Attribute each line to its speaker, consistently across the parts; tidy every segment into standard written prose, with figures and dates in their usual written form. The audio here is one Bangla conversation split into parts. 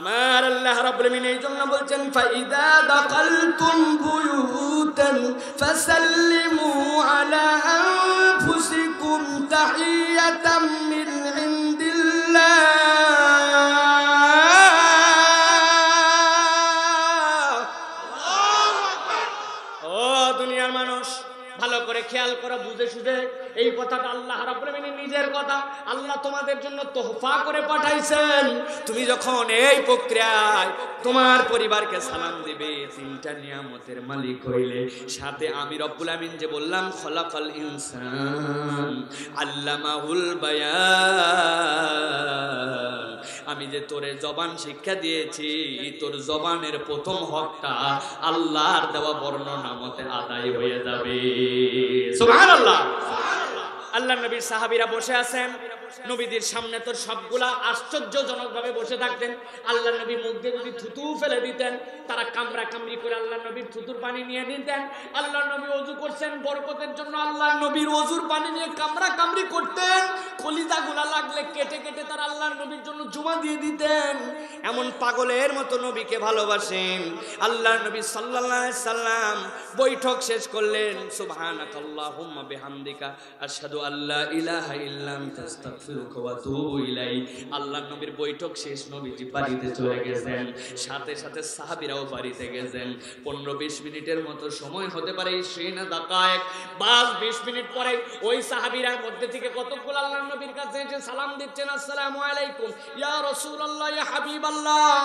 Speaker 1: আমার আল্লাহ রাব্বুল আলামিন এই জন্য বলছেন ফাইদা দাখালতুম বুয়ুতান ফাসাল্লিমু আলা আনফুসিকুম তাহিয়াতাম মিন ইনদিল্লাহ। ও দুনিয়ার মানুষ, ভালো করে খেয়াল করে বুঝে শুধে এই কথাটা আল্লাহ রাব্বুল আলামিনের নিজের কথা। আল্লাহ তোমাদের জন্য তোহফা করে পাঠাইছেন। তুমি যখন এই প্রক্রিয়ায় তোমার পরিবারকে সালাম দিবে, তিনটা নিয়ামতের মালিক হইলে, সাথে আমি রব্বুল আমিন যে বললাম খলাকাল ইনসান আল্লামাহুল বায়ান, আমি যে তোরে জবান শিক্ষা দিয়েছি, তোর জবানের প্রথম হকটা আল্লাহর দেওয়া বর্ণনা মতে আদায় হয়ে যাবে। সুবহানাল্লাহ। আল্লাহ নবীর সাহাবীরা বসে আছেন, নবীদের সামনে তো সবগুলা আশ্চর্যজনক ভাবে বসে থাকতেন। আল্লাহ নবী মুখ দিয়ে যদি থুতু ফেলে দিতেন, তারা কামড়া কামড়ি করে আল্লাহ নবীর থুতুর পানি নিয়ে নিতেন। আল্লাহ নবী ওযু করছেন বরকতের জন্য, আল্লাহ নবীর ওযুর পানি নিয়ে কামড়া কামড়ি করতেন। কলিজাগুলা লাগলে কেটে কেটে তারা আল্লাহ নবীর জন্য জুমা দিয়ে দিতেন। এমন পাগলের মতো নবীকে ভালোবাসেন। আল্লাহ নবী সাল্লাল্লাহু আলাইহি সাল্লাম বৈঠক শেষ করলেন, সুবহানাকাল্লাহুম্মা বিহামদিকা আশহাদু আল্লা ইলাহা ইল্লা আনতা আস্তাগফিরুকা ওয়া আতুবু ইলাইক। আল্লাহ নবীর বৈঠক শেষ, নবীজি বাড়িতে চলে গেছেন, সাথে সাথে সাহাবীরাও বাড়িতে গেছেন। 15-20 মিনিটের মতো সময় হতে পারে, 20 দাকায়েক 20 মিনিট পরে ওই সাহাবীরার মধ্যে থেকে কতগুলো আল্লাহ নবীর কাছে এসে সালাম দিচ্ছেন, আসসালামু আলাইকুম ইয়া রাসূলুল্লাহ ইয়া হাবিবাল্লাহ।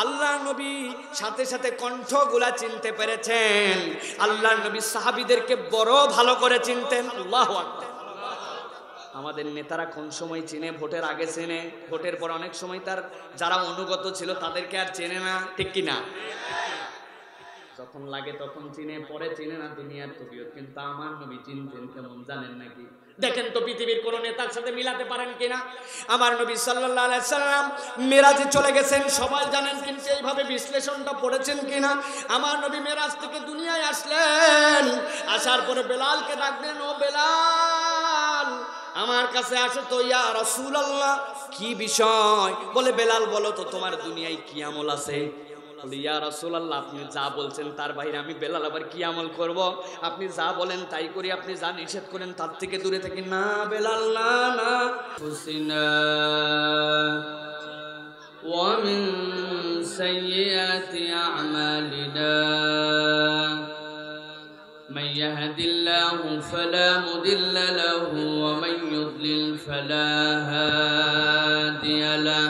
Speaker 1: আল্লাহ নবী সাথে সাথে কণ্ঠগুলা চিনতে পেরেছেন। আল্লাহ নবী সাহাবীদেরকে বড় ভালো করে চিনতেন। আল্লাহু আকবার। আমাদের নেতারা কোন সময় চিনে? ভোটের আগে চেনে, ভোটের পর অনেক সময় তার যারা অনুগত ছিল তাদেরকে আর চেনে না, ঠিক কি না? যখন লাগে তখন চিনে, পরে চিনে না, দুনিয়ার তবিয়ত। কিন্তু আমার নবী চিনতেন, কেমন জানেন নাকি? দেখেন তো পৃথিবীর কোন নেতার সাথে মিলাতে পারেন কিনা। আমার নবী সাল্লাল্লাহু আলাইহি সাল্লাম মেরাজে চলে গেছেন, সবাই জানেন, কিন্তু এইভাবে বিশ্লেষণটা পড়েছেন কিনা? আমার নবী মেরাজ থেকে দুনিয়ায় আসলেন, আসার পরে বেলালকে ডাকলেন, ও বেলাল আমার কাছে আসো তো। ইয়া রাসূলুল্লাহ, কি বিষয়? বলে বেলাল বলো তো তোমার দুনিয়ায় কি আমল আছে? বলে ইয়া রাসূলুল্লাহ আপনি যা বলছেন তার বাইরে আমি বেলাল আবার কি আমল করব? আপনি যা বলেন তাই করি, আপনি যা নিষেধ করেন তার থেকে দূরে থাকি। না বেলাল, না না। হুসিনা ওয়া মিন সাইয়্যাতি আমালিনা من يهد الله فلا مضل له ومن يضلل فلا هادي له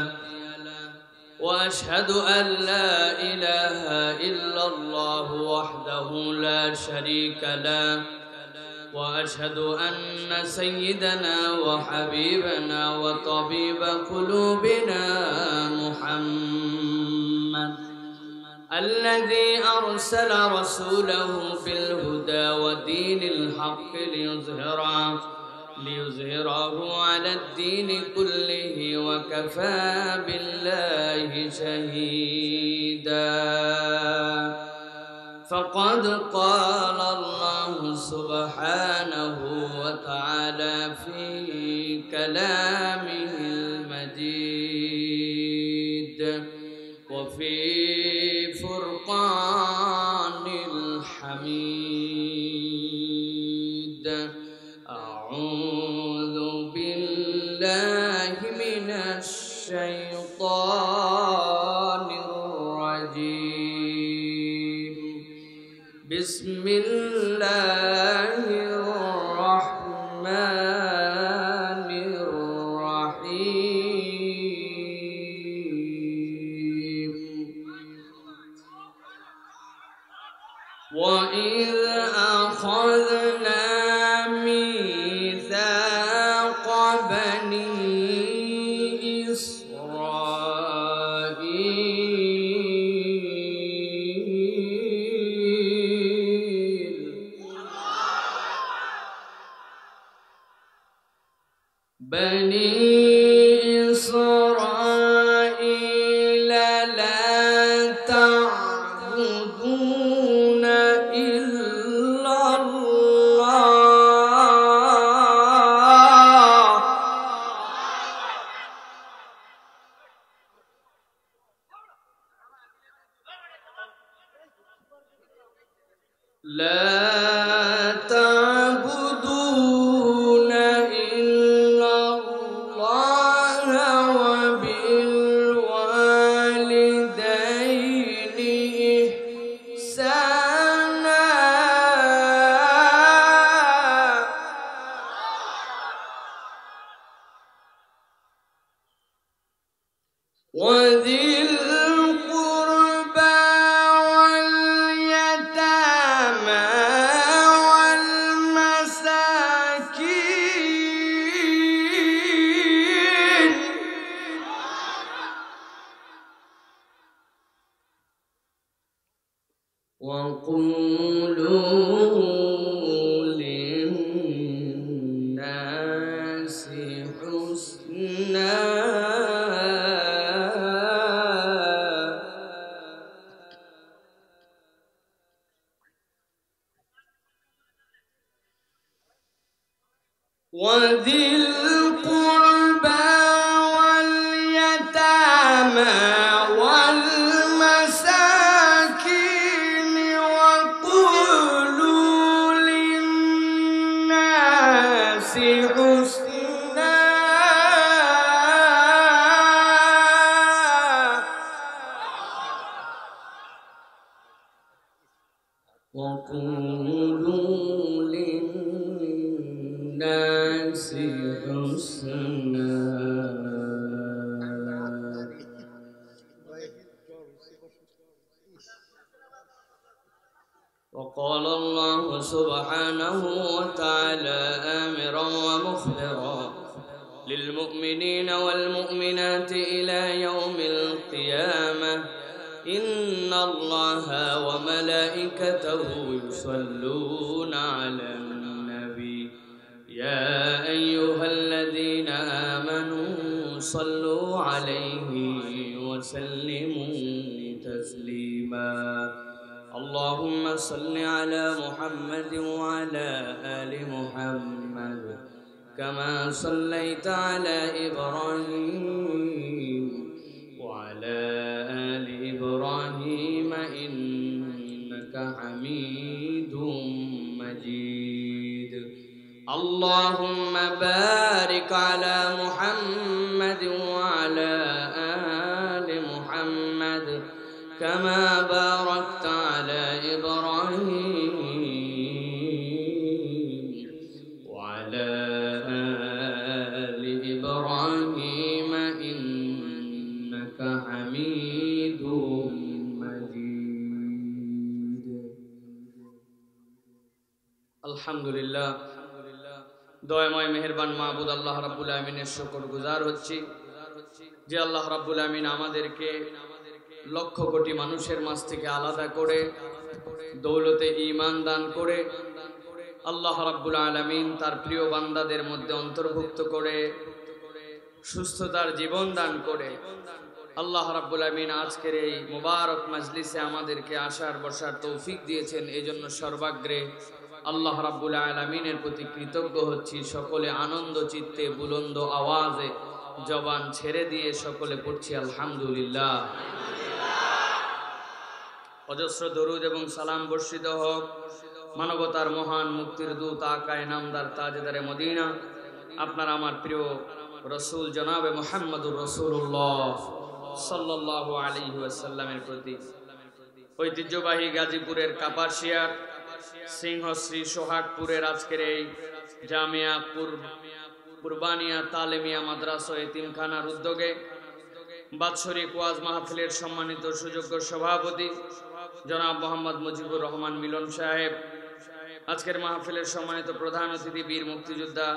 Speaker 1: وأشهد أن لا إله إلا الله وحده لا شريك له وأشهد أن سيدنا وحبيبنا وطبيب قلوبنا محمد الذي أرسل رسوله بالهدى ودين الحق ليظهره على الدين كله وكفى بالله شهيدا. فقد قال الله سبحانه وتعالى في كلامه المجيد وفي فرقان الحميد. أعوذ بالله من الشيطان الرجيم. بسم الله الرحمن الرحيم. وإذ أخذنا ميثاق بني إسرائيل لا تعبدون إلا الله لا تعبدون إلا الله وبالوالدين إحسانا وذي القربى واليتامى والمساكين وقولوا للناس حسنا وذي القربى واليتامى والمساكين وقولوا للناس حسنا وقولوا للناس حسنا وقال الله سبحانه وتعالى آمرا ومخبرا للمؤمنين والمؤمنات إلى يوم القيامة إن الله وملائكته يصلون على النبي يا أيها الذين آمنوا صلوا عليه وسلموا تسليما اللهم صل على محمد وعلى آل محمد كما صليت على إبراهيم وعلى آل إبراهيم إنك حميد مجيد اللهم بارك على محمد وعلى آل محمد كما باركت على إبراهيم وعلى آل إبراهيم إنك حميد مجيد الحمد لله দয়াময় মেহেরবান মাহবুদ আল্লাহ রাব্বুল আমিনের শুকর গুজার হচ্ছি যে আল্লাহ রাব্বুল আমিন আমাদেরকে লক্ষ কোটি মানুষের মাঝ থেকে আলাদা করে দৌলতে ঈমান দান করে আল্লাহ রাব্বুল আলামিন তার প্রিয় বান্দাদের মধ্যে অন্তর্ভুক্ত করে সুস্থতার জীবন দান করে আল্লাহ রাব্বুল আমিন আজকের এই মুবারক মাজলিসে আমাদেরকে আসার বসার তৌফিক দিয়েছেন এজন্য সর্বাগ্রে আল্লাহ রাব্বুল আলামিনের প্রতি কৃতজ্ঞ হচ্ছি সকলে আনন্দ চিত্তে বুলন্দ আওয়াজে জবান ছেড়ে দিয়ে সকলে পড়ছি আলহামদুলিল্লাহ অজস্র দরুদ এবং সালাম বর্ষিত হোক মানবতার মহান মুক্তির দূত আকায়ে নামদার তাজদারে মদিনা আপনার আমার প্রিয় রাসূল জনাবে মুহাম্মদুর রাসূলুল্লাহ সাল্লাল্লাহু আলাইহি ওয়াসাল্লামের প্রতি ঐতিহ্যবাহী গাজীপুরের কাপাসিয়ার সিংহশ্রী সোহাগপুরের আজকের এই জামিয়া কুরবানিয়া তালেমিয়া মাদ্রাসা এতিমখানার উদ্যোগে বাৎসরিক ওয়াজ মাহফিলের সম্মানিত সুযোগ্য সভাপতি জনাব মোহাম্মদ মুজিবুর রহমান মিলন সাহেব, আজকের মাহফিলের সম্মানিত প্রধান অতিথি বীর মুক্তিযোদ্ধা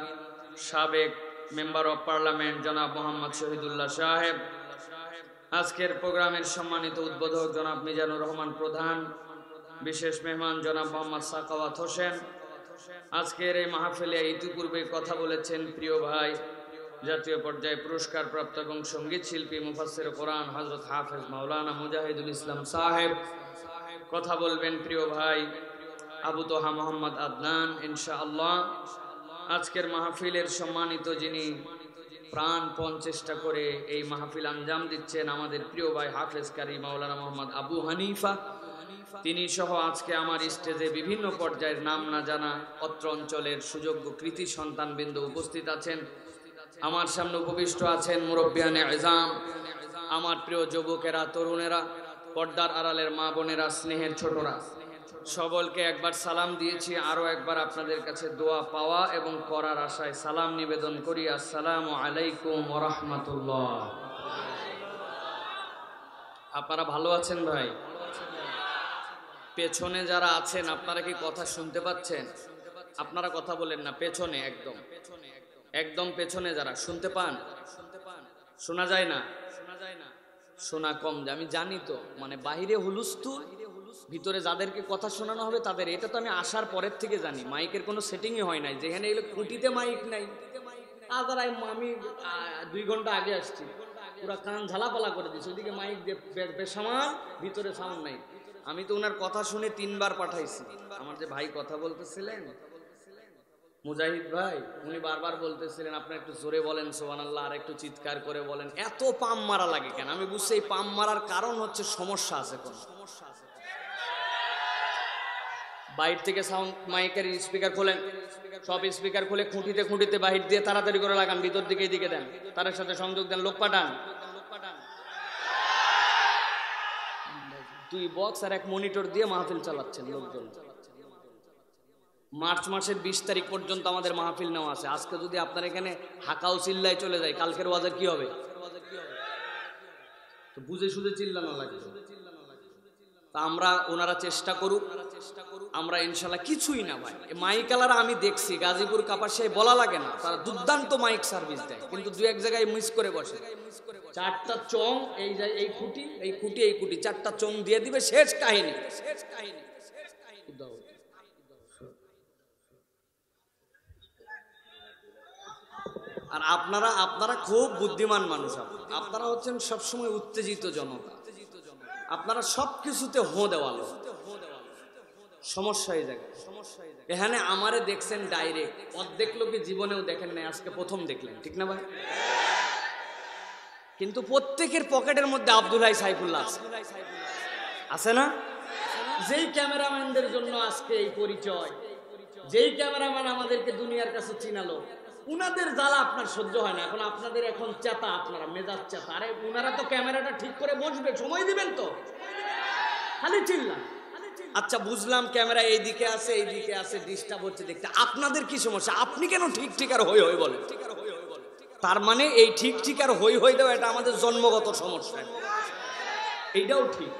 Speaker 1: সাবেক মেম্বার অব পার্লামেন্ট জনাব মোহাম্মদ শহীদুল্লাহ সাহেব, আজকের প্রোগ্রামের সম্মানিত উদ্বোধক জনাব মিজানুর রহমান প্রধান, বিশেষ মেহমান জনাব মোহাম্মদ সাকাওয়াত হোসেন। আজকের এই মাহফিলে ইতিপূর্বে কথা বলেছেন প্রিয় ভাই জাতীয় পর্যায়ে পুরস্কার প্রাপ্ত এবং সঙ্গীত শিল্পী মুফাসসির কোরআন হযরত হাফেজ মাওলানা মুজাহিদুল ইসলাম সাহেব। কথা বলবেন প্রিয় ভাই আবু তোহা মোহাম্মদ আদনান ইনশাআল্লাহ। আজকের মাহফিলের সম্মানিত যিনি প্রাণপণ চেষ্টা করে এই মাহফিল আঞ্জাম দিচ্ছেন আমাদের প্রিয় ভাই হাফেজ কারি মাওলানা মোহাম্মদ আবু হানিফা। তিনি সহ আজকে আমার স্টেজে বিভিন্ন পর্যায়ের নাম না জানা অত্র অঞ্চলের সুযোগ্য কৃতি সন্তানবৃন্দ উপস্থিত আছেন। আমার সামনে উপবিষ্ট আছেন মুরব্বিয়ানে ইজাম, আমার প্রিয় যুবকেরা, তরুণেরা, পর্দার আড়ালের মা বোনেরা, স্নেহের ছোটরা, সকলকে একবার সালাম দিয়েছি। আরো একবার আপনাদের কাছে দোয়া পাওয়া এবং করার আশায় সালাম নিবেদন করি। আসসালামু আলাইকুম ওয়া রাহমাতুল্লাহ। আপনারা ভালো আছেন ভাই? পেছনে যারা আছেন আপনারা কি কথা শুনতে পাচ্ছেন? আপনারা কথা বলেন না, পেছনে একদম একদম পেছনে যারা শুনতে পান? শোনা যায় না? শোনা কম যায়, আমি জানি তো। মানে বাহিরে হুলুস্থুল, ভিতরে যাদেরকে কথা শোনানো হবে তাদের। এটা তো আমি আসার পরের থেকে জানি। মাইকের কোনো সেটিংই হয় নাই, যেখানে এগুলো খুঁটিতে মাইক নাই। আদারাই আমি 2 ঘন্টা আগে আসছি, পুরা কান ঝালাপালা করে দিচ্ছে। ওইদিকে মাইক দিয়ে বেসামাল, ভিতরে সাউন্ড নাই। আমি তো ওনার কথা শুনে 3 বার পাঠাইছি। আমার যে ভাই কথা বলতেছিলেন মুজাহিদ ভাই, উনি বারবার বলতেছিলেন আপনি একটু জোরে বলেন সুবহানাল্লাহ, আর একটু চিৎকার করে বলেন। এত পাম মারা লাগে কেন? আমি বুঝছি এই পাম মারার কারণ হচ্ছে সমস্যা আছে, কোন সমস্যা আছে। বাইরে থেকে সাউন্ড মাইকের স্পিকার খোলেন, সব স্পিকার খুলে খুঁটিতে খুঁটিতে বাহির দিয়ে তাড়াতাড়ি করে লাগান, ভিতর দিকে এদিকে দেন, তার সাথে সংযোগ দেন, লোক পাঠান। 2 বক্স আর 1 মনিটর দিয়ে মাহফিল চালাচ্ছেন লোকজন। মার্চ মাসের 20 তারিখ পর্যন্ত আমাদের মাহফিল নেওয়া আছে। আজকে যদি আপনার এখানে হাকাও চিল্লায় চলে যায়, কালকের ওয়াজের কি হবে? তো বুঝে সুঝে চিল্লানো লাগবে। তা আমরা, ওনারা চেষ্টা করুক, আমরা ইনশাল্লাহ কিছুই না ভাই। মাইকালারা আমি দেখছি গাজীপুর কাপাসিয়ায় বলা লাগে না, তারা দুর্দান্ত মাইক সার্ভিস দেয়, কিন্তু 2-1 জায়গায় মিস করে বসে। 4টা চং, এই খুঁটি, এই খুঁটি, এই খুঁটি, 4টা চং দিয়ে দিবে, শেষ কাহিনী। আর আপনারা খুব বুদ্ধিমান মানুষ। আপনারা হচ্ছেন সবসময় উত্তেজিত জনতা। আপনারা সবকিছুতে হো দেওয়ালো, সমস্যা হয়ে যায়। এখানে আমারে দেখছেন ডাইরেক্ট, অর্ধেক লোকে জীবনেও দেখেন নাই, আজকে প্রথম দেখলেন, ঠিক না ভাই? কিন্তু প্রত্যেকের পকেটের মধ্যে আব্দুল হাই সাইফুল্লাহ আছে না? যেই ক্যামেরাম্যানদের জন্য আজকে এই পরিচয়, যেই ক্যামেরাম্যান আমাদেরকে দুনিয়ার কাছে চিনালো, উনাদের জ্বালা আপনার সহ্য হয় না। এখন আপনাদের এখন চেতা, আপনারা মেজাজ চেতা। আরে উনারা তো ক্যামেরাটা ঠিক করে বসবে, সময় দিবেন তো, খালি চিল্লা। আচ্ছা বুঝলাম, ক্যামেরা এইদিকে আছে, এইদিকে আছে, ডিস্টার্ব হচ্ছে দেখতে। আপনাদের কি সমস্যা? আপনি কেন ঠিক ঠিক আর হই হই বলেন? তার মানে এই ঠিক ঠিক আর হই হই দেওয়া এটা আমাদের জন্মগত সমস্যা। এইটাও ঠিক।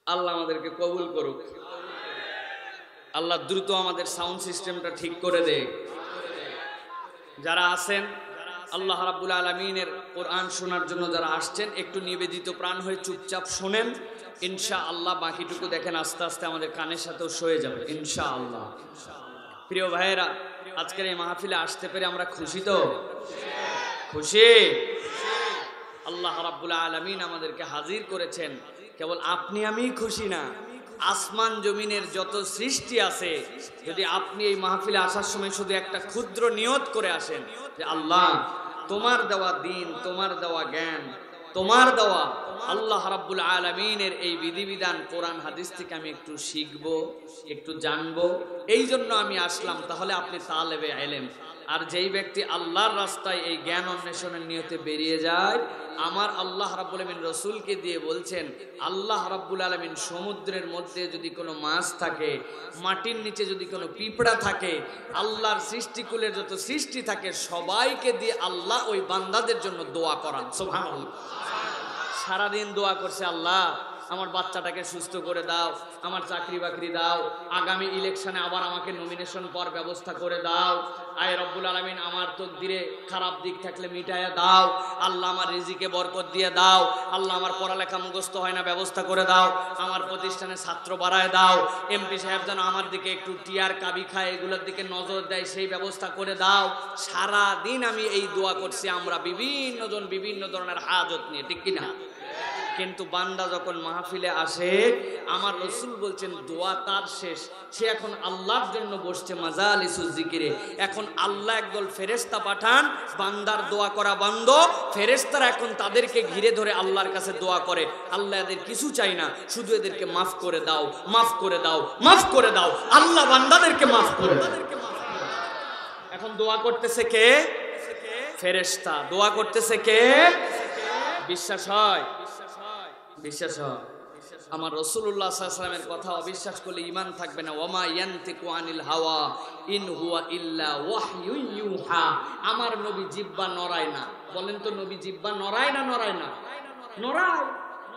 Speaker 1: আল্লাহ আমাদেরকে কবুল করুক। আল্লাহ দ্রুত আমাদের সাউন্ড সিস্টেমটা ঠিক করে দেয়। যারা আছেন আল্লাহ রাব্বুল আলামিনের কোরআন শোনার জন্য যারা আসছেন, একটু নিবেদিত প্রাণ হয়ে চুপচাপ শোনেন, ইনশাআল্লাহ বাকিটুকু দেখেন আস্তে আস্তে আমাদের কানের সাথেও সয়ে যাবে ইনশাআল্লাহ। প্রিয় ভাইয়েরা, আজকের এই মাহফিলে আসতে পেরে আমরা খুশি তো? খুশি। আল্লাহ রাব্বুল আলামিন আমাদেরকে হাজির করেছেন। কেবল আপনি আমি খুশি না, আসমান জমিনের যত সৃষ্টি আছে, যদি আপনি এই মাহফিলে আসার সময় শুধু একটা ক্ষুদ্র নিয়ত করে আসেন যে আল্লাহ তোমার দেওয়া দিন, তোমার দেওয়া জ্ঞান, তোমার দেওয়া আল্লাহ রাব্বুল আলামিনের এই বিধিবিধান কোরআন হাদিস থেকে আমি একটু শিখবো, একটু জানবো, এই জন্য আমি আসলাম, তাহলে আপনি তালেবে ইলম। আর যেই ব্যক্তি আল্লাহর রাস্তায় এই জ্ঞান অন্বেষণের নিয়তে বেরিয়ে যায়, আমার আল্লাহ রাব্বুল আলামিন রাসূলকে দিয়ে বলছেন, আল্লাহ রাব্বুল আলামিন সমুদ্রের মধ্যে যদি কোনো মাছ থাকে, মাটির নিচে যদি কোনো পিঁপড়া থাকে, আল্লাহর সৃষ্টিকুলের যত সৃষ্টি থাকে সবাইকে দিয়ে আল্লাহ ওই বান্দাদের জন্য দোয়া করান। সুবহানাল্লাহ। সারাদিন দোয়া করছে, আল্লাহ আমার বাচ্চাটাকে সুস্থ করে দাও, আমার চাকরি বাকরি দাও, আগামী ইলেকশনে আবার আমাকে নমিনেশন পাওয়ার ব্যবস্থা করে দাও, আয় রব্বুল আলামিন আমার তকদিরে খারাপ দিক থাকলে মিটাইয়া দাও, আল্লাহ আমার রিজিকে বরকত দিয়ে দাও, আল্লাহ আমার পড়ালেখা মুখস্থ হয় না ব্যবস্থা করে দাও, আমার প্রতিষ্ঠানে ছাত্র বাড়ায় দাও, এমপি সাহেব যেন আমার দিকে একটু টিয়ার কাবি খায়, এগুলোর দিকে নজর দেয়, সেই ব্যবস্থা করে দাও। সারা দিন আমি এই দোয়া করছি, আমরা বিভিন্ন জন বিভিন্ন ধরনের হাজত নিয়ে, ঠিক কিনা? কিন্তু বান্দা যখন মাহফিলে আসে, আমার রাসূল বলছেন দোয়া তার শেষ, সে এখন আল্লাহর জন্য বসছে মাজালিসুজ জিকিরে। এখন আল্লাহ একদল ফেরেশতা পাঠান, বান্দার দোয়া করা বন্ধ, ফেরেশতারা এখন তাদেরকে ঘিরে ধরে আল্লাহর কাছে দোয়া করে, আল্লাহ এদের কিছু চাই না, শুধু এদেরকে মাফ করে দাও, মাফ করে দাও, মাফ করে দাও। আল্লাহ বান্দাদেরকে মাফ করে দেয়। এখন দোয়া করতেছে কে? ফেরেশতা। দোয়া করতেছে কে? বিশ্বাস হয়? বিশ্বাস হয়? আমার রাসূলুল্লাহ সাল্লাল্লাহু আলাইহি ওয়াসাল্লামের কথা অবিশ্বাস করলে ঈমান থাকবে না। ওয়ামা ইয়ানতিকু আনিল হাওয়া ইন হুয়া ইল্লা ওয়াহয়ুন ইউহা। আমার নবী জিহ্বা নড়ায় না। বলেন তো, নবী জিহ্বা নড়ায় না? নড়ায় না? নড়ায়,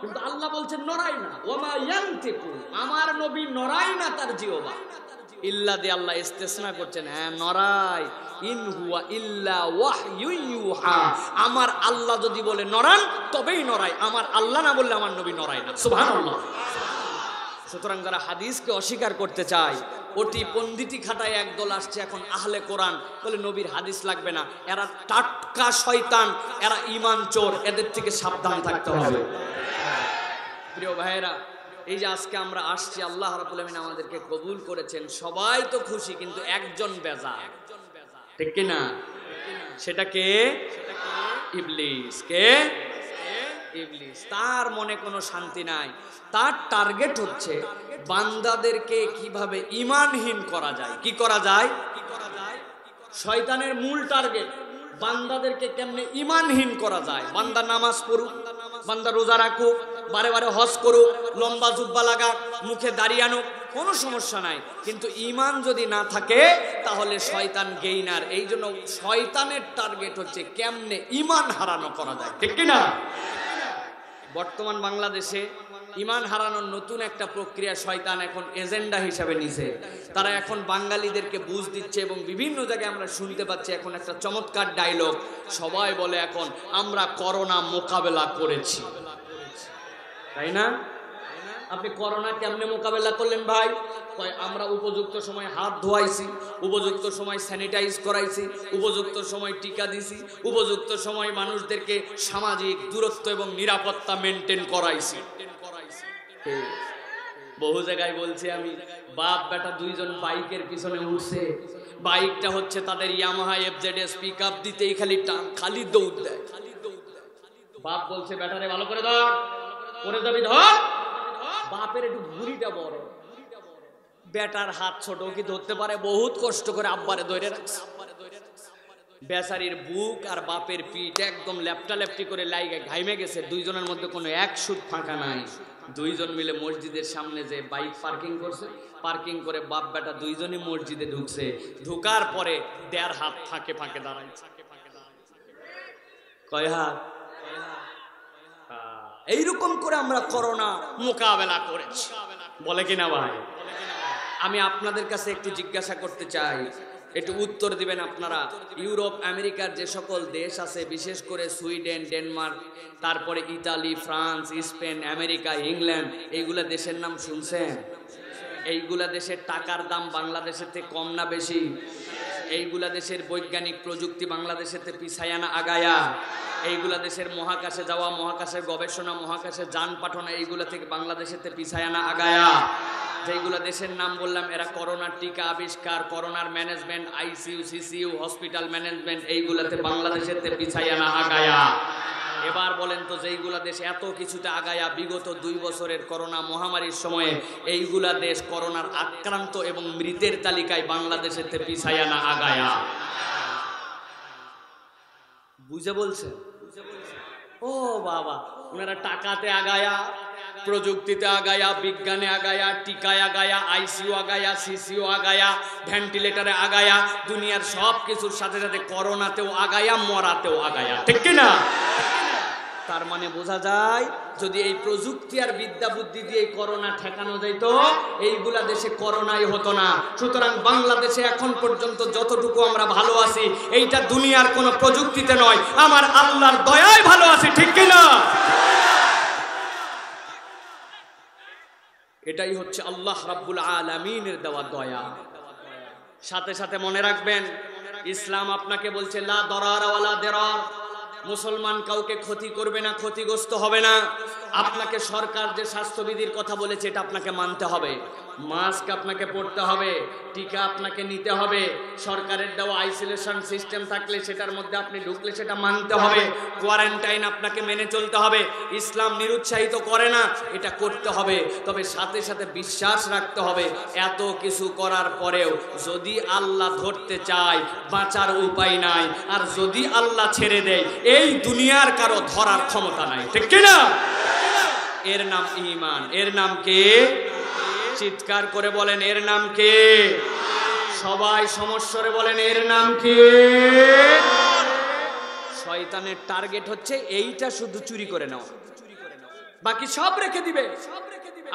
Speaker 1: কিন্তু আল্লাহ বলছেন নড়ায় না। ওয়ামা ইয়ানতিকু, আমার নবী নড়ায় না তার জিহ্বা। ইল্লা দিয়ে আল্লাহ ইস্তেসনা করছেন, হ্যাঁ নড়ায়। ইন হুয়া ইল্লা ওয়াহয়ুন ইউহা। আমার আল্লাহ যদি বলে নড়ান তবেই নড়ায়, আমার আল্লাহ না বললে আমার নবী নড়ায় না। সুবহানাল্লাহ। সুতরাং যারা হাদিসকে অস্বীকার করতে চায়, ওটি পণ্ডিতি খাটায় একদল আসছে এখন আহলে কোরআন, বলে নবীর হাদিস লাগবে না। এরা টাটকা শয়তান, এরা ঈমান চোর, এদের থেকে সাবধান থাকতে হবে। প্রিয় ভাইয়েরা, এই যে আজকে আমরা আসছি, আল্লাহ রাব্বুল আলামিন আমাদেরকে কবুল করেছেন, সবাই তো খুশি, কিন্তু একজন বেজার, ঠিক কি না? সেটা কে? ইবলিস। কে? ইবলিস। তার মনে কোনো শান্তি নাই। তার টার্গেট হচ্ছে বান্দাদেরকে কিভাবে ঈমানহীন করা যায়। কি করা যায়? শয়তানের মূল টার্গেট বান্দাদেরকে কেমনে ঈমানহীন করা যায়। বান্দা নামাজ পড়ুক, বান্দা রোজা রাখুক, বারে বারে হজ করুক, লম্বা জুব্বা লাগাক, মুখে দাড়ি আনুক, কোনো সমস্যা নাই, কিন্তু ঈমান যদি না থাকে তাহলে শয়তান গেইনার। এই জন্য শয়তানের টার্গেট হচ্ছে কেমনে ঈমান হারানো করা যায়, ঠিক কি না? বর্তমান বাংলাদেশে ঈমান হারানোর নতুন একটা প্রক্রিয়া শয়তান এখন এজেন্ডা হিসাবে নিছে। তারা এখন বাঙালিদেরকে বুঝ দিচ্ছে এবং বিভিন্ন জায়গায় আমরা শুনতে পাচ্ছি এখন একটা চমৎকার ডায়লগ। সবাই বলে এখন আমরা করোনা মোকাবেলা করেছি, তাই না? আপনি করোনা কেমনে মোকাবেলা করলেন ভাই? আমরা উপযুক্ত সময় হাত ধোয়াইছি, উপযুক্ত সময় স্যানিটাইজ করাইছি, উপযুক্ত সময় টিকা দিছি, উপযুক্ত সময় মানুষদেরকে সামাজিক দূরত্ব এবং নিরাপত্তা মেনটেন করাইছি। বহু জায়গায় বলছি আমি, বাপ বেটা দুইজন বাইকের পিছনে উঠছে, বাইকটা হচ্ছে তাদের ইয়ামাহা এফজেডএস পিকআপ, দিতেই খালি দৌড় দেয়। বাপ বলছে বেটারে ভালো করে ধর, করে যাবি ধর। বাপের একটু ভুঁড়িটা বড়, বেটার হাত ছোট, কি ধরতে পারে? বহুত কষ্ট করে আব্বারে ধরে রাখছে। বেচারির বুক আর বাপের পিঠ একদম লেপটা লেপটি করে লাইগে ঘাইমে গেছে। দুইজনের মধ্যে কোনো এক সুত ফাঁকা নাই। দুইজন মিলে মসজিদের সামনে যে বাইক পার্কিং করছে, পার্কিং করে বাপ বেটা দুইজনই মসজিদে ঢুকছে। ঢুকার পরে 1.5 হাত ফাঁকে ফাঁকে দাঁড়াইছে। কয় হাত? এইরকম করে আমরা করোনা মোকাবেলা করেছি, বলে কিনা ভাই? আমি আপনাদের কাছে একটু জিজ্ঞাসা করতে চাই, একটু উত্তর দিবেন আপনারা। ইউরোপ আমেরিকার যে সকল দেশ আছে, বিশেষ করে সুইডেন, ডেনমার্ক, তারপরে Italy, France, Spain, America, England, এইগুলা দেশের নাম শুনছেন? এইগুলা দেশের টাকার দাম বাংলাদেশের থেকে কম না বেশি? এইগুলা দেশের বৈজ্ঞানিক প্রযুক্তি বাংলাদেশের থেকে পিছায়া না আগায়া? এইগুলা দেশের মহাকাশে যাওয়া, মহাকাশের গবেষণা, মহাকাশে যান পাঠানো, এইগুলা থেকে বাংলাদেশের থেকে পিছায়া না আগায়া? যেগুলো দেশের নাম বললাম, এরা করোনার টিকা আবিষ্কার, করোনার management, ICU, CCU, hospital management, এইগুলাতে বাংলাদেশের থেকে পিছায়া না আগায়া? এবার বলেন তো, যেইগুলা দেশ এত কিছুতে আগায়া, বিগত 2 বছরের করোনা মহামারীর সময়ে এইগুলা দেশ করোনার আক্রান্ত এবং মৃতের তালিকায় বাংলাদেশের থেকে পিছায়া না আগায়া? বুঝে বলছেন? ও বাবা, ওনারা টাকাতে আগায়া, প্রযুক্তিতে আগায়া, বিজ্ঞানে আগায়া, টিকায় আগায়া, আইসিইউ আগায়া, সিসিইউ আগায়া, ভেন্টিলেটরে আগায়া, দুনিয়ার সব কিছুর সাথে সাথে করোনাতেও আগায়া, মরাতেও আগায়া, ঠিক কিনা? তার মানে বোঝা যায়, যদি এই প্রযুক্তি আর বিদ্যা বুদ্ধি দিয়ে করোনা ঠেকানো যেত, এইগুলা দেশে করোনাই হতো না। সুতরাং বাংলাদেশে এখন পর্যন্ত যতটুকু আমরা ভালো আছি, এইটা দুনিয়ার কোনো প্রযুক্তিতে নয়, আমার আল্লাহর দয়ায় ভালো আছি, ঠিক কিনা? এটাই হচ্ছে আল্লাহ রাব্বুল আলামিনের দেওয়া দয়া। সাথে সাথে মনে রাখবেন, ইসলাম আপনাকে বলছে লা দরার ওয়ালা দিরার, মুসলমান কাউকে ক্ষতি করবে না, ক্ষতিগ্রস্ত হবে না। আপনাকে সরকার যে স্বাস্থ্যবিধির কথা বলেছে এটা আপনাকে মানতে হবে। মাস্ক আপনাকে পরতে হবে, টিকা আপনাকে নিতে হবে, সরকারের দেওয়া আইসোলেশন সিস্টেম থাকলে সেটার মধ্যে আপনি ঢুকলে সেটা মানতে হবে, কোয়ারেন্টাইন আপনাকে মেনে চলতে হবে। ইসলাম নিরুৎসাহিত করে না, এটা করতে হবে। তবে সাথে সাথে বিশ্বাস রাখতে হবে এত কিছু করার পরেও যদি আল্লাহ ধরতে চায় বাঁচার উপায় নাই, আর যদি আল্লাহ ছেড়ে দেয় এই দুনিয়ার কারো ধরার ক্ষমতা নাই, ঠিক কিনা? এর নাম ঈমান। এর নাম কি? চিৎকার করে বলেন এর নাম কি? সবাই সমস্বরে বলেন এর নাম কি? শয়তানের টার্গেট হচ্ছে এইটা শুধু চুরি করে নাও, বাকি সব রেখে দিবে।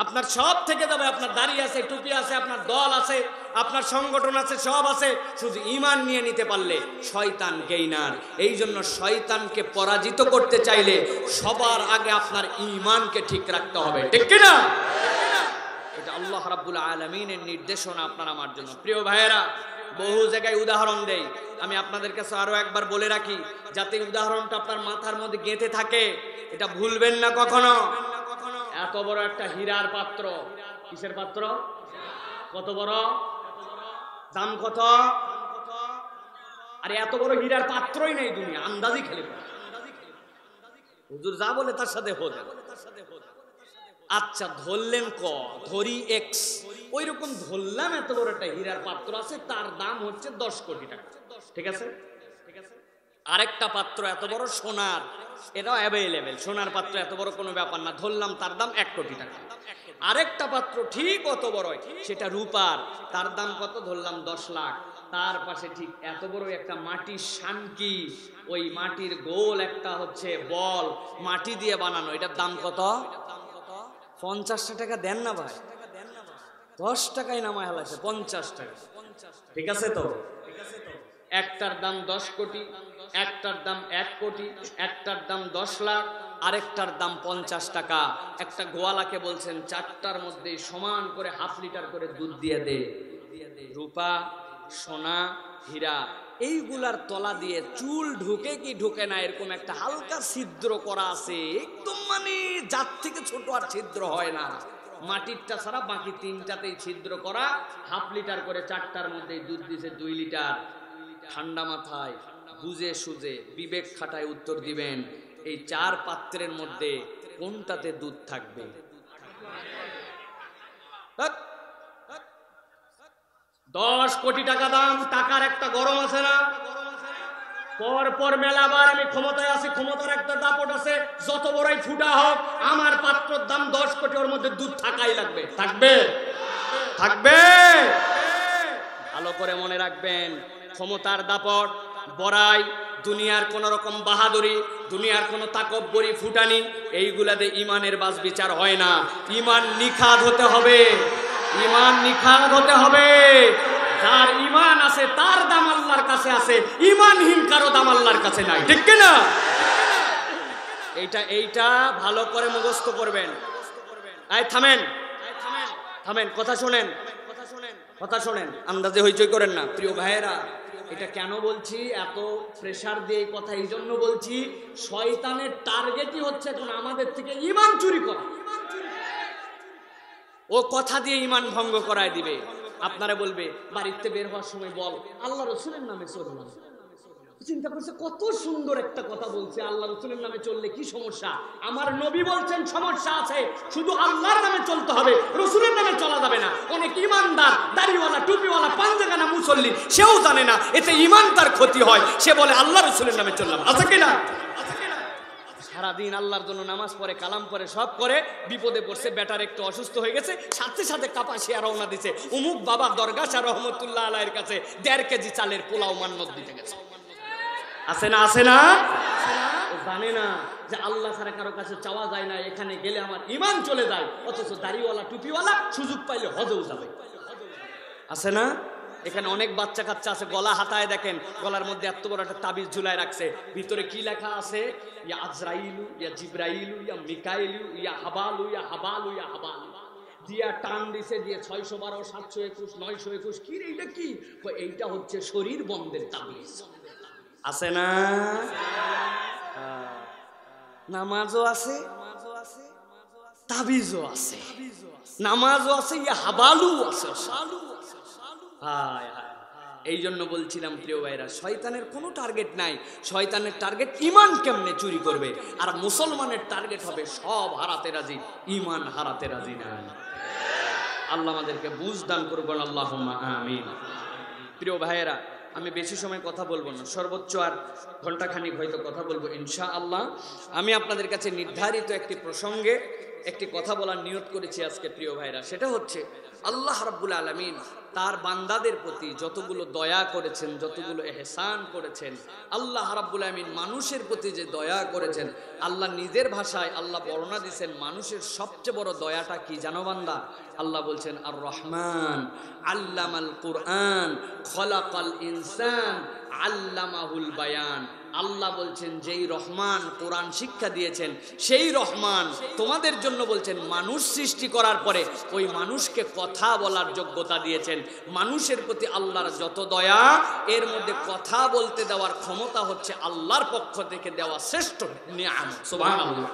Speaker 1: আপনার সব থেকে যাবে, আপনার দাড়ি আছে, টুপি আছে, আপনার দল আছে, আপনার সংগঠন আছে, সব আছে, শুধু ঈমান নিয়ে নিতে পারলে শয়তান গেইনার। এই জন্য শয়তানকে পরাজিত করতে চাইলে সবার আগে আপনার ঈমানকে ঠিক রাখতে হবে, ঠিক কিনা? এটা আল্লাহ রাব্বুল আলামিনের নির্দেশনা আপনার আমার জন্য। প্রিয় ভাইয়েরা, বহু জায়গায় উদাহরণ দেই, আমি আপনাদের কাছে আরো একবার বলে রাখি যাতে উদাহরণটা আপনার মাথার মধ্যে গেঁথে থাকে, এটা ভুলবেন না কখনো। এত বড় একটা হীরার পাত্র, কিসের পাত্র? কত বড়? দাম কত? আরে এত বড় হীরার পাত্রই নেই দুনিয়া, আন্দাজি খেলে হুজুর যা বলে তার সাথে হতে। আচ্ছা ধরলেন ক, ধরি এক্স, ওই রকম ধরলাম এত বড় একটা হীরার পাত্র আছে, তার দাম হচ্ছে 10 কোটি টাকা, ঠিক আছে? আরেকটা পাত্র এত বড় সোনার, এটাও অ্যাভেলেবেল, সোনার পাত্র এত বড় কোনো ব্যাপার না, ধরলাম তার দাম 1 কোটি টাকা। আরেকটা পাত্র ঠিক অত বড়, সেটা রূপার, তার দাম কত? ধরলাম 10 লাখ। তার পাশে ঠিক এত বড় একটা মাটির শানকি, ওই মাটির গোল একটা হচ্ছে বল, মাটি দিয়ে বানানো, এটার দাম কত? 50 টাকা দেন না ভাই, 10 টাকায় নামায় হালাছে 50 টাকা, ঠিক আছে তো? একটার দাম 10 কোটি, একটার দাম 1 কোটি, একটার দাম 10 লাখ, আরেকটার দাম 50 টাকা। একটা গোয়ালাকে বলছেন 4টার মধ্যে সমান করে ½ লিটার করে দুধ দিয়ে দে। রূপা, সোনা, হীরা এইগুলার তলা দিয়ে চুল ঢুকে কি ঢুকে না এরকম একটা হালকা ছিদ্র করা আছে, একদম মানে যার থেকে ছোট আর ছিদ্র হয় না। মাটিরটা ছাড়া বাকি 3টাতেই ছিদ্র করা, ½ লিটার করে 4টার মধ্যে দুধ দিছে 2 লিটার। ঠান্ডা মাথায় বুঝে সুঝে বিবেক খাটায় উত্তর দিবেন, এই 4 পাত্রের মধ্যে কোনটাতে দুধ থাকবে? 10 কোটি টাকা দাম, টাকার একটা গরম আছে না? পর পর মেলাবার আমি ক্ষমতায় আছি, ক্ষমতার একটা দাপট আছে, যত বড়ই ফুটা হোক আমার পাত্রের দাম 10 কোটি, ওর মধ্যে দুধ থাকাই লাগবে। থাকবে? থাকবে? ভালো করে মনে রাখবেন, ক্ষমতার দাপট, বড়াই, দুনিয়ার কোন রকম বাহাদুরি, দুনিয়ার কোন তাকব্বরি, ফুটানি, এইগুলাতে ইমানের বাস বিচার হয় না। ইমান নিখাত হতে হবে, ইমান নিখাত হতে হবে। যার ইমান আছে তার দাম আল্লাহর কাছে আছে, ইমানহীন কারো দাম আল্লাহর কাছে নাই, ঠিক কি না? এইটা ভালো করে মুখস্থ করবেন। এই থামেন, থামেন, কথা শোনেন, কথা শোনেন, আন্দাজে হইচই করেন না। প্রিয় ভাইয়েরা, এটা কেন বলছি, এত প্রেসার দিয়ে এই কথা এই জন্য বলছি, শয়তানের টার্গেটই হচ্ছে এখন আমাদের থেকে ইমান চুরি করা। ও কথা দিয়ে ইমান ভঙ্গ করায় দিবে। আপনারা বলবে বাড়িতে বের হওয়ার সময় বল আল্লাহ রসুলের নামে চললাম। চিন্তা করছে কত সুন্দর একটা কথা বলছে, আল্লাহ রসুলের নামে চললে কি সমস্যা? আমার নবী বলছেন সমস্যা আছে, শুধু আল্লাহর নামে চলতে হবে, রসুলের নামে চলা যাবে না। অনেক ইমানদার, দাড়িওয়ালা, টুপিওয়ালা, পাঞ্জাগানা মুসল্লি, সেও জানে না এতে ইমান তার ক্ষতি হয়, সে বলে আল্লাহ রসুলের নামে চললাম। আছে কিনা? সারাদিন আল্লাহর জন্য নামাজ পড়ে, কালাম পড়ে, সব করে, বিপদে পড়ছে, বেটার একটু অসুস্থ হয়ে গেছে, সাথে সাথে কাপাসিয়া রওনা দিছে অমুক বাবা দরগা শাহ রহমতুল্লাহ আলাইহির কাছে 1.5 কেজি চালের পোলাও মান্নত দিতে গেছে। আছে না? আছে না? জানে না যে আল্লাহ ছাড়া কারো কাছে চাওয়া যায় না, এখানে গেলে আমার ইমান চলে যায়, অথচ দাড়িওয়ালা টুপিওয়ালা সুযোগ পাইলে হজেও যাবে। আছে না? এখানে অনেক বাচ্চা কাচ্চা আছে, গলা হাতায় দেখেন, গলার মধ্যে এত বড় একটা তাবিজ ঝুলায় রাখছে, ভিতরে কি লেখা আছে? ইয়া আজরাইলু, ইয়া জিব্রাইলু, ইয়া মিকাইলু, ইয়া হাবালু, ইয়া হাবালু, ইয়া হাবালু দিয়া টান দিছে, দিয়ে 612, 721, 921, কি রে এটা কি? এইটা হচ্ছে শরীর বন্ধের তাবিজ। আছে না? নামাজও আছে, তাবিজও আছে, নামাজও আছে, ইয়া হাবালু আছে। হায় হায়, এই জন্য বলছিলাম প্রিয় ভাইরা, শয়তানের কোনো টার্গেট নাই। শয়তানের টার্গেট ইমান কেমনে চুরি করবে, আর মুসলমানের টার্গেট হবে সব হারাতে রাজি, ইমান হারাতে রাজি না। আল্লাহ আমাদেরকে বুঝ দান করবেন, আল্লাহুম্মা আমিন। প্রিয় ভাইয়েরা, আমি বেশি সময় কথা বলবো না, সর্বোচ্চ আর ঘন্টাখানিক হয়তো কথা বলবো ইনশাআল্লাহ। আমি আপনাদের কাছে নির্ধারিত একটি প্রসঙ্গে একটি কথা বলার নিয়ত করেছি আজকে প্রিয় ভাইরা। সেটা হচ্ছে আল্লাহ রাব্বুল আলামিন তার বান্দাদের প্রতি যতগুলো দয়া করেছেন, যতগুলো ইহসান করেছেন, আল্লাহ রাব্বুল আলামিন মানুষের প্রতি যে দয়া করেছেন, আল্লাহ নিজের ভাষায় আল্লাহ বর্ণনা দিয়েছেন মানুষের সবচেয়ে বড় দয়াটা কি জানো বান্দা? আল্লাহ বলছেন আর রহমান আল্লামাল কুরআন খলাকাল ইনসান আল্লামাহুল বায়ান। আল্লাহ বলছেন যেই রহমান কোরআন শিক্ষা দিয়েছেন, সেই রহমান তোমাদের জন্য বলছেন মানুষ সৃষ্টি করার পরে ওই মানুষকে কথা বলার যোগ্যতা দিয়েছেন। মানুষের প্রতি আল্লাহর যত দয়া, এর মধ্যে কথা বলতে দেওয়ার ক্ষমতা হচ্ছে আল্লাহর পক্ষ থেকে দেওয়া শ্রেষ্ঠ নিয়ামত। সুবহানাল্লাহ,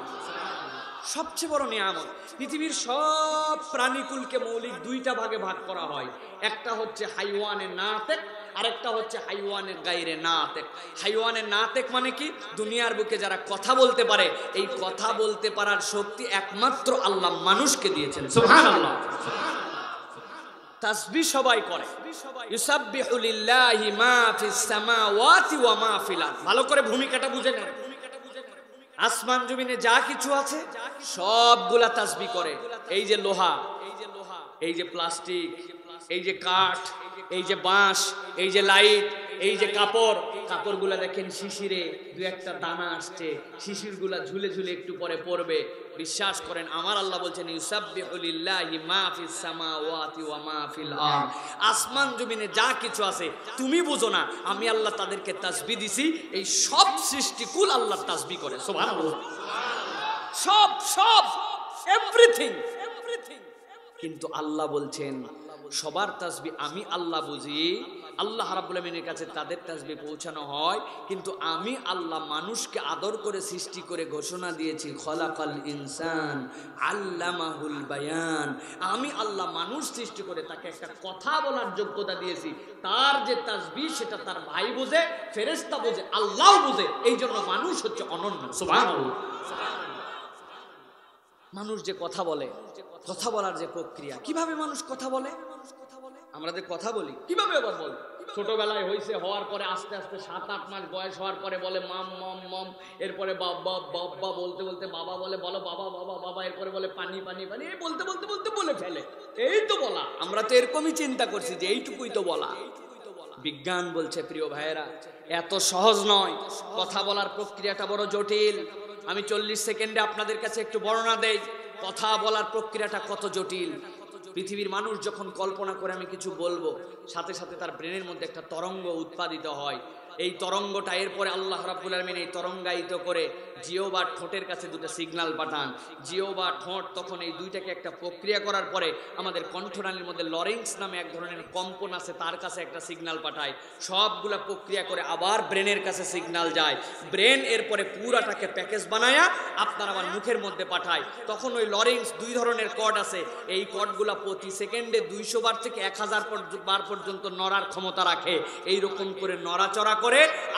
Speaker 1: সবচেয়ে বড় নিয়ামত। পৃথিবীর সব প্রাণীকুলকে মৌলিক দুইটা ভাগে ভাগ করা হয়, একটা হচ্ছে হাইওয়ানে নাতেক, আরেকটা হচ্ছে হাইওয়ানে গায়রে নাতেক। হাইওয়ানে নাতেক মানে কি? দুনিয়ার বুকে যারা কথা বলতে পারে, এই কথা বলতে পারার শক্তি একমাত্র আল্লাহ মানুষকে দিয়েছেন। সুবহানাল্লাহ। তাসবিহ সবাই করে, ইউসাব্বিহু লিল্লাহি মা ফিস সামাওয়াতি ওয়া মা ফিল আরদ। ভালো করে ভূমিকাটা বুঝে নেন। আসমান জমিনে যা কিছু আছে সবগুলা তাসবিহ করে। এই যে লোহা, এই যে প্লাস্টিক, এই যে কাঠ, এই যে বাঁশ, এই যে লাইট, এই যে কাপড়, কাপড়গুলা দেখেন শিশিরে দু একটা দানা আসছে, শিশিরগুলা ঝুলে ঝুলে একটু পরে পড়বে। বিশ্বাস করেন আমার আল্লাহ বলছেন ইউসাব্বিহু লিল্লাহি মা ফিস সামাওয়াতি ওয়া মা ফিল আরদ। আসমান জমিনে যা কিছু আছে তুমি বুঝো না, আমি আল্লাহ তাদেরকে তাসবিহ দিছি। এই সব সৃষ্টিকুল আল্লাহ তাসবিহ করে। সুবহানাল্লাহ। সব সব এভরিথিং। কিন্তু আল্লাহ বলছেন সবার তাসবিহ আমি আল্লাহ বুঝি। আল্লাহ রাব্বুল আমিনের কাছে তাদের তাসবিহ পৌঁছানো হয়, কিন্তু আমি আল্লাহ মানুষকে আদর করে সৃষ্টি করে ঘোষণা দিয়েছি খলাকাল ইনসান আল্লামাহুল বায়ান। আমি আল্লাহ মানুষ সৃষ্টি করে তাকে একটা কথা বলার যোগ্যতা দিয়েছি। তার যে তাসবিহ সেটা তার ভাই বোঝে, ফেরেশতা বোঝে, আল্লাহ বোঝে। এই জন্য মানুষ হচ্ছে অনন্য। সুবহানাল্লাহ। মানুষ যে কথা বলে, কথা বলার যে প্রক্রিয়া, কিভাবে মানুষ কথা বলে? আমরা যে কথা বলি কিভাবে আবার বল? ছোটবেলায় হয়েছে, হওয়ার পরে আস্তে আস্তে 7-8 মাস বয়স হওয়ার পরে বলে মাম মম মম, এরপরে বাবা বাবা বলতে বলতে বাবা বলে বলো বাবা বাবা বাবা, এরপরে বলে পানি পানি পানি, এই বলতে বলতে বলতে বলে ফেলে। এই তো বলা। আমরা তো এরকমই চিন্তা করছি যে এইটুকুই তো বলা। বিজ্ঞান বলছে প্রিয় ভাইয়েরা এত সহজ নয়, কথা বলার প্রক্রিয়াটা বড় জটিল। আমি 40 সেকেন্ডে আপনাদের কাছে একটু বর্ণনা দেই কথা বলার প্রক্রিয়াটা কত জটিল। পৃথিবীর মানুষ যখন কল্পনা করে আমি কিছু বলবো, সাথে সাথে তার ব্রেনের মধ্যে একটা তরঙ্গ উৎপাদিত হয়। এই তরঙ্গটা এরপরে আল্লাহ রাব্বুল আলামিন এই তরঙ্গায়িত করে জিও বা ঠোঁটের কাছে দুটো সিগন্যাল পাঠান। জিও বা ঠোঁট তখন এই দুইটাকে একটা প্রক্রিয়া করার পরে আমাদের কণ্ঠনালীর মধ্যে লরেন্স নামে এক ধরনের কম্পন আছে, তার কাছে একটা সিগন্যাল পাঠায়। সবগুলা প্রক্রিয়া করে আবার ব্রেনের কাছে সিগন্যাল যায়। ব্রেন এরপরে পুরাটাকে প্যাকেজ বানায়া আপনার আমার মুখের মধ্যে পাঠায়। তখন ওই লরেন্স দুই ধরনের কর্ড আছে, এই কর্ডগুলা প্রতি সেকেন্ডে 200 বার থেকে 1000 বার পর্যন্ত নড়ার ক্ষমতা রাখে। এইরকম করে নড়াচড়া করে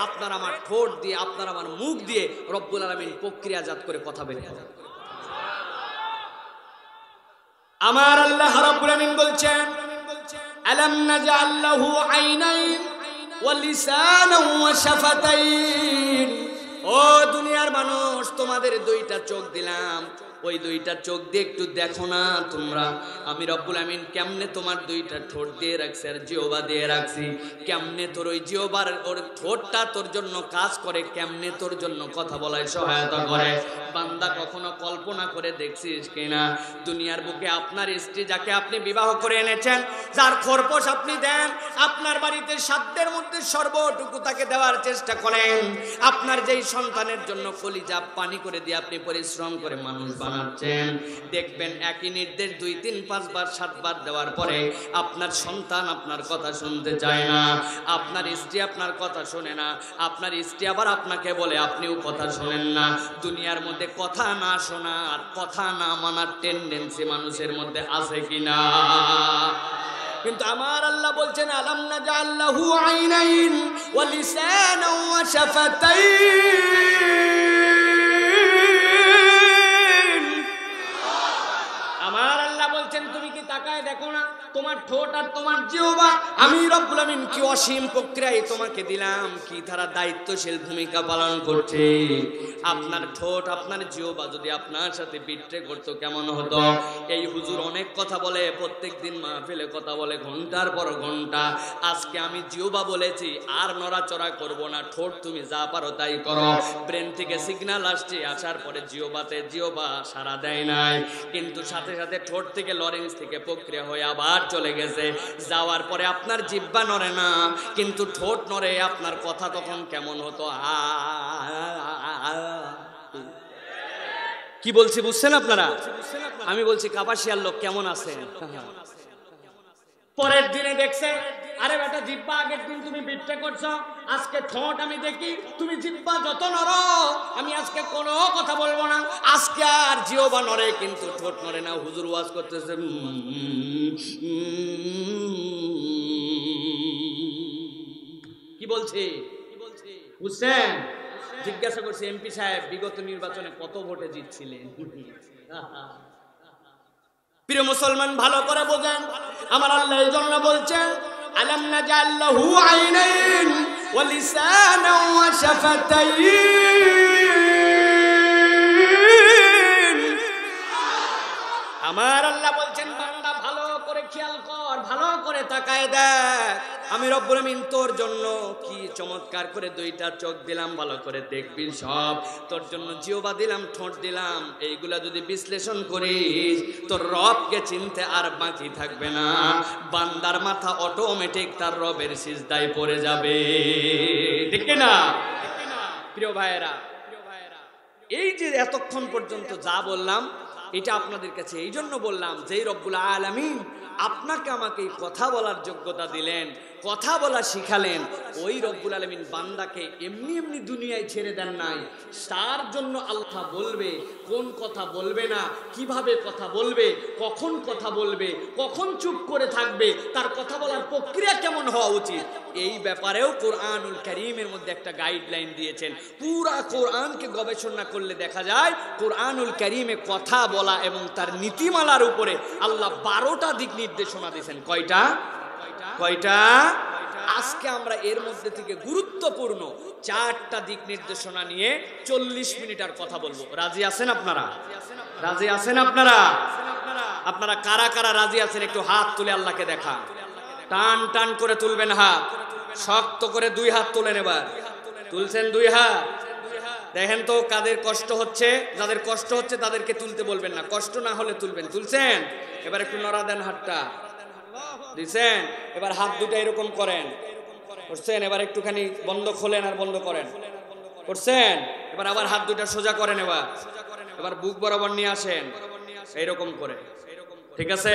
Speaker 1: আপনার আমার ঠোঁট দিয়ে, আপনার আমার মুখ দিয়ে রব্বুল আলামিন প্রক্রিয়াজাত করে কথা বের করে। আমার আল্লাহ রাব্বুল আলামিন বলছেন আলাম নাজআল লাহু আইনাইন ওয়া লিসানান ওয়া শাফাতাইন। ও দুনিয়ার মানুষ, তোমাদের দুইটা চোখ দিলাম, ওই দুইটা চোখ দিয়ে একটু দেখো না তোমরা আমি রব্বুল আমিন কেমনে তোমার দুইটা ঠোঁট দিয়ে রাখছি আর জিহ্বা দিয়ে রাখছি। কেমনে তোর ওই জিহ্বার ওর ঠোঁটটা তোর জন্য কাজ করে, কেমনে তোর জন্য কথা বলায় সহায়তা করে। বান্দা কখনো কল্পনা করে দেখছিস কিনা দুনিয়ার বুকে আপনার স্ত্রী যাকে আপনি বিবাহ করে এনেছেন, যার খরপোশ আপনি দেন, আপনার বাড়িতে সাধ্যের মধ্যে সর্বটুকু তাকে দেওয়ার চেষ্টা করেন, আপনার যেই সন্তানের জন্য কলিজা পানি করে দিয়ে আপনি পরিশ্রম করে মানুষ বানাচ্ছেন, দেখবেন একই নির্দেশ 2, 3, 5 বার 7 বার দেওয়ার পরে আপনার সন্তান আপনার কথা শুনতে চায় না, আপনার স্ত্রী আপনার কথা শোনে না, আপনার স্ত্রী আবার আপনাকে বলে আপনিও কথা শোনেন না। দুনিয়ার মধ্যে কথা না শোনার, কথা না মানার টেন্ডেন্সি মানুষের মধ্যে আছে কিনা? কিন্তু আমার আল্লাহ বলছেন আলাম নাজআল লাহু আইনাইন ওয়া লিসানান ওয়া শাফাতাইন। আমার আল্লাহ বলছেন তুমি কি তাকায় দেখো না তোমার ঠোঁট আর তোমার জিহ্বা আমি রব্বুল আমিন কি অসীম প্রক্রিয়ায় তোমাকে দিলাম, কি তারা দায়িত্বশীল ভূমিকা পালন করছে। আপনার ঠোঁট আপনার জিহ্বা যদি আপনার সাথে বিট্রে করতো কেমন হতো? এই হুজুর অনেক কথা বলে, প্রত্যেকদিন মাহফিলে কথা বলে ঘন্টার পর ঘন্টা। আজকে আমি জিহ্বা বলেছি আর নড়াচড়া করব না, ঠোঁট তুমি যা পারো তাই করো। ব্রেন থেকে সিগন্যাল আসছে, আসার পরে জিহ্বা সাড়া দেয় নাই, কিন্তু সাথে সাথে ঠোঁট থেকে লরেন্স থেকে প্রক্রিয়া হয়ে আবার চলে গেছে। যাওয়ার পরে আপনার জিহ্বা নড়ে না কিন্তু ঠোঁট নড়ে। আপনার কথা তখন কেমন হতো? কি বলছি বুঝছেন আপনারা? আমি বলছি কাপাসিয়ার লোক কেমন আছেন? পরের দিনে দেখছে আরে বেটা জিহ্বা আগের দিন তুমি বিট্রে করছো, আজকে ঠোঁট আমি দেখি তুমি জিহ্বা যত নড়ো আমি আজকে কোনো কথা বলবো না। আজকে আর জিহ্বা নড়ে কিন্তু ঠোঁট নড়ে না। হুজুর ওয়াজ করতেছে কি বলছে বুঝছেন? জিজ্ঞাসা করছে এমপি সাহেব বিগত নির্বাচনে কত ভোটে জিতছিলেন? প্রিয় মুসলমান ভালো করে বোঝেন, আমার আল্লাহ এই জন্য বলছেন আলাম নাজআল লাহু আইনাইন ওয়া লিসানান ওয়া শাফাতাইন। আমার আল্লাহ বলছেন বান্দা ভালো করে খেয়াল কর, ভালো করে তাকায় দেখ, আমি রব্বুল আমিন তোর জন্য কি চমৎকার করে 2টা চোখ দিলাম, ভালো করে দেখবি সব। তোর জন্য জিহ্বা দিলাম, ঠোঁট দিলাম, এইগুলা যদি বিশ্লেষণ করিস তোর রবকে চিনতে আর বাকি থাকবে না। বান্দার মাথা অটোমেটিক তার রবের সিজদায় পড়ে যাবে, ঠিক না? প্রিয় ভাইয়েরা, এই যে এতক্ষণ পর্যন্ত যা বললাম এটা আপনাদের কাছে এই জন্য বললাম যে রব্বুল আলামিন আপনাকে আমাকে কথা বলার যোগ্যতা দিলেন, কথা বলা শিখালেন। ওই রব্বুল আলামিন বান্দাকে এমনি এমনি দুনিয়ায় ছেড়ে দেন নাই। তার জন্য আল্লাহ বলবে কোন কথা বলবে না, কিভাবে কথা বলবে, কখন কথা বলবে, কখন চুপ করে থাকবে, তার কথা বলার প্রক্রিয়া কেমন হওয়া উচিত, এই ব্যাপারেও কোরআনুল কারীমের মধ্যে একটা গাইডলাইন দিয়েছেন। পুরা কোরআনকে গবেষণা করলে দেখা যায় কোরআনুল কারীমে কথা বলা এবং তার নীতিমালার উপরে আল্লাহ 12টা দিক নির্দেশনা দিয়েছেন। কয়টা? আজকে আমরা এর মধ্যে থেকে গুরুত্বপূর্ণ 4টা দিক নির্দেশনা নিয়ে 40 মিনিট আর কথা বলবো। রাজি আছেন আপনারা? রাজি আছেন আপনারা? আপনারা কারা কারা রাজি আছেন একটু হাত তুলে আল্লাহকে দেখা। টান টান করে তুলবেন হাত, শক্ত করে 2 হাত তুলেন। এবার তুলছেন 2 হাত, দেখেন তো কাদের কষ্ট হচ্ছে। যাদের কষ্ট হচ্ছে তাদেরকে তুলতে বলবেন না, কষ্ট না হলে তুলবেন। তুলছেন? এবার একটু নড়া দেন হাতটা, দিছেন? এবার হাত দুটো এরকম করেন, করছেন? এবার একটুখানি বন্ধ খোলেন আর বন্ধ করেন, করছেন? এবার আবার হাত দুটো সোজা করেন, এবার বুক বরাবর নিয়ে আসেন এইরকম করে, ঠিক আছে?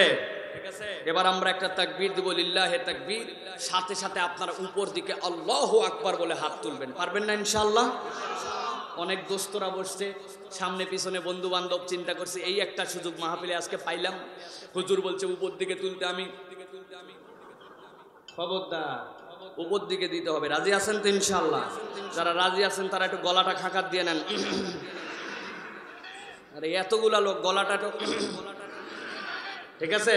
Speaker 1: এবার আমরা একটা তাকবীর দিব, লিল্লাহে তাকবীর, সাথে সাথে আপনারা উপর দিকে আল্লাহু আকবার বলে হাত তুলবেন। পারবেন না ইনশাআল্লাহ? অনেক দোস্তরা বসছে সামনে পিছনে, বন্ধু বান্ধব, চিন্তা করছে এই একটা সুযোগ মাহফিলে আজকে পাইলাম, হুজুর বলছে উপর দিকে তুলতে, আমি খবরদার উপর দিকে দিতে হবে। রাজি আছেন তো ইনশাআল্লাহ? যারা রাজি আছেন তারা একটু গলাটা খাকার দিয়ে নেন। আরে এতগুলা লোক, গলাটা তো ঠিক আছে?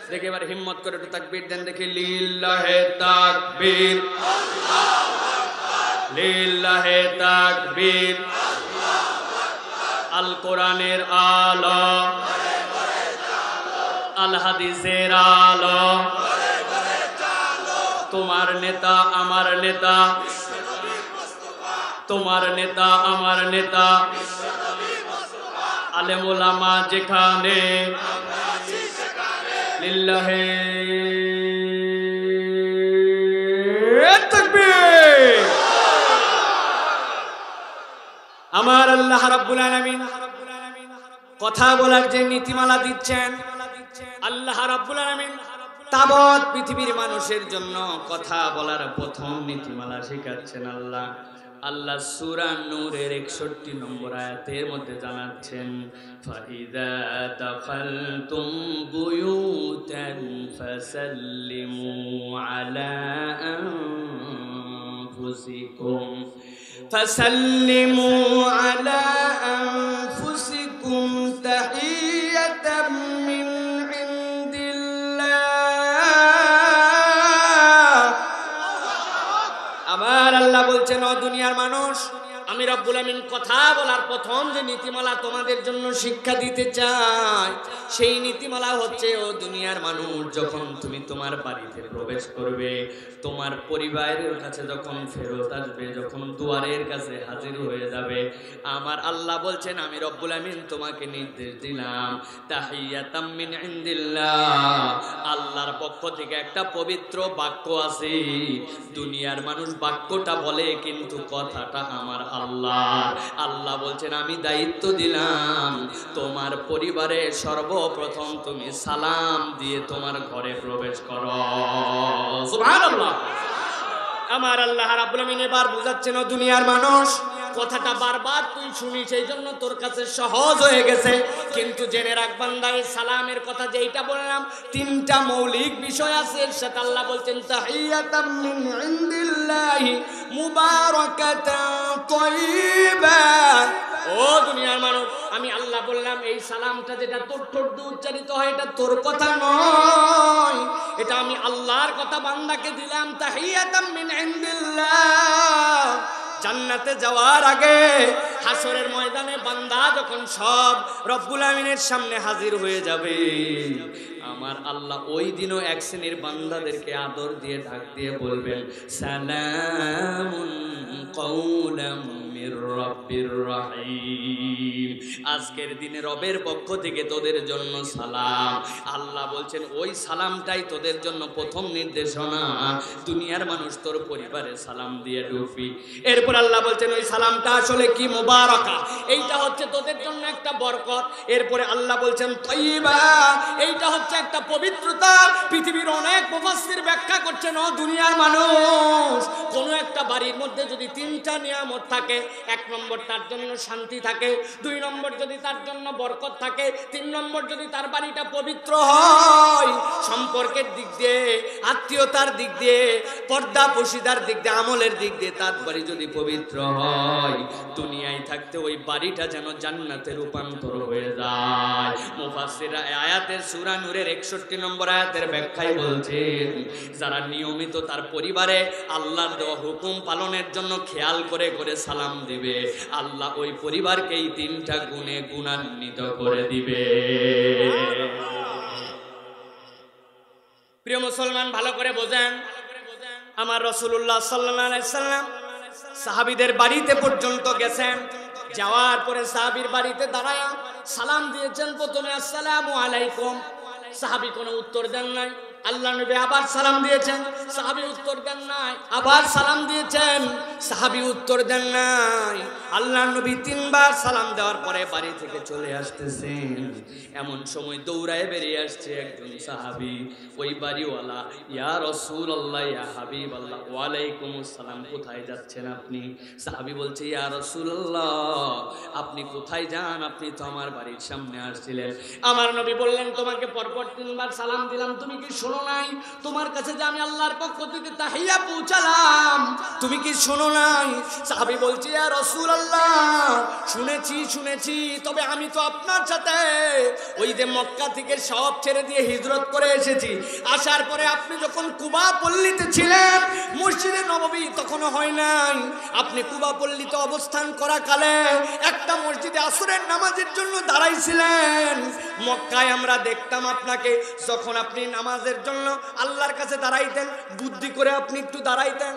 Speaker 1: দেখে এবার হিম্মত করে একটু তাকবীর দেন দেখি। লিল্লাহে তাকবীর, লিল্লাহে তাকবীর, আল কোরআনের আলো, আল হাদিসের আলো, তোমার নেতা আমার নেতা, তোমার নেতা আমার নেতা, আলেম ওলামা যেখানে, লিল্লাহে তাকবীর। আমার আল্লাহ রাব্বুল আলামিন কথা বলার যে নীতিমালা দিচ্ছেন আল্লাহ রাব্বুল আলামিন তাবৎ পৃথিবীর মানুষের জন্য কথা বলার প্রথম নীতিমালা শেখাচ্ছেন আল্লাহ সূরা নূরের 61 নম্বর আয়াতের মধ্যে জানাচ্ছেন ফাইদা দাখালতুম বুয়ুতান ফাসাল্লিমু আলা আনফুসিকুম তাহিয়াতাম মিন আমার আল্লাহ বলছেন, ও দুনিয়ার মানুষ, আমি রব্বুল আমিন কথা বলার প্রথম যে নীতিমালা তোমাদের জন্য শিক্ষা দিতে চাই, সেই নীতিমালা হচ্ছে, ও দুনিয়ার মানুষ, যখন তুমি তোমার বাড়িতে প্রবেশ করবে, তোমার পরিবারের কাছে যখন ফেরত আসবে, যখন দুয়ারের কাছে হাজির হয়ে যাবে, আমার আল্লাহ বলছেন, আমি রব্বুল আমিন তোমাকে নির্দেশ দিলাম, তাহিয়াতাম মিন ইনদিল্লাহ, আল্লাহর পক্ষ থেকে একটা পবিত্র বাক্য আছে। দুনিয়ার মানুষ বাক্যটা বলে, কিন্তু কথাটা আমার আল্লাহ বলছেন, আমি দায়িত্ব দিলাম, তোমার পরিবারে সর্বপ্রথম তুমি সালাম দিয়ে তোমার ঘরে প্রবেশ করো। সুবহানাল্লাহ। আমার আল্লাহ রাব্বুল আমিন এবার বুঝাচ্ছেন, ও দুনিয়ার মানুষ, কথাটা বারবার তুই শুনিস, এই জন্য তোর কাছে সহজ হয়ে গেছে, কিন্তু জেনে রাখ বান্দা, এই সালামের কথা যেইটা বললাম, তিনটা মৌলিক বিষয় আছে। এর সাথে আল্লাহ বলছেন, তাহিয়াতাম মিন ইনদিল্লাহি মুবারাকাতান তাইয়্যিবা। ও দুনিয়ার মানুষ, আমি আল্লাহ বললাম, এই সালামটা যেটা তোর ঠোঁট দিয়ে উচ্চারিত হয়, এটা তোর কথা নয়, এটা আমি আল্লাহর কথা বান্দাকে দিলাম। তাহিয়াতাম মিন ইনদিল্লাহ। জান্নাতে যাওয়ার আগে হাসরের ময়দানে বান্দা যখন সব রব্বুল আমিনের সামনে হাজির হয়ে যাবে, আমার আল্লাহ ওই দিনও এক শ্রেণীর বান্দাদেরকে আদর দিয়ে ডাক দিয়ে বলবেন, সালামুন কাওলাম মির রাব্বির রহিম। আজকের দিনে রবের পক্ষ থেকে তোদের জন্য সালাম। আল্লাহ বলছেন, ওই সালামটাই তোদের জন্য প্রথম নির্দেশনা। দুনিয়ার মানুষ, তোর পরিবারে সালাম দিয়ে ঢুকবি। এরপর আল্লাহ বলছেন, ওই সালামটা আসলে কি? মুবারাকা, এইটা হচ্ছে তোদের জন্য একটা বরকত। এরপরে আল্লাহ বলছেন তাইয়্যিবা, এইটা হচ্ছে একটা পবিত্রতা। পৃথিবীর অনেক মুফাসসির ব্যাখ্যা করছেন, ও দুনিয়ার মানুষ, কোন একটা বাড়ির মধ্যে যদি তিনটা নিয়ামত থাকে, এক নম্বর তার জন্য শান্তি থাকে, দুই নম্বর যদি তার জন্য বরকত থাকে, তিন নম্বর যদি তার বাড়িটা পবিত্র হয়, সম্পর্কের দিক দিয়ে, আত্মীয়তার দিক দিয়ে, পর্দা পশিদার দিক দিয়ে, আমলের দিক দিয়ে তার বাড়ি যদি পবিত্র হয়, দুনিয়ায় থাকতে ওই বাড়িটা যেন জান্নাতে রূপান্তর হয়ে যায়। মুফাসসিররা আয়াতের সূরা নূরের 61 নম্বর আয়াতের ব্যাখ্যায় বলছেন, যারা নিয়মিত তার পরিবারে আল্লাহর দেওয়া হুকুম পালনের জন্য খেয়াল করে করে সালাম দিবে, আল্লাহ ওই পরিবারকে এই তিনটা গুণে গুণান্বিত করে দিবে। প্রিয় মুসলমান, ভালো করে বোঝেন, আমার রাসূলুল্লাহ সাল্লাল্লাহু আলাইহি সাল্লাম সাহাবীদের বাড়িতে পর্যন্ত গেছেন। যাওয়ার পরে সাহাবীর বাড়িতে দাঁড়ায় সালাম দিয়েছেন, প্রথমে আসসালামু আলাইকুম। সাহাবী কোনো উত্তর দেন নাই। আল্লাহ নবী আবার সালাম দিয়েছেন, সাহাবী উত্তর দেন নাই। আবার সালাম দিয়েছেন, সাহাবী উত্তর দেন নাই। আল্লাহ নবী তিনবার সালাম দেওয়ার পরে বাড়ি থেকে চলে আসতেছেন। এমন সময় দৌড়ায় বেরিয়ে আসছে একজন সাহাবী, ওই বাড়িওয়ালা। ইয়া রাসূলুল্লাহ, ইয়া হাবিবাল্লাহ, ওয়া আলাইকুমুস সালাম, কোথায় যাচ্ছেন আপনি? সাহাবী বলছে, ইয়া রাসূলুল্লাহ, আপনি কোথায় যান? আপনি তো আমার বাড়ির সামনে আসছিলেন। আমার নবী বললেন, তোমাকে পরপর তিনবার সালাম দিলাম, তুমি কি শোনো নাই? তোমার কাছে যে আমি আল্লাহর পক্ষ থেকে তাহিয়া পৌঁছালাম, তুমি কি শোনো নাই? সাহাবী বলছে, ইয়া রাসূলুল্লাহ, শুনেছি, তবে আমি তো আপনার সাথে ওই যে মক্কা থেকে সব ছেড়ে দিয়ে হিজরত করে এসেছি। আসার পরে আপনি যখন কুবা পল্লীতে ছিলেন, মসজিদে নববী তখনও হয় নাই। আপনি কুবা পল্লীতে অবস্থান করা কালে একটা মসজিদে আসরের নামাজের জন্য দাঁড়াইছিলেন। মক্কায় আমরা দেখতাম আপনাকে, যখন আপনি নামাজের জন্য আল্লাহর কাছে দাঁড়াইতেন, বুদ্ধি করে আপনি একটু দাঁড়াইতেন।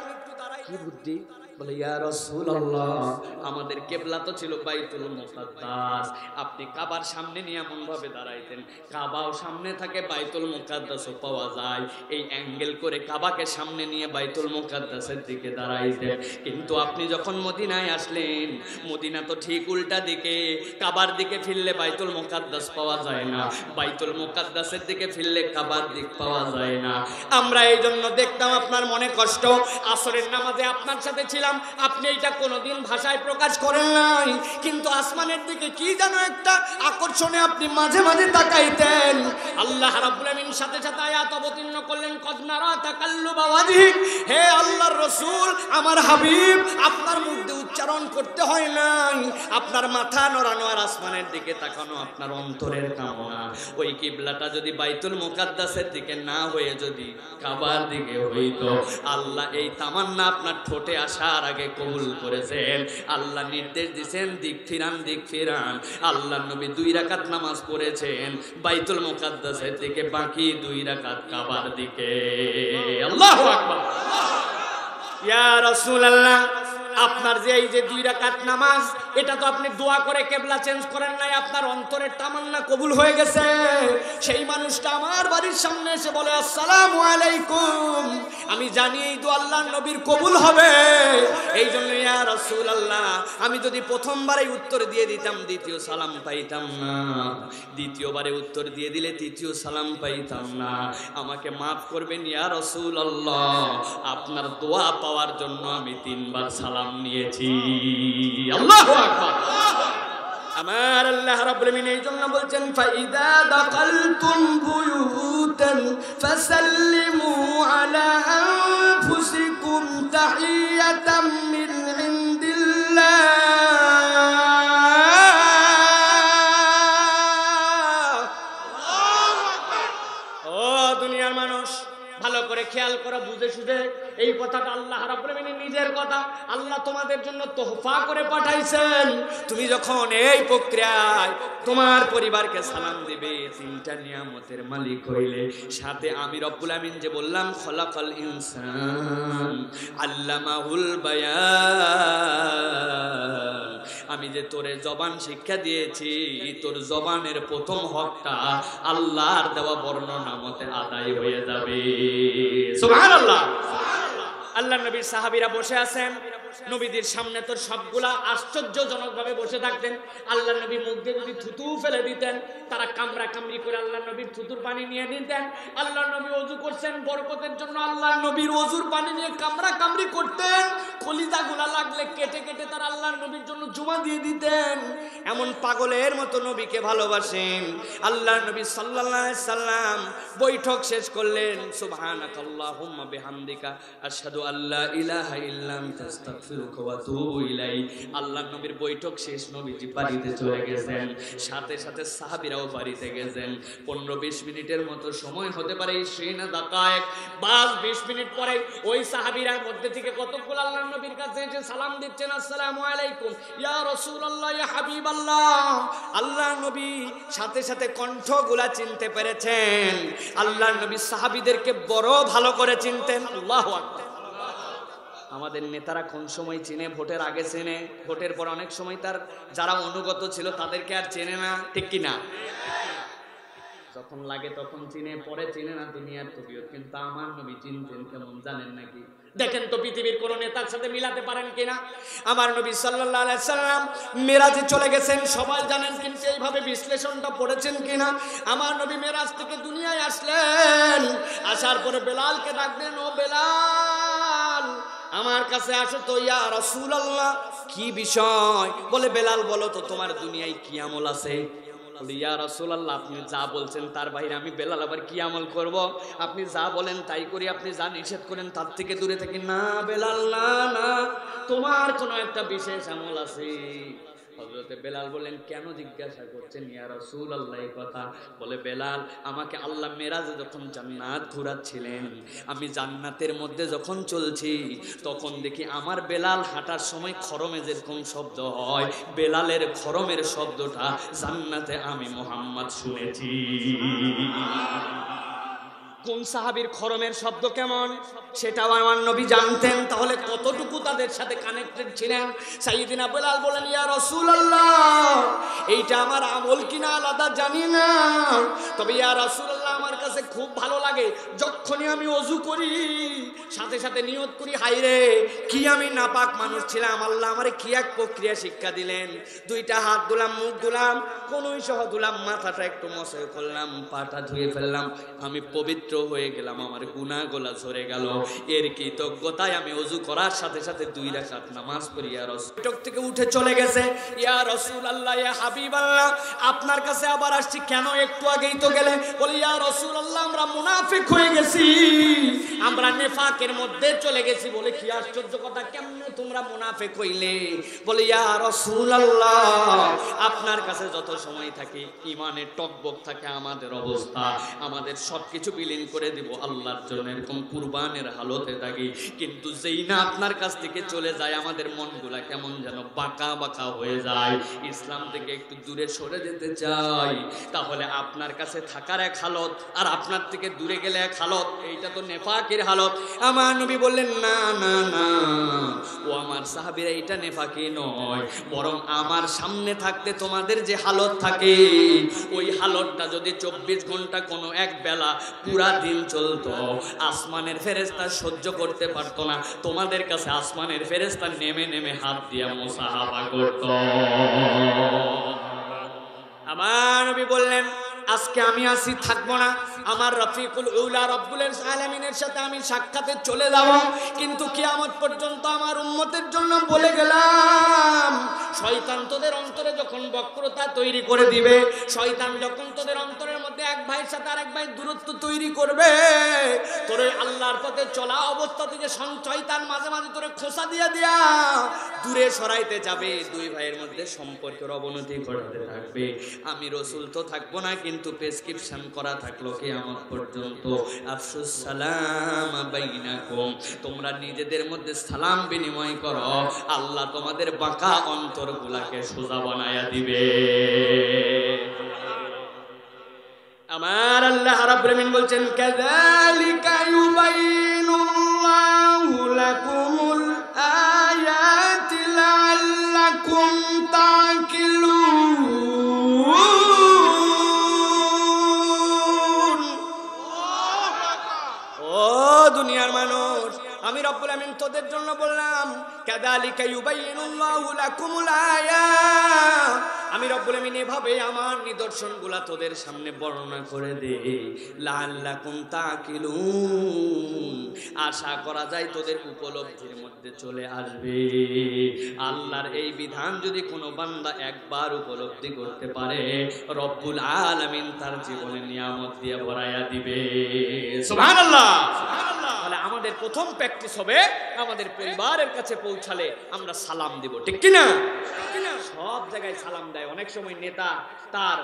Speaker 1: কি বুদ্ধি? বলে ইয়া রাসূলুল্লাহ, আমাদের কিবলা তো ছিল বাইতুল মুকাদ্দাস, আপনি কাবার সামনে নিয়ে এমন ভাবে দাঁড়াইতেন, কাবাও সামনে থাকে বাইতুল মুকাদ্দাসও পাওয়া যায়, এই অ্যাঙ্গেল করে কাবাকে সামনে নিয়ে বাইতুল মুকাদ্দাসের দিকে দাঁড়াইতেন। কিন্তু আপনি যখন মদিনায় আসলেন, মদিনা তো ঠিক উল্টা দিকে, কাবার দিকে ফিরলে বাইতুল মুকাদ্দাস পাওয়া যায় না, বাইতুল মুকাদ্দাসের দিকে ফিরলে কাবার দিক পাওয়া যায় না। আমরা এই জন্য দেখতাম আপনার মনে কষ্ট, আসরের নামাজে আপনার সাথে ছিলাম, আপনি এটা কোনোদিন ভাষায় প্রকাশ করেন নাই, কিন্তু আসমানের দিকে কি যেন একটা আকর্ষণে আপনি মাঝে মাঝে তাকাইতেন। আল্লাহ রাব্বুল আমিন সাথে সাথে আয়াত অবতীর্ণ করলেন, কদ নারা তাকাল্লুবা ওয়াজহিক, হে আল্লাহর রাসূল, আমার হাবিব, আপনার মুখ দিয়ে উচ্চারণ করতে হয় নাই, আপনার মাথা নড়ানো আর আসমানের দিকে তাকানো আপনার অন্তরের কামনা। ওই কিবলাটা যদি বাইতুল মুকাদ্দাসের দিকে না হয়ে যদি কাবার দিকে হইতো, আল্লাহ এই তামান্না আপনার ঠোঁটে আসার আগে কবুল করেছেন। আল্লাহ নির্দেশ দিয়েছেন দিক ফিরান, দিক ফিরান। আল্লাহ নবী 2 রাকাত নামাজ পড়েছেন বাইতুল মুকাদ্দাসের দিকে, বাকি 2 রাকাত কাবার দিকে। আল্লাহু আকবার। ইয়া রাসূলুল্লাহ, আপনার যে এই যে 2 রাকাত নামাজ, এটা তো আপনি দোয়া করে কিবলা চেঞ্জ করেন নাই, আপনার অন্তরের তামান্না কবুল হয়ে গেছে। সেই মানুষটা আমার বাড়ির সামনে এসে বলে আসসালামু আলাইকুম, আমি জানি এই দোয়া আল্লাহর নবীর কবুল হবে, এই জন্য ইয়া রাসূলুল্লাহ, আমি যদি প্রথমবারে উত্তর দিয়ে দিতাম দ্বিতীয় সালাম পাইতাম না, দ্বিতীয়বারে উত্তর দিয়ে দিলে তৃতীয় সালাম পাইতাম না, আমাকে মাফ করবেন ইয়া রাসূলুল্লাহ, আপনার দোয়া পাওয়ার জন্য আমি 3 বার সালাম নিয়েছি। আল্লাহু আকবার। আমার আল্লাহ রাব্বুল আমিন এই জন্য বলছেন, ফাইদা দাখালতুম বুয়ুতান ফাসাল্লিমু আলা আনফুসিকুম তাহিয়াতাম মিন ইনদিল্লাহ। ও দুনিয়ার মানুষ, ভালো করে খেয়াল করো, বুঝে শুধে এই কথাটা আল্লাহ রাব্বুল আমিনের নিজের কথা, আল্লাহ তোমাদের জন্য তোহফা করে পাঠাইছেন। তুমি যখন এই প্রক্রিয়ায় তোমার পরিবারকে সালাম দিবে, 3টা নিয়ামতের মালিক হইলে, সাথে আমি রব্বুল আমিন যে বললাম খলাকাল ইনসান আল্লামাহুল বায়ান, আমি যে তোরে জবান শিক্ষা দিয়েছি, তোর জবানের প্রথম হকটা আল্লাহর দেওয়া বর্ণনা মতে আদায় হয়ে যাবে। সুবহানাল্লাহ। আল্লাহ নবীর সাহাবীরা বসে আছেন, নবীদের সামনে তো সবগুলা আশ্চর্যজনক ভাবে বসে থাকতেন। আল্লাহ নবী মুখ দিয়ে যদি থুতু ফেলে দিতেন, তারা কামড়া কামড়ি করে আল্লাহ নবীর থুতুর পানি নিয়ে নিতেন। আল্লাহ নবী ওযু করছেন বরকতের জন্য, আল্লাহ নবীর ওযুর পানি নিয়ে কামড়া কামড়ি করতেন, কলিজাগুলা লাগলে কেটে কেটে তারা আল্লাহর নবীর জন্য জুমা দিয়ে দিতেন। এমন পাগলের মতো নবীকে ভালোবাসেন। আল্লাহ নবী সাল্লাল্লাহু আলাইহি সাল্লাম বৈঠক শেষ করলেন, সুবহানাকাল্লাহুম্মা বিহামদিকা আশহাদু আল্লা ইলাহা ইল্লা আনতা আস্তাগফিরুকা ওয়া আতুবু ইলাইক। আল্লাহর নবীর বৈঠক শেষ, নবীজি বাড়িতে চলে গেছেন, সাথে সাথে সাহাবীরাও বাড়িতে গেছেন। 15-20 মিনিটের মতো সময় হতে পারে, 20 দাকায়েক বাস 20 মিনিট পরে ওই সাহাবীরার মধ্যে থেকে কতগুলো আল্লাহর নবীর কাছে এসে সালাম দিচ্ছেন, আসসালামু আলাইকুম ইয়া রাসূলুল্লাহ ইয়া হাবিবাল্লাহ। আল্লাহর নবী সাথে সাথে কণ্ঠগুলা চিনতে পেরেছেন। আল্লাহর নবী সাহাবীদেরকে বড় ভালো করে চিনতেন। আল্লাহু আকবার। আমাদের নেতারা কোন সময় চিনে? ভোটের আগে চেনে, ভোটের পর অনেক সময় তার যারা অনুগত ছিল তাদেরকে আর চেনে না, ঠিক কি না? যখন লাগে তখন চিনে, পরে চিনে না, দুনিয়ার তবিয়ত। কিন্তু আমার নবী চিনতেন কেমন জানেন নাকি? দেখেন তো পৃথিবীর কোন নেতার সাথে মিলাতে পারেন কিনা। আমার নবী সাল্লাল্লাহু আলাইহি সাল্লাম মেরাজে চলে গেছেন, সবাই জানেন, কিন্তু এইভাবে বিশ্লেষণটা পড়েছেন কিনা? আমার নবী মেরাজ থেকে দুনিয়ায় আসলেন, আসার পরে বেলালকে ডাকলেন, ও বেলাল আমার কাছে আসো তো। ইয়া রাসূলুল্লাহ, কি বিষয়? বলে বেলাল বলো তো তোমার দুনিয়ায় কি আমল আছে? ইয়া রাসূলুল্লাহ, আপনি যা বলছেন তার বাইরে আমি বেলাল আবার কি আমল করব? আপনি যা বলেন তাই করি, আপনি যা নিষেধ করেন তার থেকে দূরে থাকি। না বেলাল, না না, তোমার কোনো একটা বিশেষ আমল আছে। হযরতে বেলাল বলেন, কেন জিজ্ঞাসা করছেন ইয়া রাসূলুল্লাহ এই কথা? বলে বেলাল, আমাকে আল্লাহ মেরাজে যখন জান্নাত ঘোরাচ্ছিলেন, আমি জান্নাতের মধ্যে যখন চলছি, তখন দেখি আমার বেলাল হাঁটার সময় খরমে যেরকম শব্দ হয়, বেলালের খরমের শব্দটা জান্নাতে আমি মুহাম্মদ শুনেছি। কোন সাহাবীর খরমের শব্দ কেমন সেটাও আমার নবী জানতেন। তাহলে কতটুকু তাদের সাথে কানেক্টেড ছিলেন। সাইয়েদিনা বেলাল বলেন, ইয়া রাসূলুল্লাহ, এইটা আমার আমল কিনা আলাদা জানি না, তবে ইয়া রাসূলুল্লাহ আমার কাছে খুব ভালো লাগে যখনই আমি ওযু করি সাথে সাথে নিয়ত করি, হায়রে কি আমি নাপাক মানুষ ছিলাম, আল্লাহ আমারে কি এক প্রক্রিয়া শিক্ষা দিলেন। দুইটা হাত ধুলাম, মুখ ধুলাম, কোনই সহ ধুলাম, মাথাটা একটু মসে করলাম, পাটা ধুয়ে ফেললাম, আমি পবিত্র হয়ে গেলাম, আমার গুনাহগুলো ঝরে গেল। এর কৃতজ্ঞতায় আমি ওযু করার সাথে সাথে 2 রাকাত নামাজ পড়ি। ইয়া রাসূল থেকে উঠে চলে গেছে, ইয়া রাসূলুল্লাহ, ইয়া হাবিবাল্লাহ, আপনার কাছে আবার আসছি কেন, একটু আগেই তো গেলে। বলে, ইয়া রাসূলুল্লাহ, আমরা মুনাফিক হয়ে গেছি, আমরা নেফাকের মধ্যে চলে গেছি। বলে, কি আশ্চর্য কথা, কেমনে তোমরা মুনাফিক হইলে? বলে, ইয়া রাসূলুল্লাহ, আপনার কাছে যত সময় থাকি ঈমানে টকবক থাকে আমাদের অবস্থা, আমাদের সবকিছু বিলীন করে দিব আল্লাহর জন্য, এরকম কুরবানের হালতে থাকি। কিন্তু যেই না আপনার কাছ থেকে চলে যায় আমাদের মনগুলা কেমন যেন বাঁকা বাঁকা হয়ে যায়, ইসলাম থেকে একটু দূরে সরে যেতে চাই। তাহলে আপনার কাছে থাকার এক হালত আর আপনার থেকে দূরে গেলে এক হালত, এইটা তো নেফাকের হালত। আমার নবী বললেন, না না না ও আমার সাহাবীরা, এইটা নেফাকি নয়, বরং আমার সামনে থাকতে তোমাদের যে হালত থাকে ওই হালতটা যদি 24 ঘন্টা কোনো এক বেলা পুরা দিন চলতো, আসমানের ফেরেশতা সহ্য করতে পারতো না, তোমাদের কাছে আসমানের ফেরেশতা নেমে নেমে হাত দিয়া মুসাহাবা করত। আমার নবী বললেন, আজকে আমি আসি থাকবো না, আমার রফিকুল উলা রব্বুল আলামিনের সাথে আমি সাক্ষাতে চলে যাব, কিন্তু কিয়ামত পর্যন্ত আমার উম্মতের জন্য বলে গেলাম, শয়তান তোদের অন্তরে যখন বক্রতা তৈরি করে দিবে, শয়তান যখন তোদের অন্তরের মধ্যে এক ভাইয়ের সাথে আরেক ভাই দূরত্ব তৈরি করবে, তোরে আল্লাহর পথে চলা অবস্থা থেকে শয়তান মাঝে মাঝে তোরে খোসা দিয়া দিয়া দূরে সরাইতে যাবে, 2 ভাইয়ের মধ্যে সম্পর্কের অবনতি ঘটাতে থাকবে। আমি রাসূল তো থাকবো না, কিন্তু প্রেসক্রিপশন করা থাকলো কিয়ামত পর্যন্ত, আফসুস সালাম বাইনাকুম, তোমরা নিজেদের মধ্যে সালাম বিনিময় করো, আল্লাহ তোমাদের বাঁকা অন্তরগুলাকে সোজা বানায়া দিবে। আমার আল্লাহ রাব্বুল আলামিন বলছেন, কাযালিকা ইউবাইনুল্লাহু লাকুমুল আয়াতি লাআল্লাকুম তাকিলুন। ও দুনিয়ার মানুষ, আমি রব্বুল আমিন তোদের জন্য বললাম, কাযালিকা ইউবাইনুল্লাহু লাকুমুল আয়াত, আমি রব্বুল আমিন এভাবে আমার নিদর্শনগুলা তোদের সামনে বর্ণনা করে দেই, লাআল্লাকুম তাকিলুন, আশা করা যায় তোদের উপলব্ধির মধ্যে চলে আসবে। আল্লাহর এই বিধান যদি কোনো বান্দা একবার উপলব্ধি করতে পারে, রব্বুল আলামিন তার জীবনে নিয়ামত দিয়ে ভরাইয়া দিবে। সুবহানাল্লাহ। তাহলে আমাদের প্রথম প্র্যাকটিস হবে, আমাদের পরিবারের কাছে পৌঁছালে আমরা সালাম দিব, ঠিক কিনা? সব জায়গায় সালাম দেয়, অনেক সময় নেতা তার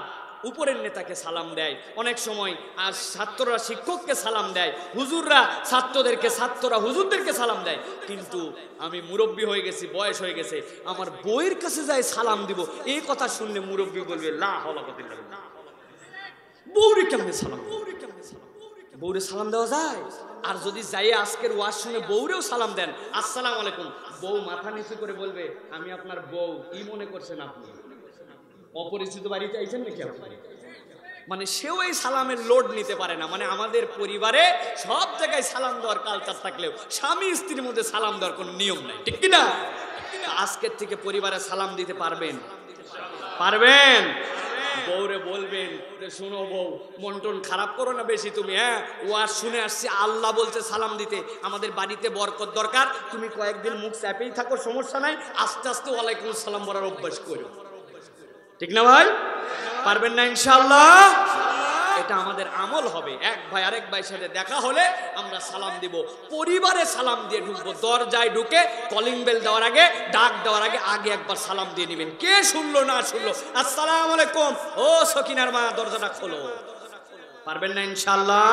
Speaker 1: উপরের নেতাকে সালাম দেয়, অনেক সময় আর ছাত্ররা শিক্ষককে সালাম দেয়, হুজুররা ছাত্রদেরকে, ছাত্ররা হুজুরদেরকে সালাম দেয়। কিন্তু আমি মুরব্বী হয়ে গেছি, বয়স হয়ে গেছে, আমার বউয়ের কাছে যাই সালাম দিব, এই কথা শুনলে মুরব্বী বলবে, লা হাওলা ওয়ালা কুওয়াতা ইল্লা বিল্লাহ, বউরে কেমনে সালাম, বউরে সালাম দেওয়া যায়? আর যদি যাই আজকের ওয়াজ শুনে বউরেও সালাম দেন, আসসালামু আলাইকুম, বউ মাথা নিচু করে বলবে, আমি আপনার বউ, কি মনে করছেন আপনি, অপরিচিত বাড়িতে আইছেন নাকি আপনি? মানে সেও এই সালামের লোড নিতে পারে না। মানে আমাদের পরিবারে সব জায়গায় সালাম দেওয়ার কালচার থাকলেও স্বামী স্ত্রীর মধ্যে সালাম দেওয়ার কোনো নিয়ম নাই, ঠিক কিনা? আজকের থেকে পরিবারে সালাম দিতে পারবেন? পারবেন? বউরে বলবেন, শোনো বউ, মন টন খারাপ করো না বেশি তুমি, হ্যাঁ ওয়াজ শুনে আসছি, আল্লাহ বলছে সালাম দিতে, আমাদের বাড়িতে বরকত দরকার, তুমি কয়েকদিন মুখ চাপেই থাকো, সমস্যা নাই, আস্তে আস্তে ওয়ালাইকুম আসসালাম বলার অভ্যাস করো, ঠিক না ভাই? পারবেন না ইনশাআল্লাহ? এটা আমাদের আমল হবে। এক ভাই আরেক ভাইয়ের সাথে দেখা হলে আমরা সালাম দিব, পরিবারে সালাম দিয়ে ঢুকবো। দরজায় ঢুকে কলিং বেল দেওয়ার আগে, ডাক দেওয়ার আগে আগে একবার সালাম দিয়ে নেবেন, কে শুনলো না শুনলো, আসসালামু আলাইকুম, ও সকিনার মা দরজাটা খোলো। পারবেন না ইনশাআল্লাহ?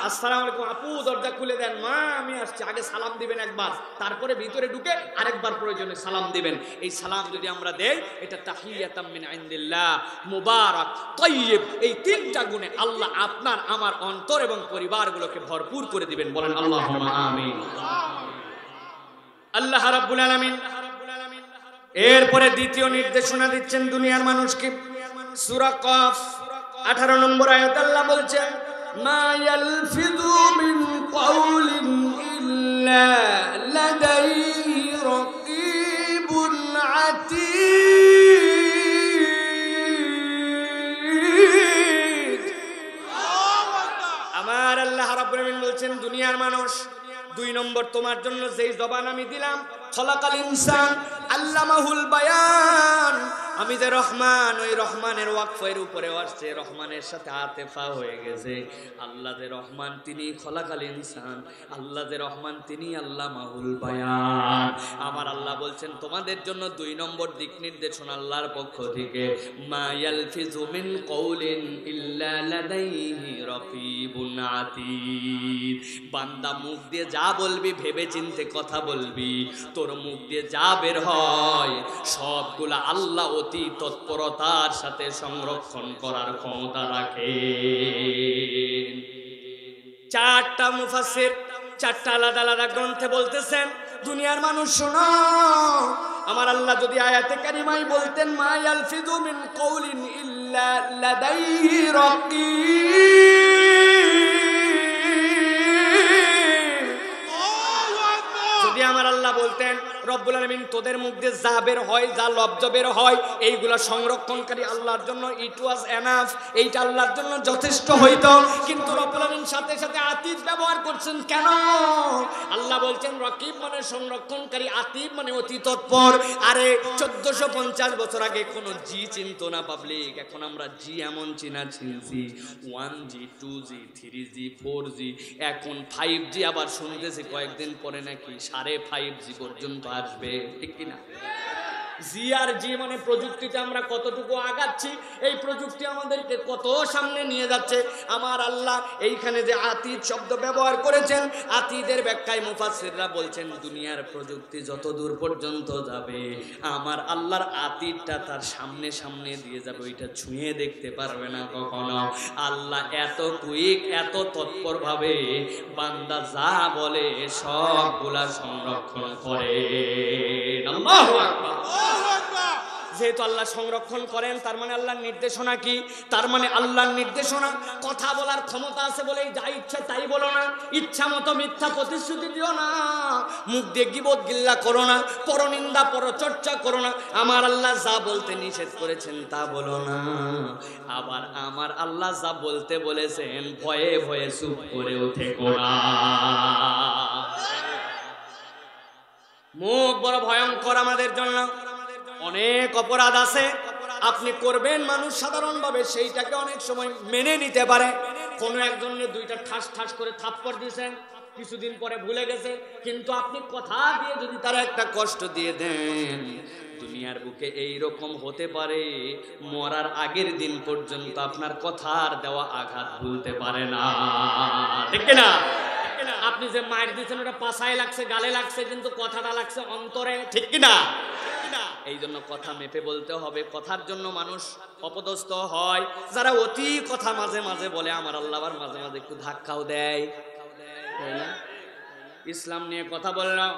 Speaker 1: আসসালামু আলাইকুম আপু, দরজা খুলে দেন। মা আমি আসছি। আগে সালাম দিবেন একবার, তারপরে ভিতরে ঢুকে আরেকবার প্রয়োজনে সালাম দিবেন। এই সালাম যদি আমরা দেই, এটা তাহিয়াতাম মিন ইনদিল্লাহ মুবারাক তাইয়্যিব। এই তিনটা গুণে আল্লাহ আপনার আমার অন্তর এবং পরিবারগুলোকে ভরপুর করে দিবেন। বলেন আল্লাহুম্মা আমিন। আল্লাহ রাব্বুল আলামিন এরপরে দ্বিতীয় নির্দেশনা দিচ্ছেন দুনিয়ার মানুষকে। সূরা কফ 18 নম্বর আয়াত আল্লাহ বলছেন, মা ইয়ালফিযু মিন কাউলিন ইল্লা লাদাইহি রাকীবুন আতীদ। আমার আল্লাহ রাব্বুল আলামিন বলছেন, দুনিয়ার মানুষ, 2 নম্বর তোমার জন্য যেই জবান আমি দিলাম, খলাকাল ইনসান আল্লামাহুল বায়ান। আমি যে রহমান, ওই রহমানের ওয়াকফের উপরে আসছে, রহমানের সাথে আতেফা হয়ে গেছে। আল্লাহ যে রহমান তিনি খলাকাল ইনসান, আল্লাহ যে রহমান তিনি আল্লামাহুল বায়ান। আমার আল্লাহ বলছেন তোমাদের জন্য 2 নম্বর দিক নির্দেশনা আল্লাহর পক্ষ থেকে, মা ইয়ালফিযু মিন কাউলিন ইল্লা লাদাইহি রাকীবুন আতীদ। বান্দা মুখ দিয়ে যা বলবি ভেবে চিন্তে কথা বলবি, তোর মুখ দিয়ে যা বের হয় সবগুলা আল্লাহ অতি তৎপরতার সাথে সংরক্ষণ করার ক্ষমতা রাখে। 4টা মুফাসসির 4টা আলাদা আলাদা গ্রন্থে বলতেছেন, দুনিয়ার মানুষ শোনো, আমার আল্লাহ যদি আয়াতে কারিমায় বলতেন মা ইয়ালফিযু মিন কাউলিন ইল্লা লাদাইহি রাকীব, যদি আমার আল্লাহ বলতেন রব্বুল আলামিন তোদের মুখ দিয়ে যা বের হয়, যা লব্জ বের হয়, এইগুলা সংরক্ষণকারী আল্লাহর জন্য ইট ওয়াজ এনাফ, এইটা আল্লাহর জন্য যথেষ্ট হইতো। কিন্তু রব্বুল আলামিন সাথে সাথে আতীত ব্যবহার করছেন কেন? আল্লাহ বলছেন রকিব মানে সংরক্ষণকারী, আতীব মানে অতি তৎপর। আরে 1450 বছর আগে কোনো জি চিনতো না পাবলিক, এখন আমরা জি এমন চিনছি, 1G 2G 3G 4G, এখন 5G আবার শুনতেছি কয়েকদিন পরে নাকি 5.5G পর্যন্ত আসবে, ঠিক কিনা? জি আর জি মানে প্রযুক্তিতে আমরা কতটুকু আগাচ্ছি, এই প্রযুক্তি আমাদেরকে কত সামনে নিয়ে যাচ্ছে। আমার আল্লাহ এইখানে যে আতীত শব্দ ব্যবহার করেছেন, আতীদের ব্যাখ্যায় মুফাসসিররা বলছেন দুনিয়ার প্রযুক্তি যত দূর পর্যন্ত যাবে, আমার আল্লাহর আতীতটা তার সামনে সামনে দিয়ে যাবে, ওইটা ছুঁয়ে দেখতে পারবে না কখনো। আল্লাহ এত কুইক, এত তৎপর ভাবে বান্দা যা বলে সবগুলা সংরক্ষণ করে। আল্লাহু আকবার। যেহেতু আল্লাহ সংরক্ষণ করেন, তার মানে আল্লাহর নির্দেশনা কি? তার মানে আল্লাহর নির্দেশনা কথা বলার ক্ষমতা আছে বলেই যা ইচ্ছা তাই বলো না, ইচ্ছা মতো মিথ্যা প্রতিশ্রুতি দিও না, মুখ দিয়ে গীবত গিল্লা করো না, পরনিন্দা পরচর্চা করো না। আমার আল্লাহ যা বলতে নিষেধ করেছেন তা বলো না, আবার আমার আল্লাহ যা বলতে বলেছেন ভয়ে ভয়ে চুপ করে উঠে কোরা। মুখ বড় ভয়ঙ্কর আমাদের জন্য। অনেক অপরাধ আছে আপনি করবেন, মানুষ সাধারণভাবে সেইটাকে অনেক সময় মেনে নিতে পারে। কোনো একজনের 2টা ঠাস ঠাস করে থাপ্পড় দিয়েছেন, কিছুদিন পরে ভুলে গেছে, কিন্তু আপনি কথা দিয়ে যদি তারা একটা কষ্ট দিয়ে দেন, দুনিয়ার বুকে এই রকম হতে পারে মরার আগের দিন পর্যন্ত আপনার কথার দেওয়া আঘাত ভুলতে পারে না, ঠিক না? আপনি যে মায়ের দিচ্ছেন ওটা পাছায় লাগছে, গালে লাগছে, কিন্তু কথাটা লাগছে অন্তরে, ঠিক কিনা? এই জন্য কথা মেপে বলতে হবে। কথার জন্য মানুষ অপদস্থ হয়, যারা অতি কথা মাঝে মাঝে বলে। আমার আল্লাহ আবার মাঝে মাঝে একটু ধাক্কাও দেয়। ইসলাম নিয়ে কথা বললাম,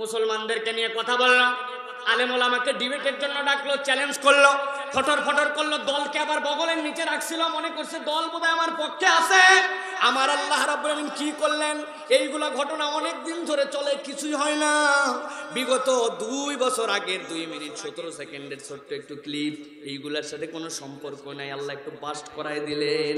Speaker 1: মুসলমানদেরকে নিয়ে কথা বললাম, আলেম ওলামাকে ডিবেটের জন্য ডাকলো, চ্যালেঞ্জ করলো, ফটর ফটর করলো, দলকে আবার বগলের নিচে রাখছিল, মনে করছে দল বোধহয় আমার পক্ষে আছে। আমার আল্লাহ রাব্বুল আলামিন কি করলেন? এইগুলা ঘটনা অনেক দিন ধরে চলে, কিছুই হয় না। বিগত 2 বছর আগের 2 মিনিট 17 সেকেন্ডের ছোট্ট একটু ক্লিপ, এইগুলার সাথে কোনো সম্পর্ক নাই, আল্লাহ একটু বাস্ট করাই দিলেন।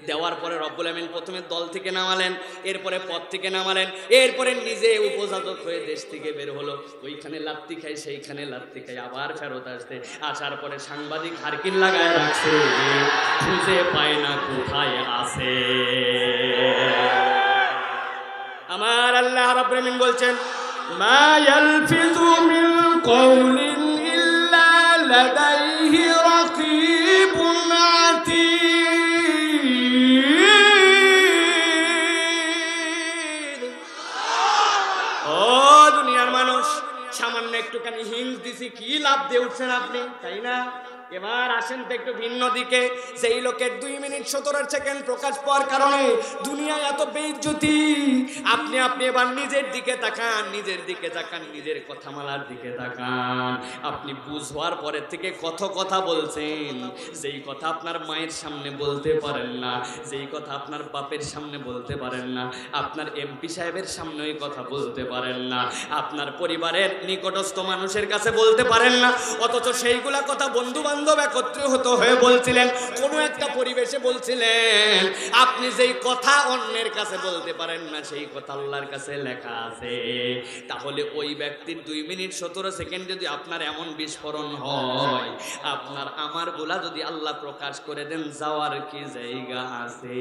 Speaker 1: দেওয়ার পরে রব্বুল আলামিন প্রথমে দল থেকে নামালেন, এরপরে পদ থেকে নামালেন, এরপরে নিজে উপজাতক হয়ে দেশ থেকে বের হলো, ওইখানে লাত্তি খাই, সেইখানে লাত্তি খাই, আবার ফেরত আসতে, আসার পরে সাংবাদিক হারকিন লাগায় রাখছে, খুঁজে পায় না কোথায় আছে। আমার আল্লাহ রাব্বুল আলামিন বলছেন মা ইয়ালফিযু মিন কাউলিন ইল্লা লাদাইহি রাকীব। কি লাভ দিয়ে উঠছেন আপনি, তাই না? এবার আসেন তো একটু ভিন্ন দিকে। সেই লোকের 2 মিনিট 17 সেকেন্ড প্রকাশ পাওয়ার কারণে দুনিয়ায় এত বেইজ্জতি, আপনি এবার নিজের দিকে তাকান, নিজের দিকে তাকান, নিজের কথামালার দিকে তাকান। আপনি বুঝ হওয়ার পরের থেকে কত কথা বলছেন, যেই কথা আপনার মায়ের সামনে বলতে পারেন না, যেই কথা আপনার বাপের সামনে বলতে পারেন না, আপনার এমপি সাহেবের সামনে ওই কথা বলতে পারেন না, আপনার পরিবারের নিকটস্থ মানুষের কাছে বলতে পারেন না, অথচ সেইগুলা কথা বন্ধু বান্ধব একত্রিত হয়ে বলছিলেন, কোনো একটা পরিবেশে বলছিলেন। আপনি যেই কথা অন্যের কাছে বলতে পারেন না, সেই কথা আল্লাহর কাছে লেখা আছে। তাহলে ওই ব্যক্তির 2 মিনিট 17 সেকেন্ড যদি আপনার এমন বিস্ফোরণ হয়, আপনার আমার গুলা যদি আল্লাহ প্রকাশ করে দেন, যাওয়ার কি জায়গা আছে?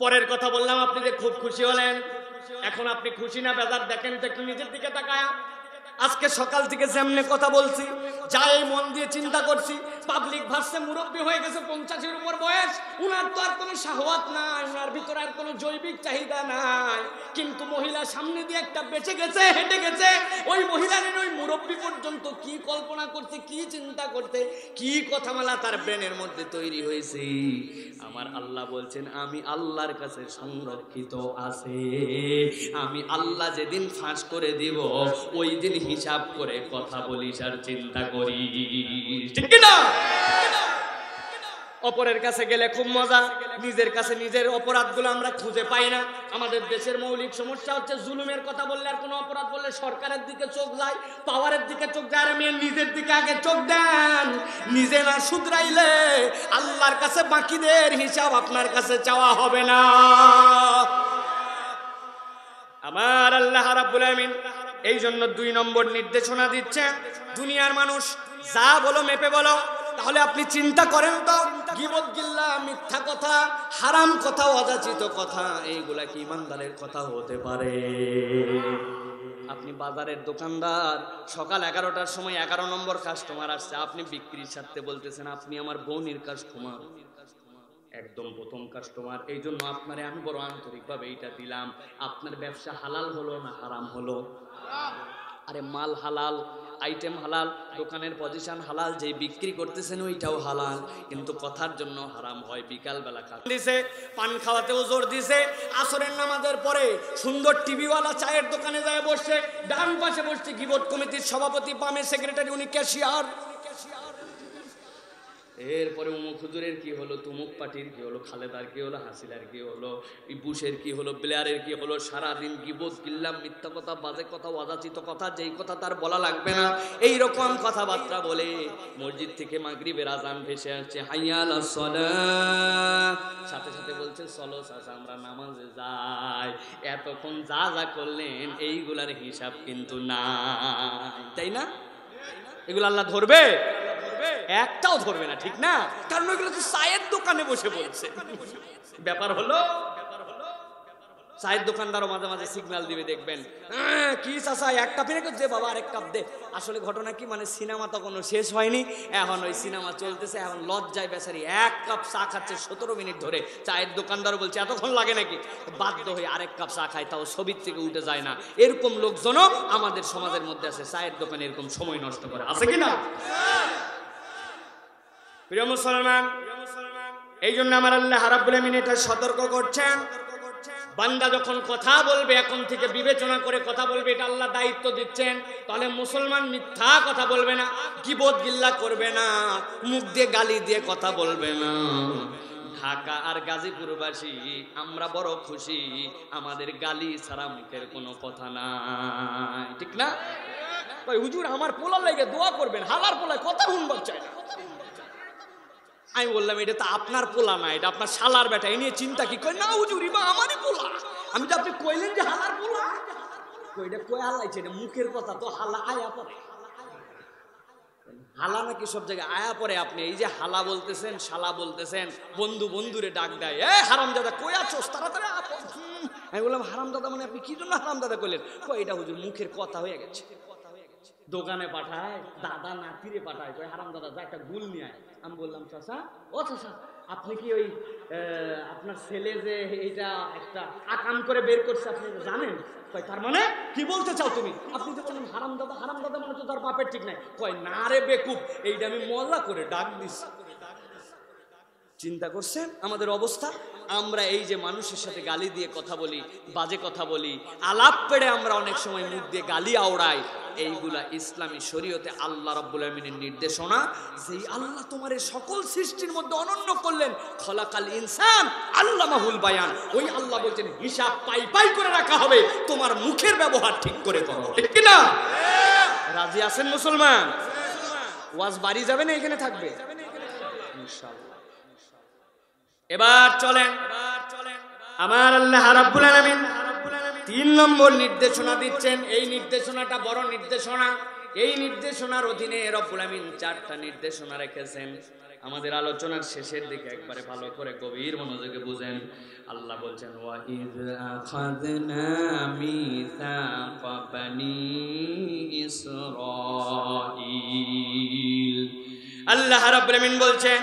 Speaker 1: পরের কথা বললাম, আপনি যে খুব খুশি হলেন, এখন আপনি খুশি না বেজার দেখেন তো একটু নিজের দিকে তাকায়। আজকে সকাল থেকে যেমনে কথা বলছি, যাই মন দিয়ে চিন্তা করছি, পাবলিক ভার্সে মুরব্বী হয়ে গেছে, 50-এর উপর বয়স, উনার তো আর কোনো শাহওয়াত নাই, উনার ভিতরে আর কোনো জৈবিক চাহিদা নাই, কিন্তু মহিলা সামনে দিয়ে একটা বেঁচে গেছে, হেঁটে গেছে, ওই মহিলার ওই মুরব্বী পর্যন্ত কি কল্পনা করছে, কি চিন্তা করতে, কি কথামালা তার ব্রেনের মধ্যে তৈরি হয়েছে। আমার আল্লাহ বলছেন, আমি আল্লাহর কাছে সংরক্ষিত আছে। আমি আল্লাহ যেদিন ফাঁস করে দিব, ওই দিন হিসাব করে কথা বলিস আর চিন্তা করিস, ঠিক কিনা? অপরের কাছে গেলে খুব মজা, নিজের কাছে নিজের অপরাধগুলো আমরা খুঁজে পাই না। আমাদের দেশের মৌলিক সমস্যা হচ্ছে জুলুমের কথা বললে আর কোনো অপরাধ বললে সরকারের দিকে চোখ যায়, পাওয়ারের দিকে চোখ যায়। আমি নিজের দিকে আগে চোখ দেন, নিজে না শুধরাইলে আল্লাহর কাছে বাকিদের হিসাব আপনার কাছে চাওয়া হবে না। আমার আল্লাহ রাব্বুল আমিন এই জন্য 2 নম্বর নির্দেশনা দিচ্ছেন, দুনিয়ার মানুষ যা বলো মেপে বলো। তাহলে আপনি চিন্তা করেন তো, গীবত গিল্লা, মিথ্যা কথা, হারাম কথা, অযাচিত কথা, এইগুলা কি ইমানদারের কথা হতে পারে? আপনি বাজারের দোকানদার, সকাল 11টার সময় 11 নম্বর কাস্টমার আসছে, আপনি বিক্রির সাথে বলতেছেন আপনি আমার বোনের কাস্টমার, একদম প্রথম কাস্টমার, এই জন্য আপনারে আমি বড় আন্তরিকভাবে এইটা দিলাম। আপনার ব্যবসা হালাল হলো না হারাম হলো? আরে মাল হালাল, আইটেম হালাল, দোকানের পজিশন হালাল, যে বিক্রি করতেছেন ওইটাও হালাল, কিন্তু কথার জন্য হারাম হয়। বিকাল বেলা দিছে, পান খাওয়াতেও জোর দিছে, আসরের নামাজের পরে সুন্দর টিভিওয়ালা চায়ের দোকানে যায় বসছে, ডান পাশে বসছে গীবত কমিটির সভাপতি, বামে সেক্রেটারি, উনি ক্যাশিয়ার। এরপরে উমুক হুজুরের কি হলো, তুমুক পার্টির কি হলো, খালেদার কি হলো, হাসিলার কি হলো, বুশের কি হলো, ব্লেয়ারের কি হলো, সারাদিন গীবত গিল্লাম, মিথ্যা কথা, বাজে কথা, অযাচিত কথা, যেই কথা তার বলা লাগবে না এইরকম কথাবার্তা বলে মসজিদ থেকে মাগরিবের আজান ভেসে আসছে, হাইয়া আলাস সালাহ, সাথে সাথে বলছে চলো চাচা আমরা নামাজে যাই। এতক্ষণ যা যা করলেন এইগুলার হিসাব কিন্তু না, তাই না? এগুলো আল্লাহ ধরবে? একটাও ধরবে না, ঠিক না? কারণ ওইগুলো তো চায়ের দোকানে বসে বলছে। ব্যাপার হলো, চায়ের দোকানদারও মাঝে মাঝে সিগন্যাল দিবে, দেখবেন কি চাচা এক কাপ রেখে দে বাবা, আরেক কাপ দে। আসলে ঘটনা কি, মানে সিনেমা তো কোনো শেষ হয়নি, এখন ওই সিনেমা চলতেছে, এখন লজ্জায় বেচারি 1 কাপ চা খাচ্ছে 17 মিনিট ধরে। চায়ের দোকানদার বলছে এতক্ষণ লাগে নাকি, বাধ্য হয়ে আরেক কাপ চা খায়, তাও ছবির থেকে উঠে যায় না। এরকম লোকজনও আমাদের সমাজের মধ্যে আছে, চায়ের দোকানে এরকম সময় নষ্ট করে, আছে কিনা? প্রিয় মুসলমান, এই জন্য আমার আল্লাহ রাব্বুল আমিন এটা সতর্ক করছেন, বান্দা যখন কথা বলবে এখন থেকে বিবেচনা করে কথা বলবে, এটা আল্লাহ দায়িত্ব দিচ্ছেন। তাহলে মুসলমান মিথ্যা কথা বলবে না, গীবত গিল্লা করবে না, মুখ দিয়ে গালি দিয়ে কথা বলবে না। ঢাকা আর গাজীপুরবাসী আমরা বড় খুশি, আমাদের গালি ছাড়া মুখের কোনো কথা নাই, ঠিক না? ভাই হুজুর আমার পোলা লাগে দোয়া করবেন, হালার পোলায় কথা শুনবার চাই না। আমি বললাম এটা তো আপনার পোলা না, এটা আপনার শালার বেটা, এই নিয়ে চিন্তা কি? কই না হুজুর, ইবা আমারই পোলা। আমি তো আপনি কইলেন যে হালার পোলা, কইটা কই হালাইছে, এটা মুখের কথা তো, হালা আয়া পড়ে, হালা নাকি সব জায়গায় আয়া পড়ে। আপনি এই যে হালা বলতেছেন, শালা বলতেছেন, বন্ধু বন্ধুরে ডাক দেয়, এ হারামজাদা কই আছোস, তাড়াতাড়ি আপ। আমি বললাম হারামজাদা মানে আপনি কি জন্য হারামজাদা কইলেন? কই এটা হুজুর মুখের কথা হয়ে গেছে। দোকানে পাঠায়, দাদা নাতিরে পাঠায়, কই হারামজাদা যা একটা গুল নিয়ে আয়। আমি বললাম চাচা, ও চাচা আপনি কি ওই আপনার ছেলে যে এইটা একটা আকাম করে বের করছে আপনি জানেন? কয় তার মানে কি বলতে চাও তুমি? আপনি তো বলেন হারামদাদা, হারামদাদা মানে তো তার বাপের ঠিক নাই। কয় না রে বেকুব, এইটা আমি মজা করে ডাক দিছি। চিন্তা করছেন আমাদের অবস্থা? আমরা এই যে মানুষের সাথে গালি দিয়ে কথা বলি, বাজে কথা বলি, আলাপ পেড়ে আমরা অনেক সময় মুখ দিয়ে গালি আওড়াই, এইগুলা ইসলামী শরীয়তে আল্লাহ রাব্বুল আমিনের নির্দেশনা। যেই আল্লাহ তোমার সকল সৃষ্টির মধ্যে অনন্য করলেন, খলাকাল ইনসান আল্লামাহুল বায়ান, ওই আল্লাহ বলছেন হিসাব পাই পাই করে রাখা হবে, তোমার মুখের ব্যবহার ঠিক করে করো। ঠিক কিনা? রাজি আছেন মুসলমান? ওয়াজ বাড়ি যাবে না এখানে থাকবে ইনশাআল্লাহ। এবার চলেন আমার আল্লাহ রাব্বুল আলামিন 3 নম্বর নির্দেশনা দিচ্ছেন। এই নির্দেশনাটা বড় নির্দেশনা। এই নির্দেশনার অধীনে রব্বুল আমিন 4টা নির্দেশনা রেখেছেন। আমাদের আলোচনার শেষের দিকে একবারে ভালো করে গভীর মনোযোগে বুঝেন। আল্লাহ বলছেন ওয়া ইয আখাযনা মিসাকা বানি ইসরাঈল। আল্লাহ রাব্বুল আমিন বলছেন,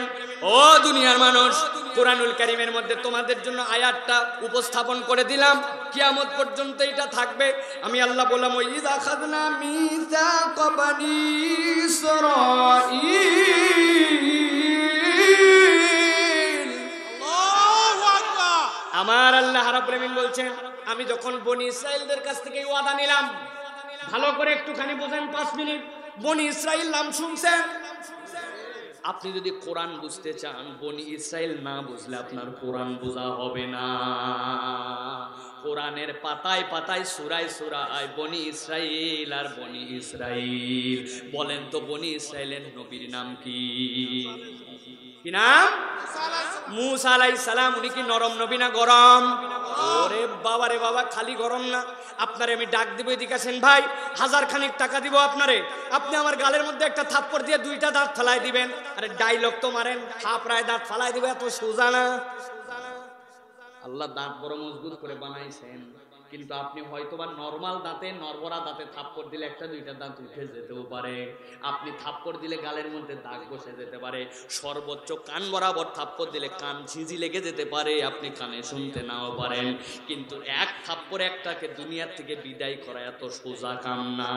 Speaker 1: ও দুনিয়ার মানুষ, কুরআনুল কারীমের মধ্যে তোমাদের জন্য আয়াতটা উপস্থাপন করে দিলাম, কিয়ামত পর্যন্ত এটা থাকবে। আমি আল্লাহ বললাম ওয়া ইয আখাযনা মিসাকা বানি ইসরাঈল। আল্লাহু আকবার। আমার আল্লাহ রাব্বুল আমিন বলছেন, আমি যখন বনি ইসরাইলদের কাছ থেকে ওয়াদা নিলাম, ভালো করে একটুখানি বোঝেন 5 মিনিট। বনি ইসরাইল নাম শুনছেন? আপনি যদি কোরআন বুঝতে চান, বনি ইসরাইল না বুঝলে আপনার কোরআন বোঝা হবে না। কোরআনের পাতায় পাতায় সূরায় সূরায় বনি ইসরাইল আর বনি ইসরাইল। বলেন তো বনি ইসরাইলের নবীর নাম কি? কি নাম? মুসা আলাইহিস সালাম। উনি কি নরম নবী না গরম? ওরে বাবা রে বাবা, খালি গরম না। আপনারে আমি ডাক দিব, এদিকে আসেন ভাই, 1000 খানিক টাকা দিব আপনারে, আপনি আমার গালের মধ্যে একটা থাপ্পড় দিয়ে 2টা দাঁত ফালাই দিবেন। আরে ডায়লগ তো মারেন, থাপড়ায় দাঁত ফালাই দিবে, এত সোজা না। আল্লাহ দাঁত বড় মজবুত করে বানাইছেন, কিন্তু আপনি হয়তোবা নরমাল দাঁতে, নরবরা দাঁতে থাপ্পড় দিলে 1-2টা দাঁত উঠে যেতেও পারে। আপনি থাপ্পড় দিলে গালের মধ্যে দাগ বসে যেতে পারে। সর্বোচ্চ কান বরাবর থাপ্পড় দিলে কান ঝিঁঝি লেগে যেতে পারে, আপনি কানে শুনতে নাও পারেন। কিন্তু এক থাপ্পড় একটাকে দুনিয়ার থেকে বিদায় করা এত সোজা কাম না।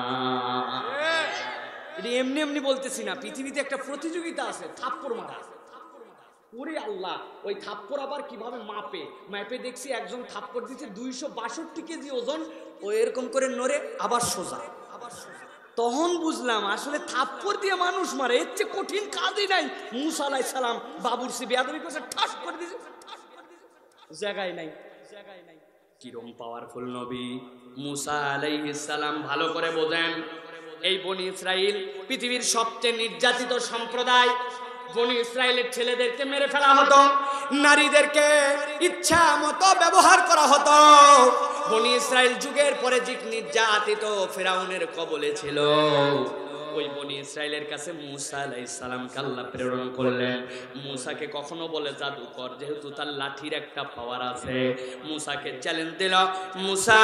Speaker 1: এটা এমনি এমনি বলতেছি না, পৃথিবীতে একটা প্রতিযোগিতা আছে থাপ্পড় মারা। ওরে আল্লাহ, ওই থাপ্পড় আবার কিভাবে মাপে? মাপে দেখছি একজন থাপ্পড় দিচ্ছে 262 কেজি ওজন, ও এরকম করে নড়ে আবার সোজা। তখন বুঝলাম আসলে থাপ্পড় দিয়ে মানুষ মারে, এর চেয়ে কঠিন কাজই নাই। মুসা আলাইহিস সালাম বাবুরসি বেয়াদবি করেছে, ঠাস করে দিয়েছে, জায়গায় নাই। কিরম পাওয়ারফুল নবী মুসা আলাইহিস সালাম। ভালো করে বোঝেন, এই বনি ইসরাইল পৃথিবীর সবচেয়ে নির্যাতিত সম্প্রদায়। বনি ইসরায়েলের ছেলেদেরকে মেরে ফেলা হতো, নারীদেরকে ইচ্ছা মতো ব্যবহার করা হতো। বনি ইসরায়েল যুগের পরে যে নির্যাতিত ফেরাউনের কবলে ছিল, ওই বনি ইসরায়েলের কাছে মুসা আলাইহিস সালামকে আল্লাহ প্রেরণ করলেন। মুসাকে কখনো বলে জাদুকর, যেহেতু তার লাঠির একটা পাওয়ার আছে। মুসাকে চ্যালেঞ্জ দিল, মুসা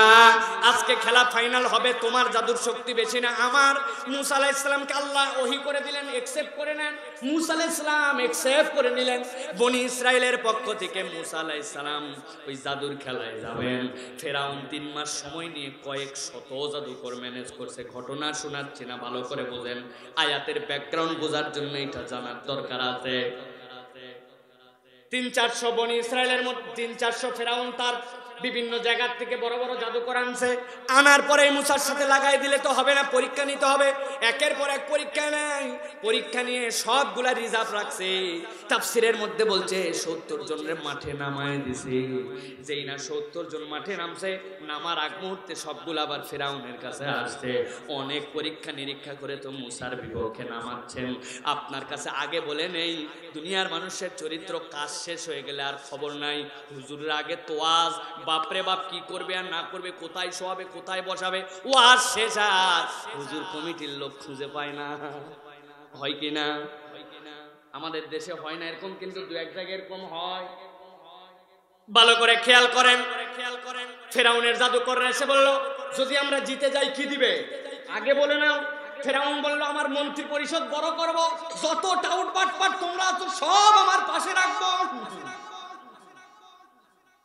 Speaker 1: আজকে খেলা ফাইনাল হবে, তোমার জাদুর শক্তি বেশি না আমার। মুসা আলাইহিস সালামকে আল্লাহ ওহী করে দিলেন, একসেপ্ট করে নেন। মুসা আলাইহিস সালাম একসেপ্ট করে নিলেন। বনি ইসরায়েলের পক্ষ থেকে মুসা আলাইহিস সালাম ওই জাদুর খেলায় যাবেন। ফেরাউন 3 মাস সময় নিয়ে কয়েক শত জাদুকর ম্যানেজ করছে। ঘটনা শোনাচ্ছি না, ভালো করে বোঝেন। আয়াতের ব্যাকগ্রাউন্ড বোঝার জন্য এটা জানার দরকার আছে। 300-400 বনি ইসরায়েলের মধ্যে 300-400 ফেরাউন তার বিভিন্ন জায়গা থেকে বড় বড় জাদুকর আনছে। আনার পরে মুসার সাথে লাগাই দিলে তো হবে না, পরীক্ষা নিতে হবে। একের পর এক পরীক্ষা নেয়, পরীক্ষা নিয়ে সবগুলা রিজার্ভ রাখছে। তাফসিরের মধ্যে বলছে 70 জনের মাঠে নামায় দিছে। যেই না 70 জন মাঠে নামছে, নামার আগ মুহূর্তে সবগুলো আবার ফেরাউনের কাছে আসছে। অনেক পরীক্ষা নিরীক্ষা করে তো মুসার বিপক্ষে নামাচ্ছেন। আপনার কাছে আগে বলে নেই, দুনিয়ার মানুষের চরিত্র কাজ শেষ হয়ে গেলে আর খবর নাই। হুজুরের আগে তোয়াজ, বাপরে বাপ কি করবে আর না করবে, কোথায় শোয়াবে, কোথায় বসাবে, ও আর শেষ। আর হুজুর কমিটির লোক খুঁজে পায় না, হয় কিনা? আমাদের দেশে হয় না এরকম, কিন্তু 2-1 জায়গায় এরকম হয়। ভালো করে খেয়াল করেন। ফেরাউনের জাদুকররা এসে বলল, যদি আমরা জিতে যাই কি দিবে? আগে বলে নাও। ফেরাউন বলল, আমার মন্ত্রী পরিষদ বড় করব, যত টাউট বাটপাট তোমরা আছো সব আমার পাশে রাখবো।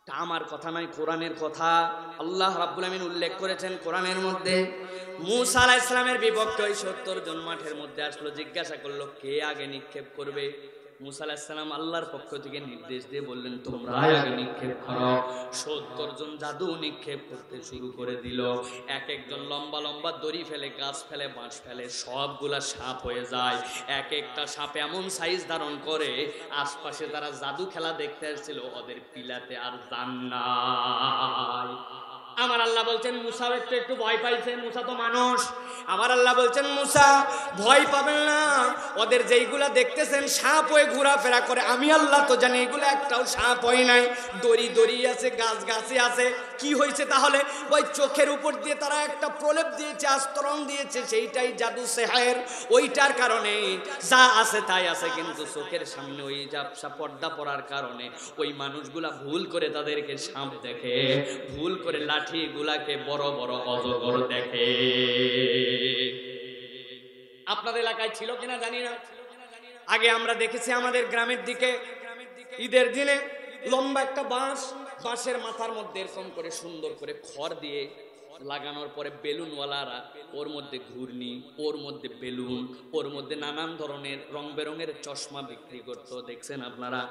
Speaker 1: তা আমার কথা নয়, কোরআনের কথা। আল্লাহ রাব্বুল আমিন উল্লেখ করেছেন কোরআনের মধ্যে, মূসা আলাইহিস সালামের বিপক্ষে ওই 70 জন মাঠের মধ্যে আসলো, জিজ্ঞাসা করলো কে আগে নিক্ষেপ করবে। মূসা আলাইহিস সালাম আল্লাহর পক্ষ থেকে নির্দেশ দিয়ে বললেন তোমরাই আগে নিক্ষেপ করো। 70 জন জাদু নিক্ষেপ করতে শুরু করে দিল। এক একজন লম্বা লম্বা দড়ি ফেলে, গাছ ফেলে, বাঁশ ফেলে, সবগুলা সাপ হয়ে যায়। এক একটা সাপ এমন সাইজ ধারণ করে আশপাশে তারা জাদু খেলা দেখতে আসছিল ওদের পিলাতে আর জান নাই। আমার আল্লাহ বলছেন মুসা একটু ভয় পাইছে, মুসা তো মানুষ। আমার আল্লাহ বলছেন মুসা ভয় পাবেন না, ওদের যেইগুলা দেখতেছেন সাপ হয়ে ঘোরাফেরা করে, আমি আল্লাহ তো জানি এগুলো একটাও সাপ হয় নাই, দড়ি দড়ি আছে, গাছ গাছে আছে। কি হয়েছে তাহলে? ওই চোখের উপর দিয়ে তারা একটা প্রলেপ দিয়েছে, আস্তরণ দিয়েছে, সেইটাই জাদু সেহের। ওইটার কারণে যা আছে তাই আছে, কিন্তু চোখের সামনে ওই জাপসা পর্দা পড়ার কারণে ওই মানুষগুলা ভুল করে তাদেরকে সাপ দেখে, ভুল করে লাঠি গুলাকে বড় বড় অজগর দেখে। আপনাদের এলাকায় ছিল কিনা জানি না, আগে আমরা দেখেছি আমাদের গ্রামের দিকে ঈদের দিনে লম্বা একটা বাঁশ, বাঁশের মাথার মধ্যে এরকম করে সুন্দর করে খড় দিয়ে লাগানোর পরে বেলুনওয়ালারা ওর মধ্যে ঘূর্ণি, ওর মধ্যে বেলুন, ওর মধ্যে নানান ধরনের রং বেরঙের চশমা বিক্রি করতো। দেখছেন আপনারা?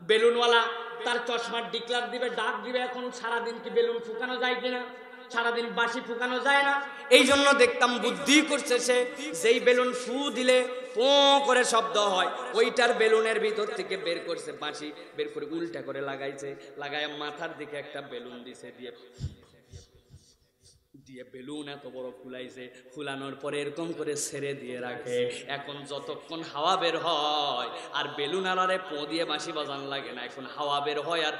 Speaker 1: বেলুনওয়ালা তার চশমার ডিক্লার দিবে, ডাক দিবে, এখন সারাদিন কি বেলুন ফুকানো যায় কিনা, সারাদিন বাঁশি ফুকানো যায় না। এই জন্য দেখতাম বুদ্ধি করছে সে, যেই বেলুন ফু দিলে পো করে শব্দ হয়, ওইটার বেলুনের ভিতর থেকে বের করছে বাঁশি, বের করে উল্টা করে লাগাইছে, লাগায় মাথার দিকে একটা বেলুন দিছে, দিয়ে বেলুন এত বড় ফুলাইছে, ফুলানোর পরে এরকম করে ছেড়ে দিয়ে রাখে। এখন যতক্ষণ হাওয়া বের হয় আর বেলুন আলারে পো দিয়ে বাঁশি বাজান লাগে না, এখন হাওয়া বের হয় আর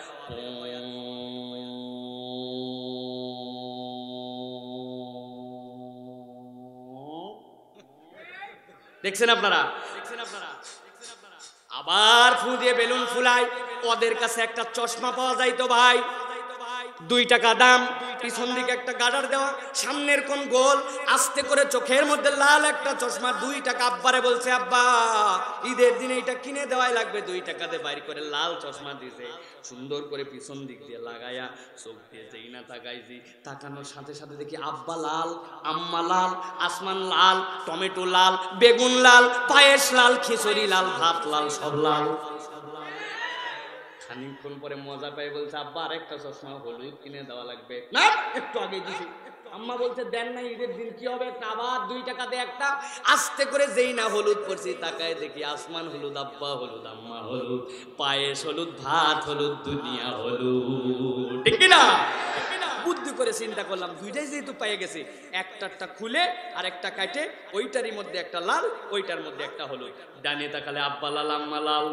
Speaker 1: দেখছেন আপনারা? আবার ফু দিয়ে বেলুন ফুলায়। ওদের কাছে একটা চশমা পাওয়া যায় তো ভাই, 2 টাকা দাম, পিছন দিকে একটা গার্ডার দেওয়া, সামনের কোন গোল, আস্তে করে চোখের মধ্যে লাল একটা চশমা, 2 টাকা। আব্বারে বলছে আব্বা ঈদের দিনে এটা কিনে দেওয়াই লাগবে, 2 টাকা দিয়ে বাইর করে লাল চশমা দিছে, সুন্দর করে পিছন দিক দিয়ে লাগায়া চোখ দিয়ে যেই না তাকাইছি, তাকানোর সাথে সাথে দেখি আব্বা লাল, আম্মা লাল, আসমান লাল, টমেটো লাল, বেগুন লাল, পায়েস লাল, খিচুড়ি লাল, ভাত লাল, সব লাল। খানিকক্ষণ পরে মজা পাই বলছে আব্বা আরেকটা চশমা হলুদ কিনে দেওয়া লাগবে। না, একটু আগে দিছি। আম্মা বলছে দেন না, ঈদের দিন কি হবে, আবার 2 টাকা দিয়ে একটা। আস্তে করে যেই না হলুদ পড়ছি, তাকায় দেখি আসমান হলুদ, আব্বা হলুদ, আম্মা হলুদ, পায়েস হলুদ, ভাত হলুদ, দুনিয়া হলুদ। ঠিক না? বুদ্ধি করে চিন্তা করলাম, দুইটাই যেহেতু পেয়ে গেছি, একটা খুলে আর একটা কাটে, ওইটারই মধ্যে একটা লাল, ওইটার মধ্যে একটা হলুদ। ডানে তাকালে আব্বা লাল, আম্মা লাল,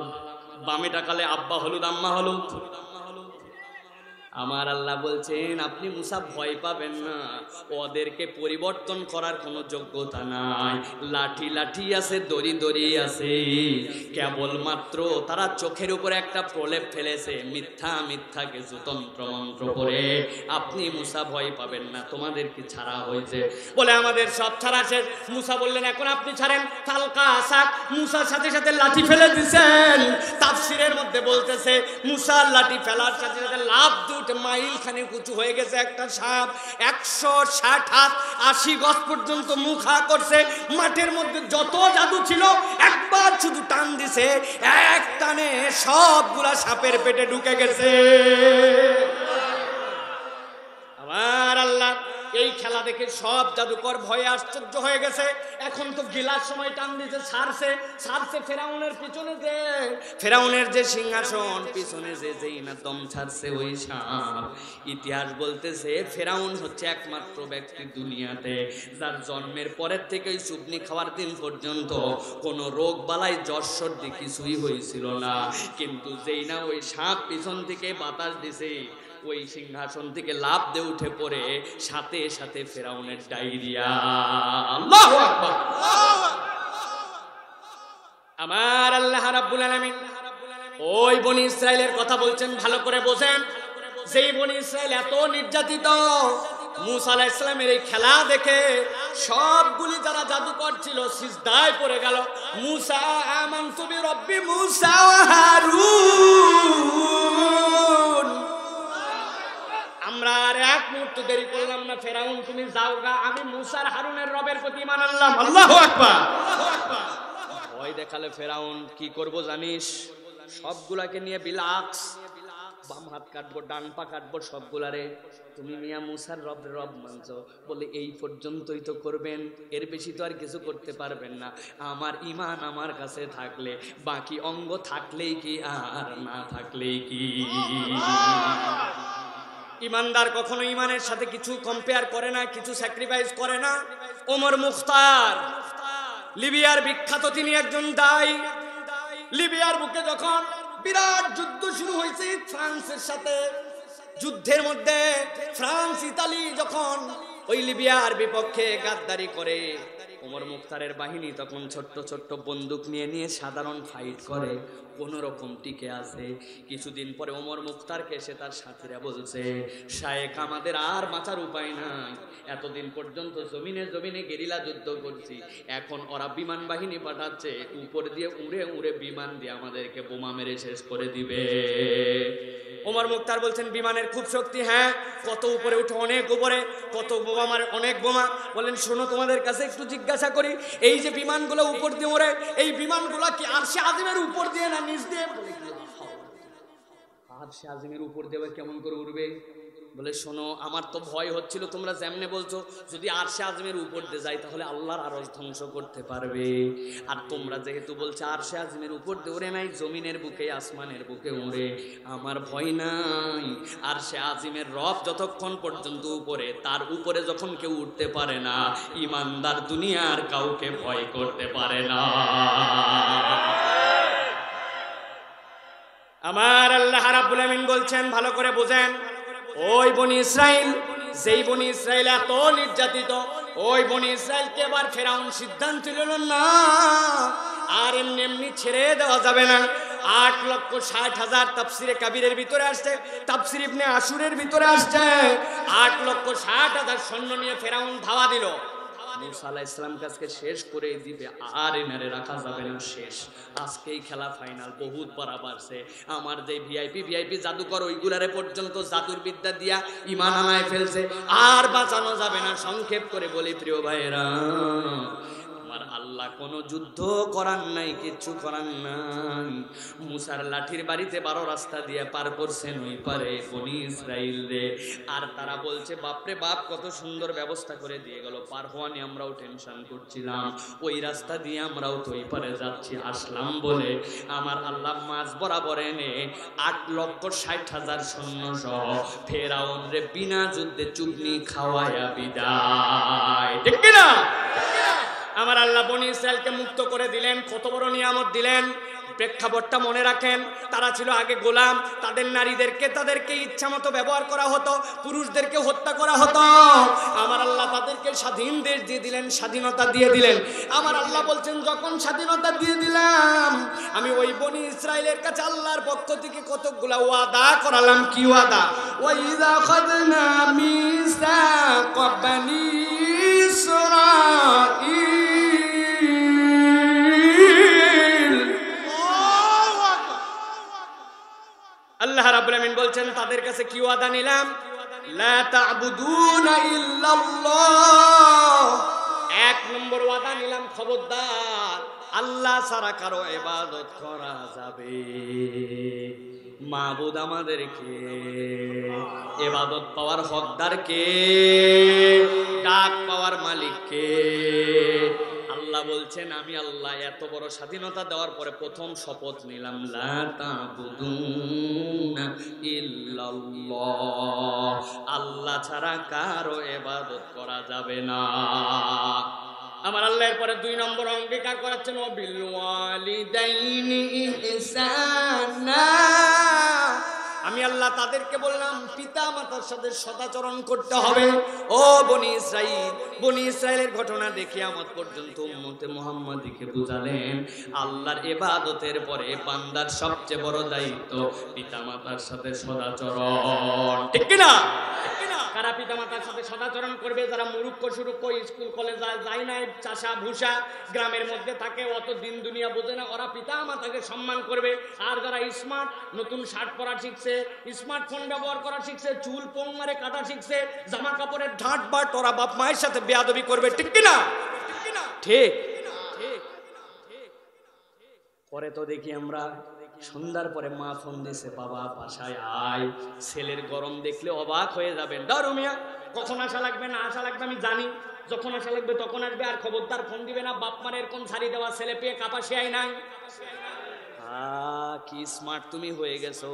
Speaker 1: বামে তাকালে আব্বা হলুদ, আম্মা হলুদ। আমার আল্লাহ বলছেন আপনি মুসা ভয় পাবেন না, ওদেরকে পরিবর্তন করার কোনো যোগ্যতা নাই। লাঠি লাঠি আছে, দড়ি দড়ি আছে, কেবলমাত্র তারা চোখের উপরে একটা প্রলেপ ফেলেছে, মিথ্যা মিথ্যা কিছু তন্ত্র মন্ত্র করে। আপনি মুসা ভয় পাবেন না, তোমাদেরকে ছাড়া হয়েছে। বলে আমাদের সব ছাড়া শেষ। মুসা বললেন এখন আপনি ছাড়েন। কালকা আসাক, মুসার সাথে সাথে লাঠি ফেলে দিছেন। তাফসিরের মধ্যে বলতেছে মুসার লাঠি ফেলার সাথে সাথে লাভ মাইল খানে উঁচু হয়ে গেছে একটা সাপ, 160 হাত 80 গজ পর্যন্ত মুখা করছে। মাঠের মধ্যে যত জাদু ছিল একবার শুধু টান দিছে, এক টানে সবগুলা সাপের পেটে ঢুকে গেছে। আমার আল্লাহ এই খেলা দেখে সব জাদুকর ভয়ে আশ্চর্য হয়ে গেছে। এখন তো গেলার সময় টান দিতে ছাড়ছে ফেরাউনের পিছনে, যে ফেরাউনের যে সিংহাসন, পিছনে যেই না দম ছাড়ছে ওই সাপ। ইতিহাস বলতেছে ফেরাউন হচ্ছে একমাত্র ব্যক্তি দুনিয়াতে যার জন্মের পরের থেকে ওই চুবনি খাওয়ার দিন পর্যন্ত কোনো রোগ বালাই জ্বর সর্দি কিছুই হয়েছিল না, কিন্তু যেই না ওই সাপ পিছন থেকে বাতাস দিছে, ওই সিংহাসন থেকে লাফ দিয়ে উঠে পড়ে সাথে সাথে ফেরাউনের ডায়রিয়া। আল্লাহু আকবার। আমার আল্লাহ রাব্বুল আলামিন ওই বনি ইসরাইলের কথা বলছেন, ভালো করে বোঝেন। যেই বনি ইসরাইল এত নির্যাতিত, মুসা আলাইহিস সালামের এই খেলা দেখে সবগুলি যারা জাদুকর ছিল সিজদায় পড়ে গেল। মুসা আমানতু বিরব্বি মুসা ওয়া হারুন, আমরা আর এক মুহূর্ত দেরি করলাম না, ফেরাউন তুমি যাও গা, আমি মুসার হারুনের রবের প্রতি ঈমান আনলাম। আল্লাহু আকবার। ভয় দেখালে ফেরাউন কি করব জানিস? সবগুলাকে নিয়ে বিলাক্স, বাম হাত কাটবো, ডান পা কাটবো সবগুলারে। তুমি মিয়া মুসার রব মানছো বলে এই পর্যন্তই তো করবেন, এর বেশি তো আর কিছু করতে পারবেন না। আমার ঈমান আমার কাছে থাকলে, বাকি অঙ্গ থাকলেই কি আর না থাকলেই কি। ইমানদার কখনো ইমানের সাথে কিছু কম্পেয়ার করে না, কিছু স্যাক্রিফাইস করে না। ওমর মুখতার, লিবিয়ার বিখ্যাত তিনি একজন দাই। লিবিয়ার বুকে যখন বিরাট যুদ্ধ শুরু হয়েছে ফ্রান্সের সাথে, যুদ্ধের মধ্যে ফ্রান্স ইতালি যখন ওই লিবিয়ার বিপক্ষে গাদ্দারি করে, ওমর মুখতারের বাহিনী তখন ছোট্ট ছোট্ট বন্দুক নিয়ে নিয়ে সাধারণ ফাইট করে, কোন রকম টিকে আছে। কিছুদিন পরে ওমর মুখতারকে সে তার সাথীরা বলছে, শায়েখ আমাদের আর বাঁচার উপায় নাই, এতদিন পর্যন্ত জমিনে জমিনে গেরিলা যুদ্ধ করছি, এখন ওরা বিমান বাহিনী পাঠাচ্ছে, উপর দিয়ে উড়ে উড়ে বিমান দিয়ে আমাদেরকে বোমা মেরে শেষ করে দিবে। ওমর মুখতার বলছেন বিমানের খুব শক্তি, হ্যাঁ কত উপরে উঠে, অনেক উপরে, কত বোমা মারে, অনেক বোমা। বলেন শোনো তোমাদের কাছে একটু জিজ্ঞাসা করি, এই যে বিমানগুলো উপর দিয়ে ওড়ে, এই বিমানগুলো কি আরশে আজিমের উপর দিয়ে না নিচ দিয়ে? আরশে আজিমের উপর দিয়ে কেমন করে উড়বে? বলে শোনো আমার তো ভয় হচ্ছিল, তোমরা যেমনে বলছো যদি আরশে আজমের উপর দিয়ে যায় তাহলে আল্লাহর আরশ ধ্বংস করতে পারবে, আর তোমরা যেহেতু বলছো আরশে আজমের উপর দিয়ে ওড়ে নাই, জমিনের বুকে আসমানের বুকে উড়ে, আমার ভয় নাই। আরশে আজিমের রব যতক্ষণ পর্যন্ত উপরে, তার উপরে যখন কেউ উঠতে পারে না, ঈমানদার দুনিয়ার কাউকে ভয় করতে পারে না। আমার আল্লাহ রাব্বুল আমিন বলছেন, ভালো করে বোঝেন, ওই বনি ইসরাইল, যেই বনি ইসরাইল এত নির্যাতিত, ওই বনি ইসরাইলকে এবার ফেরাউন সিদ্ধান্ত নিল না আর এমনি এমনি ছেড়ে দেওয়া যাবে না। 8,60,000 তাফসিরে কাবিরের ভিতরে আসছে, তাফসির ইবনে আশুরের ভিতরে আসছে, 8,60,000 সৈন্য নিয়ে ফেরাউন ধাওয়া দিল। মুসা আলাইহিস সালাম কাছে শেষ করে দিবে, আর এনারে রাখা যাবে না, শেষ আজকেই খেলা ফাইনাল। বহুত পারা বাড়ছে, আমার যে ভিআইপি জাদুকর ওইগুলারে পর্যন্ত জাদুর বিদ্যা দিয়া ঈমান আনায় ফেলছে, আর বাঁচানো যাবে না। সংক্ষেপ করে বলি প্রিয় ভাইরা, আমার আল্লাহ কোনো যুদ্ধ করার নাই, কিচ্ছু করার নাই। মুসার লাঠির বাড়িতে 12 রাস্তা দিয়ে পার করছেন ওই পারে বনি ইসরাইল রে, আর তারা বলছে বাপরে বাপ কত সুন্দর ব্যবস্থা করে দিয়ে গেল, পার হওয়া নিয়ে আমরাও টেনশন করছিলাম, ওই রাস্তা দিয়ে আমরাও তো ওই পারে যাচ্ছি আসলাম বলে আমার আল্লাহ মাঝ বরাবর এনে 8,60,000 সৈন্য সহ ফেরাউন রে বিনা যুদ্ধে চুগনি খাওয়ায়া বিদায়। ঠিক কিনা? আমার আল্লাহ বনি ইসরাইলকে মুক্ত করে দিলেন, কত বড় নিয়ামত দিলেন। প্রেক্ষাপটটা মনে রাখেন, তারা ছিল আগে গোলাম, তাদের নারীদেরকে তাদেরকে ইচ্ছা মতো ব্যবহার করা হতো, পুরুষদেরকে হত্যা করা হতো। আমার আল্লাহ তাদেরকে স্বাধীন দেশ দিয়ে দিলেন, স্বাধীনতা দিয়ে দিলেন। আমার আল্লাহ বলছেন যখন স্বাধীনতা দিয়ে দিলাম, আমি ওই বনি ইসরাইলের কাছে আল্লাহর পক্ষ থেকে কতগুলা ওয়াদা করালাম। কি ওয়াদা? ওয়াইযা খাযনা মিসাকা বানি ইসরাঈল, আল্লাহ রাব্বুল আমিন বলছেন তাদের কাছে কি ওয়াদা নিলাম? লা তা'বুদুনা ইল্লাল্লাহ। 1 নম্বর ওয়াদা নিলাম, খবরদার আল্লাহ ছাড়া কারো ইবাদত করা যাবে। মাবুদ আমাদেরকে, ইবাদত পাওয়ার হকদার কে? ডাক পাওয়ার মালিক কে? আল্লাহ বলছেন আমি আল্লাহ এত বড় স্বাধীনতা দেওয়ার পরে প্রথম শপথ নিলাম, লা তা'বুদুনা ইল্লাল্লাহ, আল্লাহ ছাড়া কারো ইবাদত করা যাবে না। আমার আল্লাহর পরে 2 নম্বর অঙ্গীকার করাচ্ছেন, ও বিল ওয়ালিদাইনি ইহসানা। আমি আল্লাহ তাদেরকে বললাম পিতা মাতার সাথে সদাচরণ করতে হবে। ও বনি ইসরাইল, বনি ইসরাইলের ঘটনা দেখে কিয়ামত পর্যন্ত উম্মতে মুহাম্মাদীকে বুঝালেন আল্লাহর ইবাদতের পরে বান্দার সবচেয়ে বড় দায়িত্ব পিতা মাতার সাথে সদাচরণ। ঠিক কি না? কারা পিতা মাতার সাথে সদাচরণ করবে। যারা মুরুক্ষ সুরুক্ষ স্কুল কলেজ যায় নাই, চাষা ভুষা গ্রামের মধ্যে থাকে, অত দিন দুনিয়া বোঝে না, ওরা পিতা মাতাকে সম্মান করবে। আর যারা স্মার্ট, নতুন শার্ট পরা শিখছে, স্মার্টফোন ব্যবহার করা শিখছে, চুল পোংমারে কাটা শিখছে, জামা কাপড়ের ঢাট বাট, ওরা বাপ মায়ের সাথে বেয়াদবি করবে। ঠিক কিনা? ঠিক। পরে তো দেখি আমরা সন্ধ্যার পরে মা ফোন দিছে, বাবা বাসায় আয়। ছেলের গরম দেখলে অবাক হয়ে যাবেন। দাঁড়ো মিয়া, কখন আসা লাগবে না আসা লাগবে আমি জানি, যখন আসা লাগবে তখন আসবে, আর খবরদার ফোন দিবে না। বাপ মার এরকম ছাড়ি দেওয়া ছেলে পেয়ে কাপাসিয়াই নাই। কি স্মার্ট তুমি হয়ে গেছো,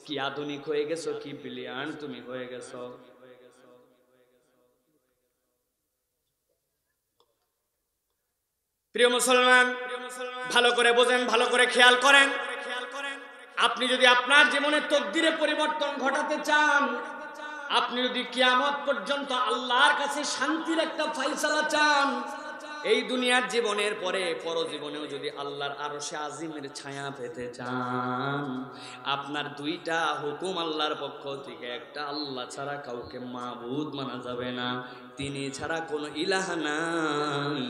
Speaker 1: কি আধুনিক হয়ে গেছো, কি ব্রিলিয়ান্ট তুমি হয়ে গেছো। প্রিয় মুসলমান, ভালো করে বোঝেন, ভালো করে খেয়াল করেন। আপনি যদি আপনার জীবনের তকদিরে পরিবর্তন ঘটাতে চান, আপনি যদি কিয়ামত পর্যন্ত আল্লাহর কাছে শান্তির একটা ফায়সালা চান, এই দুনিয়ার জীবনের পরে পরজীবনেও যদি আল্লাহর আরশে আজিমের ছায়া পেতে চান, আপনার দুইটা হুকুম আল্লাহর পক্ষ থেকে। একটা, আল্লাহ ছাড়া কাউকে মাবুদ মানা যাবে না, তিনি ছাড়া কোনো ইলাহ নাই।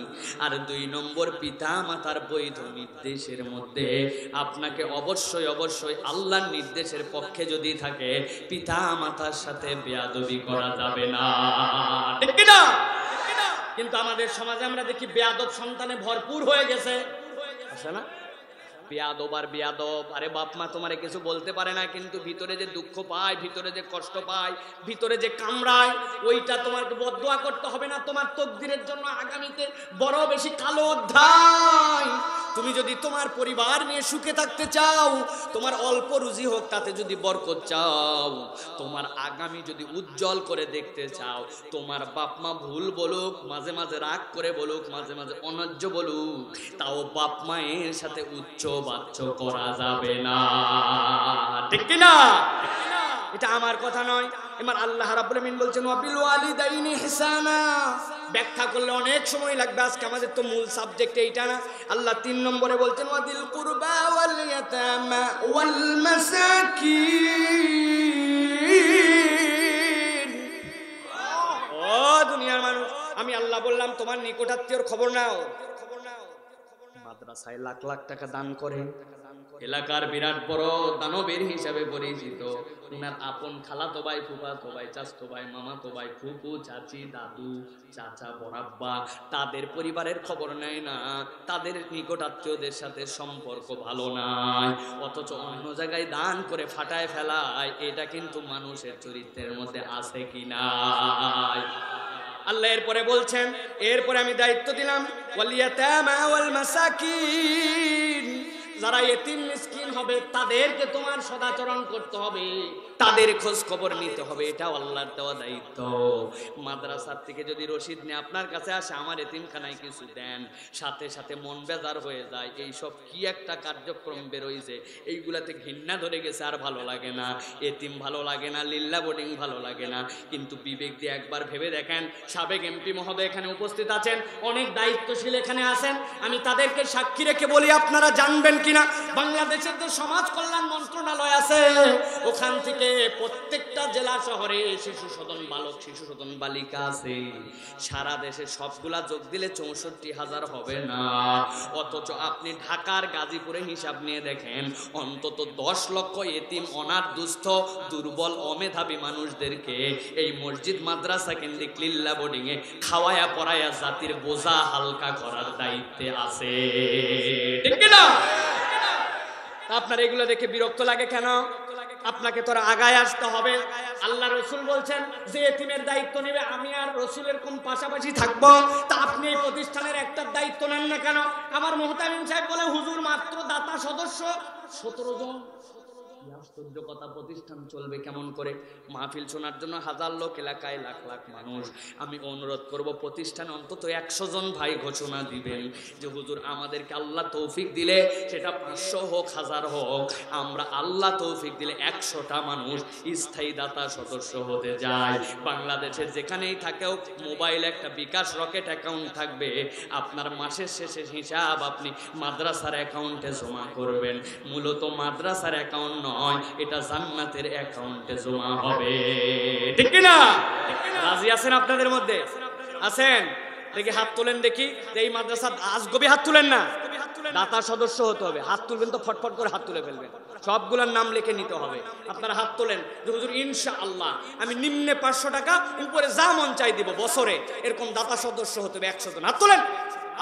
Speaker 1: আর 2 নম্বর, পিতা মাতার বৈধ নির্দেশের মধ্যে আপনাকে অবশ্যই আল্লাহর নির্দেশের পক্ষে যদি থাকে, পিতা মাতার সাথে বেয়াদবি করা যাবে না। ঠিক কি না? কিন্তু আমাদের সমাজে আমরা দেখি বেয়াদব সন্তানে ভরপুর হয়ে গেছে, আছে না? বেয়াদব আর বেয়াদব। আরে বাপ মা তোমারে কিছু বলতে পারে না, কিন্তু ভিতরে যে দুঃখ পায়, ভিতরে যে কষ্ট পায়, ভিতরে যে কামড়ায়, ওইটা তোমাকে বদদোয়া করতে হবে না। তোমার তকদিরের জন্য আগামীতে বড় বেশি কালো অধ্যায়। তুমি যদি তোমার পরিবার নিয়ে সুখে থাকতে চাও, তোমার অল্প রুজি হোক তাতে যদি বরকত চাও, তোমার আগামী যদি উজ্জ্বল করে দেখতে চাও, তোমার বাপ মা ভুল বলুক, মাঝে মাঝে রাগ করে বলুক, মাঝে মাঝে অন্যায্য বলুক, তাও বাপ মায়ের সাথে উচ্চ বাচ্চ করা যাবে না। ঠিক কি না? এটা আমার কথা নয়, এবার আল্লাহ রাব্বুল আমিন বলছেন ওয়াবিল ওয়ালিদাইনি ইহসানা। ব্যাখ্যা করলে অনেক সময় লাগবে, আজকে আমাদের তো মূল সাবজেক্ট এইটা না। আল্লাহ 3 নম্বরে বলছেন ওয়াদিল কুরবা ওয়াল ইয়াতামা ওয়াল মাসাকিন। ও দুনিয়ার মানুষ, আমি আল্লাহ বললাম তোমার নিকটাত্মীয়র খবর নাও। মাদ্রাসায় লাখ লাখ টাকা দান করে, এলাকার বিরাট বড় দানবীর হিসাবে পরিচিত, উনার আপন খালাতো ভাই, ফুফাতো ভাই, চাচতো ভাই, মামাতো ভাই, ফুফু, চাচি, দাদু, চাচা, বড়াব্বা, তাদের পরিবারের খবর নেয় না, তাদের নিকট আত্মীয়দের সাথে সম্পর্ক ভালো নাই, অথচ অন্য জায়গায় দান করে ফাটায় ফেলায়। এটা কিন্তু মানুষের চরিত্রের মধ্যে আছে কি নাই? আল্লাহ এরপরে বলছেন, এরপরে আমি দায়িত্ব দিলাম ওয়াল ইয়াতামা ওয়াল মাসাকিন। যারা এতিম মিসকিন হবে তাদেরকে তোমার সদাচরণ করতে হবে, তাদের খোঁজ খবর নিতে হবে, এটা আল্লাহর দেওয়া দায়িত্ব। মাদ্রাসার থেকে যদি রশিদ নিয়ে আপনার কাছে আসে, আমার এতিমখানায় কিছু দেন, সাথে সাথে মন বেজার হয়ে যায়। এইসব কি একটা কার্যক্রম বেরোইছে, এইগুলাতে ঘৃণা ধরে গেছে, আর ভালো লাগে না। এতিম ভালো লাগে না, লিল্লা বোর্ডিং ভালো লাগে না। কিন্তু বিবেক দিয়ে একবার ভেবে দেখেন, সাবেক এমপি মহোদয় এখানে উপস্থিত আছেন, অনেক দায়িত্বশীল এখানে আছেন, আমি তাদেরকে সাক্ষী রেখে বলি, আপনারা জানবেন কিনা, বাংলাদেশের যে সমাজ কল্যাণ মন্ত্রণালয় আছে, ওখান থেকে প্রত্যেকটা জেলা শহরে শিশু সদন বালক, শিশু সদন বালিকা আছে। সারা দেশে সবগুলা যোগ দিলে 64,000 হবে না। অথচ আপনি ঢাকার গাজীপুরে হিসাব নিয়ে দেখেন, অন্তত 10 লক্ষ এতিম, অনাথ, দুস্থ, দুর্বল, অমেধাবী মানুষদেরকে এই মসজিদ মাদ্রাসা কেন্দ্রিক লিল্লা বোর্ডিং এ খাওয়ায়া পড়ায়া জাতির বোঝা হালকা করার দায়িত্বে আছে। ঠিক কিনা? আপনার এগুলো দেখে বিরক্ত লাগে কেন? আপনাকে তোরা আগায় আসতে হবে। আল্লাহ রসুল বলছেন যে এতিমের দায়িত্ব নেবে, আমি আর রসুলের কোন পাশাপাশি থাকবো, তা আপনি এই প্রতিষ্ঠানের একটা দায়িত্ব নেন না কেন? আমার মুহতামিম সাহেব বলে, হুজুর মাত্র দাতা সদস্য 17 জন। আশ্চর্য কথা, প্রতিষ্ঠান চলবে কেমন করে? মাহফিল শোনার জন্য 1000 লোক, এলাকায় লাখ লাখ মানুষ। আমি অনুরোধ করব, প্রতিষ্ঠানে অন্তত 100 জন ভাই ঘোষণা দিবেন যে হুজুর আমাদেরকে আল্লাহ তৌফিক দিলে, সেটা 500 হোক, 1000 হোক, আমরা আল্লাহ তৌফিক দিলে 100টা মানুষ স্থায়ী দাতা সদস্য হতে যায়। বাংলাদেশের যেখানেই থাকেও মোবাইলে একটা বিকাশ রকেট অ্যাকাউন্ট থাকবে, আপনার মাসের শেষে হিসাব আপনি মাদ্রাসার অ্যাকাউন্টে জমা করবেন। মূলত মাদ্রাসার অ্যাকাউন্ট নয়, নয়, এটা জান্নাতের অ্যাকাউন্টে জমা হবে। ঠিক কি না? রাজি আছেন আপনাদের মধ্যে? আছেন? দেখি হাত তোলেন দেখি। এই মাদ্রাসা আজগবি হাত তুলেন না, দাতা সদস্য হতে হবে। হাত তুলবেন তো ফটফট করে হাত তুলে ফেলবেন, সবগুলোর নাম লিখে নিতে হবে। আপনারা হাত তোলেন যে হুজুর ইনশাআল্লাহ আমি নিম্নে 500 টাকা, উপরে যা মন চাই দিব বছরে, এরকম দাতা সদস্য হতে হবে 100 জন। হাত তোলেন,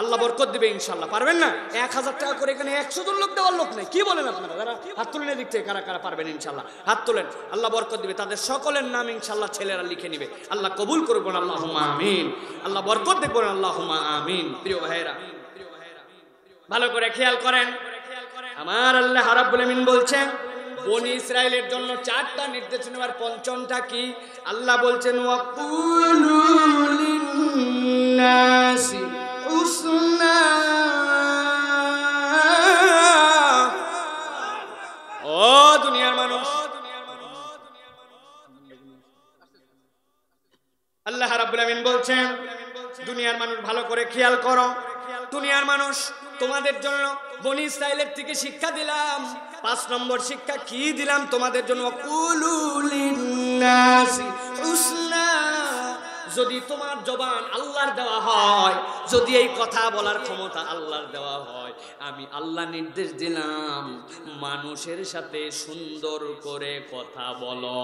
Speaker 1: আল্লাহ বরকত দিবে ইনশাআল্লাহ। পারবেন না? 1000 টাকা করে এখানে 100 জন লোক দেওয়ার লোক নেই। কি বলেন আপনারা? যারা হাত তুলেন এদিক থেকে কারা কারা পারবেন ইনশাআল্লাহ হাত তোলেন, আল্লাহ বরকত দিবে। তাদের সকলের নাম ইনশাআল্লাহ ছেলেরা লিখে নিবে। আল্লাহ কবুল করবেন, আল্লাহুম্মা আমিন। আল্লাহ বরকত দেখবেন, আল্লাহুম্মা আমিন। প্রিয় ভাইরা, ভালো করে খেয়াল করেন, আমার আল্লাহ রাব্বুল আমিন বলছেন বনি ইসরাইলের জন্য 4টা নির্দেশ নেওয়ার পঞ্চমটা কি? আল্লাহ বলছেন ওয়াকুলু লিন্নাসি হুসনা। ও দুনিয়ার মানুষ, আল্লাহ রাব্বুল আমিন বলছেন দুনিয়ার মানুষ ভালো করে খেয়াল করো। দুনিয়ার মানুষ, তোমাদের জন্য বনি ইসরাইলের থেকে শিক্ষা দিলাম। 5 নম্বর শিক্ষা কি দিলাম তোমাদের জন্য? কুলু লিন্নাসি হুসনা। যদি তোমার জবান আল্লাহর দেওয়া হয়, যদি এই কথা বলার ক্ষমতা আল্লাহর দেওয়া হয়, আমি আল্লাহ নির্দেশ দিলাম মানুষের সাথে সুন্দর করে কথা বলো।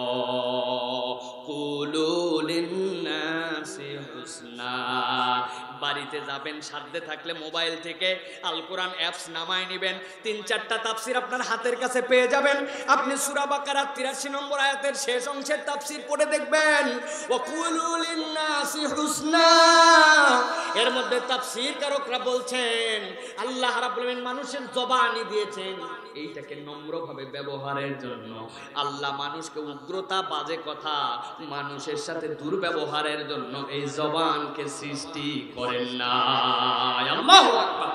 Speaker 1: কুলু লিন্নাসি হুসনা। বাড়িতে যাবেন, সাধ্যে থাকলে মোবাইল থেকে আল কোরআন অ্যাপস নামায় নেবেন। 3-4টা তাফসির আপনার হাতের কাছে পেয়ে যাবেন। আপনি সূরা বাকারা 83 নম্বর আয়াতের শেষ অংশের তাফসির পড়ে দেখবেন ওয়াকুলু লিন্নাসি হুসনা। এর মধ্যে তাফসির কারকরা বলছেন আল্লাহ রাব্বুল আমিন মানুষের জবানই দিয়েছেন এইটাকে নম্রভাবে ব্যবহারের জন্য। আল্লাহ মানুষকে উগ্রতা, বাজে কথা, মানুষের সাথে দুর্ব্যবহারের জন্য এই জবানকে সৃষ্টি করেন না। আল্লাহু আকবার।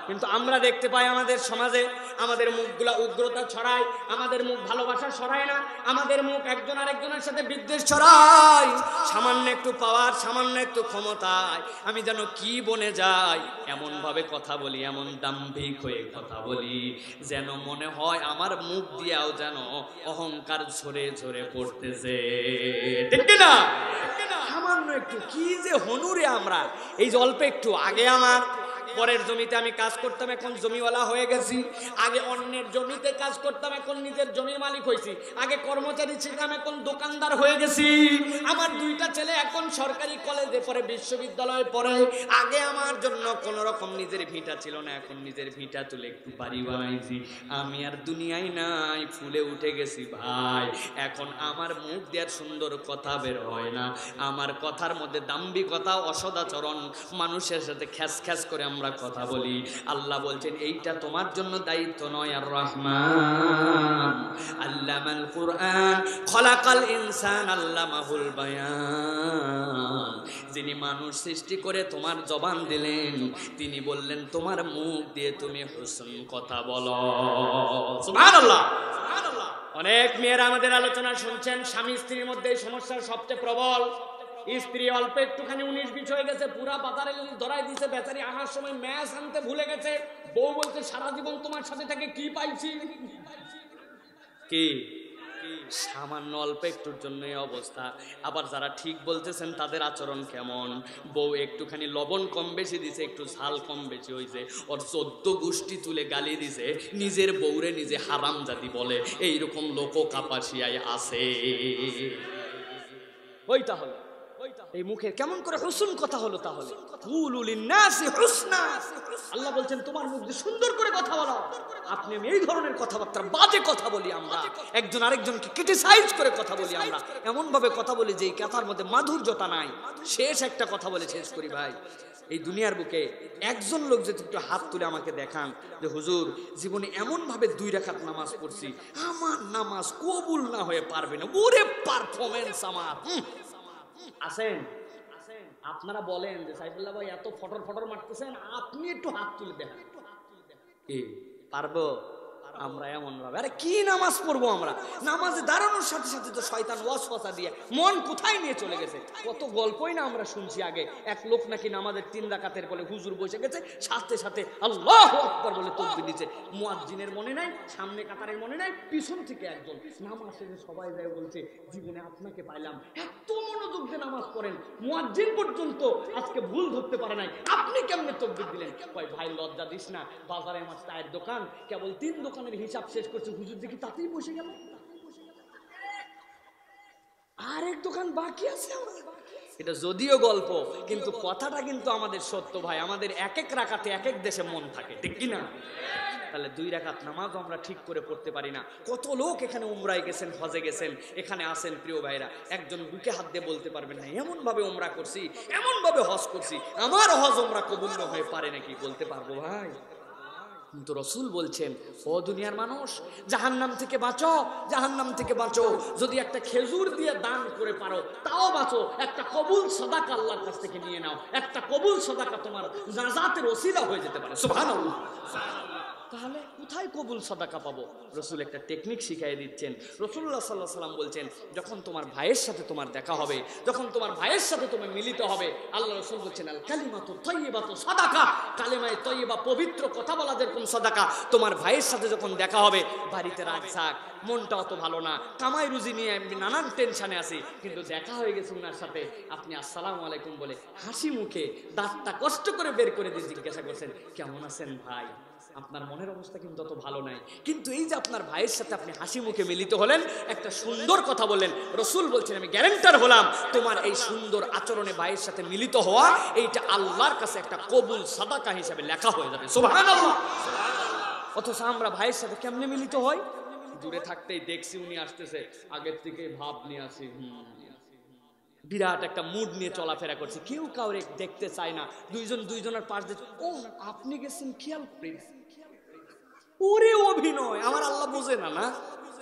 Speaker 1: কিন্তু আমরা দেখতে পাই আমাদের সমাজে আমাদের মুখগুলা উগ্রতা ছড়ায়, আমাদের মুখ ভালোবাসা ছড়ায় না, আমাদের মুখ একজন আরেকজনের সাথে বিদ্বেষ ছড়ায়। সামান্য একটু পাওয়ার, সামান্য একটু ক্ষমতায় আমি যেন কি বনে যাই, এমন ভাবে কথা বলি, এমন দাম্ভিক হয়ে কথা বলি যেন মনে হয় আমার মুখ দিয়াও যেন অহংকার ঝরে ঝরে পড়তেছে। ঠিক না? সামান্য একটু কি যে হনুরে আমরা। এই যে অল্প একটু আগে আমার পরের জমিতে আমি কাজ করতাম, এখন জমিওয়ালা হয়ে গেছি। আগে অন্যের জমিতে কাজ করতাম, এখন নিজের জমির মালিক হয়েছি। আগে কর্মচারী ছিলাম, এখন দোকানদার হয়ে গেছি। আমার 2টা ছেলে এখন সরকারি কলেজে পড়ে, বিশ্ববিদ্যালয়ে পড়ে। আগে আমার জন্য কোন রকম নিজের ভিটা ছিল না, এখন নিজের ভিটা তুলে একটু বাড়ি বানাইছি। আমি আর দুনিয়ায় নাই, ফুলে উঠে গেছি ভাই। এখন আমার মুখ দিয়ে সুন্দর কথা বের হয় না, আমার কথার মধ্যে দাম্ভিকতা, অসদাচরণ, মানুষের সাথে খ্যাস খ্যাস করে আমরা কথা বলি। আল্লাহ বলছেন এইটা তোমার জন্য দায়িত্ব নয়। আর রহমান আল্লামাল কুরআন খলাকাল ইনসান আল্লামাহুল বায়ান। যিনি মানুষ সৃষ্টি করে তোমার জবান দিলেন, তিনি বললেন তোমার মুখ দিয়ে তুমি হুসন কথা বলো। সুবহানাল্লাহ। অনেক মেয়েরা আমাদের আলোচনা শুনছেন, স্বামী স্ত্রীর মধ্যে এই সমস্যা সবচেয়ে প্রবল। স্ত্রী অল্প একটুখানি 19-20 হয়ে গেছে, পুরা বাজারে ধরাই দিছে, বেচারি আনার সময় ম্যাচ আনতে ভুলে গেছে। বউ বলছে সারা জীবন তোমার সাথে থেকে কি পাইছি। কি সামান্য অল্প একটুর জন্য এই অবস্থা। আবার যারা ঠিক বলতেছেন তাদের আচরণ কেমন? বউ একটুখানি লবণ কম বেশি দিছে, একটু ঝাল কম বেশি হয়েছে, ওর 14 গোষ্ঠী তুলে গালি দিছে, নিজের বউরে নিজে হারামজাদি বলে। এইরকম লোকও কাপাসিয়ায় আছে। ওই তাহলে এই মুখের কেমন করে হুসন কথা হলো? তাহলে কুলু লিন্নাসি হুসনা। আল্লাহ বলছেন তোমার মুখ দিয়ে সুন্দর করে কথা বলো। আপনি আমি এই ধরনের কথাবার্তা, বাজে কথা বলি আমরা, একজন আরেকজনকে ক্রিটিসাইজ করে কথা বলি আমরা, এমন ভাবে কথা বলি যে এই কথার মধ্যে মাধুর্যতা নাই। শেষ একটা কথা বলে শেষ করি ভাই, এই দুনিয়ার বুকে একজন লোক যদি একটু হাত তুলে আমাকে দেখান যে হুজুর জীবনে এমন ভাবে 2 রাকাত নামাজ পড়ছি, আমার নামাজ কবুল না হয়ে পারবে না, ওরে পারফরম্যান্স আমার আছেন? আপনারা বলেন যে সাইফুল্লাহ ভাই এত ফটর ফটর মারতেছেন, আপনি একটু হাত তুলে দেন। কি পারবো? আমরা এমন ভাবে আরে কি নামাজ পড়বো আমরা, নামাজে দাঁড়ানোর সাথে সাথে তো শয়তান ওয়াসওয়াসা দিয়ে মন কোথায় নিয়ে চলে গেছে। কত গল্পই না আমরা শুনছি আগে, এক লোক নাকি নামাজের 3 রাকাতের বলে হুজুর বসে গেছে, সাথে সাথে আল্লাহু আকবার বলে তাকবীর দিয়েছে। মুয়াজ্জিনের মনে নাই, সামনে কাতারের মনে নাই, পিছন থেকে একজন নামাজ শেষে সবাই যায় বলছে জীবনে আপনাকে পাইলাম, এত মনোযোগ দিয়ে নামাজ পড়েন, মুয়াজ্জিন পর্যন্ত আজকে ভুল ধরতে পারে নাই, আপনি কেমনে তাকবীর দিলেন? কয় ভাই লজ্জা দিস না, বাজারে আমার চায়ের দোকান, কেবল 3 দোকানের হিসাব শেষ করছে, হুজুর দেখি তাতেই বসে গেল, আরেক দোকান বাকি আছে আমার। এটা যদিও গল্প, কিন্তু কথাটা কিন্তু আমাদের সত্য ভাই। আমাদের এক এক রাকাতে এক এক দেশে মন থাকে, ঠিক কিনা? তাহলে 2 রাকাত নামাজও আমরা ঠিক করে পড়তে পারি না। কত লোক এখানে উমরায় গেছেন, হজে গেছেন, এখানে আসেন প্রিয় ভাইরা, একজন বুকে হাত দিয়ে বলতে পারবেন না এমন ভাবে উমরা করছি, এমন ভাবে হজ করছি, আমার হজ উমরা কবুল হয়ে পারে নাকি? বলতে পারবো ভাই? কিন্তু রাসূল বলছেন, ও দুনিয়ার মানুষ, জাহান্নাম থেকে বাঁচো, জাহান্নাম থেকে বাঁচো। যদি একটা খেজুর দিয়ে দান করে পারো তাও বাঁচো, একটা কবুল সাদাকা আল্লাহর কাছ থেকে নিয়ে নাও, একটা কবুল সাদাকা তোমার নাজাতের ওসিলা হয়ে যেতে পারে। সুবহানাল্লাহ। তাহলে কোথায় কবুল সাদাকা পাবো? রাসূল একটা টেকনিক শিখিয়ে দিচ্ছেন। রাসূলুল্লাহ সাল্লাল্লাহু আলাইহি ওয়াসাল্লাম বলছেন, যখন তোমার ভাইয়ের সাথে তোমার দেখা হবে, যখন তোমার ভাইয়ের সাথে তুমি মিলিত হবে, আল্লাহ রাসূল বলছেন আল কালিমাতু তাইয়্যিবাতু সাদাকা, কালেমায়ে তাইয়্যিবা পবিত্র কথা বলা যেরকম সাদাকা, তোমার ভাইয়ের সাথে যখন দেখা হবে, বাড়িতে রাগ থাক, মনটা অত ভালো না, কামাই রুজি নিয়ে আমি নানান টেনশনে আছি, কিন্তু দেখা হয়ে গেছে ওনার সাথে, আপনি আসসালামু আলাইকুম বলে হাসি মুখে দাঁতটা কষ্ট করে বের করে দিয়ে জিজ্ঞাসা করছেন কেমন আছেন ভাই। আপনার মনের অবস্থা কিন্তু অত ভালো নাই, কিন্তু এই যে আপনার ভাইয়ের সাথে আপনি হাসি মুখে মিলিত হলেন, একটা সুন্দর কথা বললেন, রাসূল বলছেন আমি গ্যারান্টার হলাম তোমার এই সুন্দর আচরণে ভাইয়ের সাথে মিলিত হওয়া এইটা আল্লাহর কাছে একটা কবুল সাদাকা হিসেবে লেখা হয়ে যাবে। সুবহানাল্লাহ। অথচ আমরা ভাইয়ের সাথে কেমনে মিলিত হই? দূরে থাকতেই দেখছি উনি আসতেছে, আগের থেকে ভাব নিয়ে আসি, বিরাট একটা মুড নিয়ে চলাফেরা করছে, কেউ কাউরে দেখতে চায় না, দুইজন দুইজনের পাশ দিয়ে ও আপনি গেছেন খেয়াল করেন, ওরে অভিনয়, আমার আল্লাহ বোঝে না? না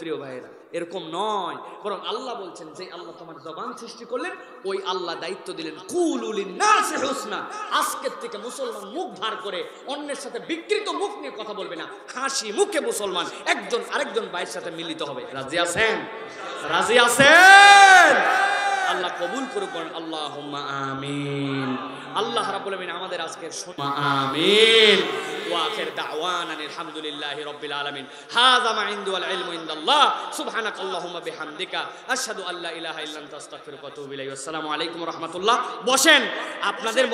Speaker 1: প্রিয় ভাইয়েরা, এরকম নয়, বরং আল্লাহ বলছেন যে আল্লাহ তোমার জবান সৃষ্টি করলেন, ওই আল্লাহ দায়িত্ব দিলেন কুলু লিন্নাসি হুসনা, আজকের থেকে মুসলমান মুখ ভার করে অন্যের সাথে বিকৃত মুখ নিয়ে কথা বলবে না, হাসি মুখে মুসলমান একজন আরেকজন ভাইয়ের সাথে মিলিত হবে। রাজি আছেন? রাজি আছেন? আল্লাহ কবুল করুক, আল্লাহুম্মা আমিন। আল্লাহ রাব্বুল আলামিন আমাদের আজকের আমিন। ওয়া আখির দাওয়ানা আলহামদুলিল্লাহি রাব্বিল আলামিন। হাযা মা ইনদু ওয়াল ইলমু ইনদাল্লাহ। সুবহানাকাল্লাহুম্মা বিহামদিকা আশহাদু আল্লা ইলাহা ইল্লা আনতা আস্তাগফিরুকা ওয়া আতুবু ইলাইহি। আসসালামু আলাইকুম ওয়া রাহমাতুল্লাহ। বসেন, আপনাদের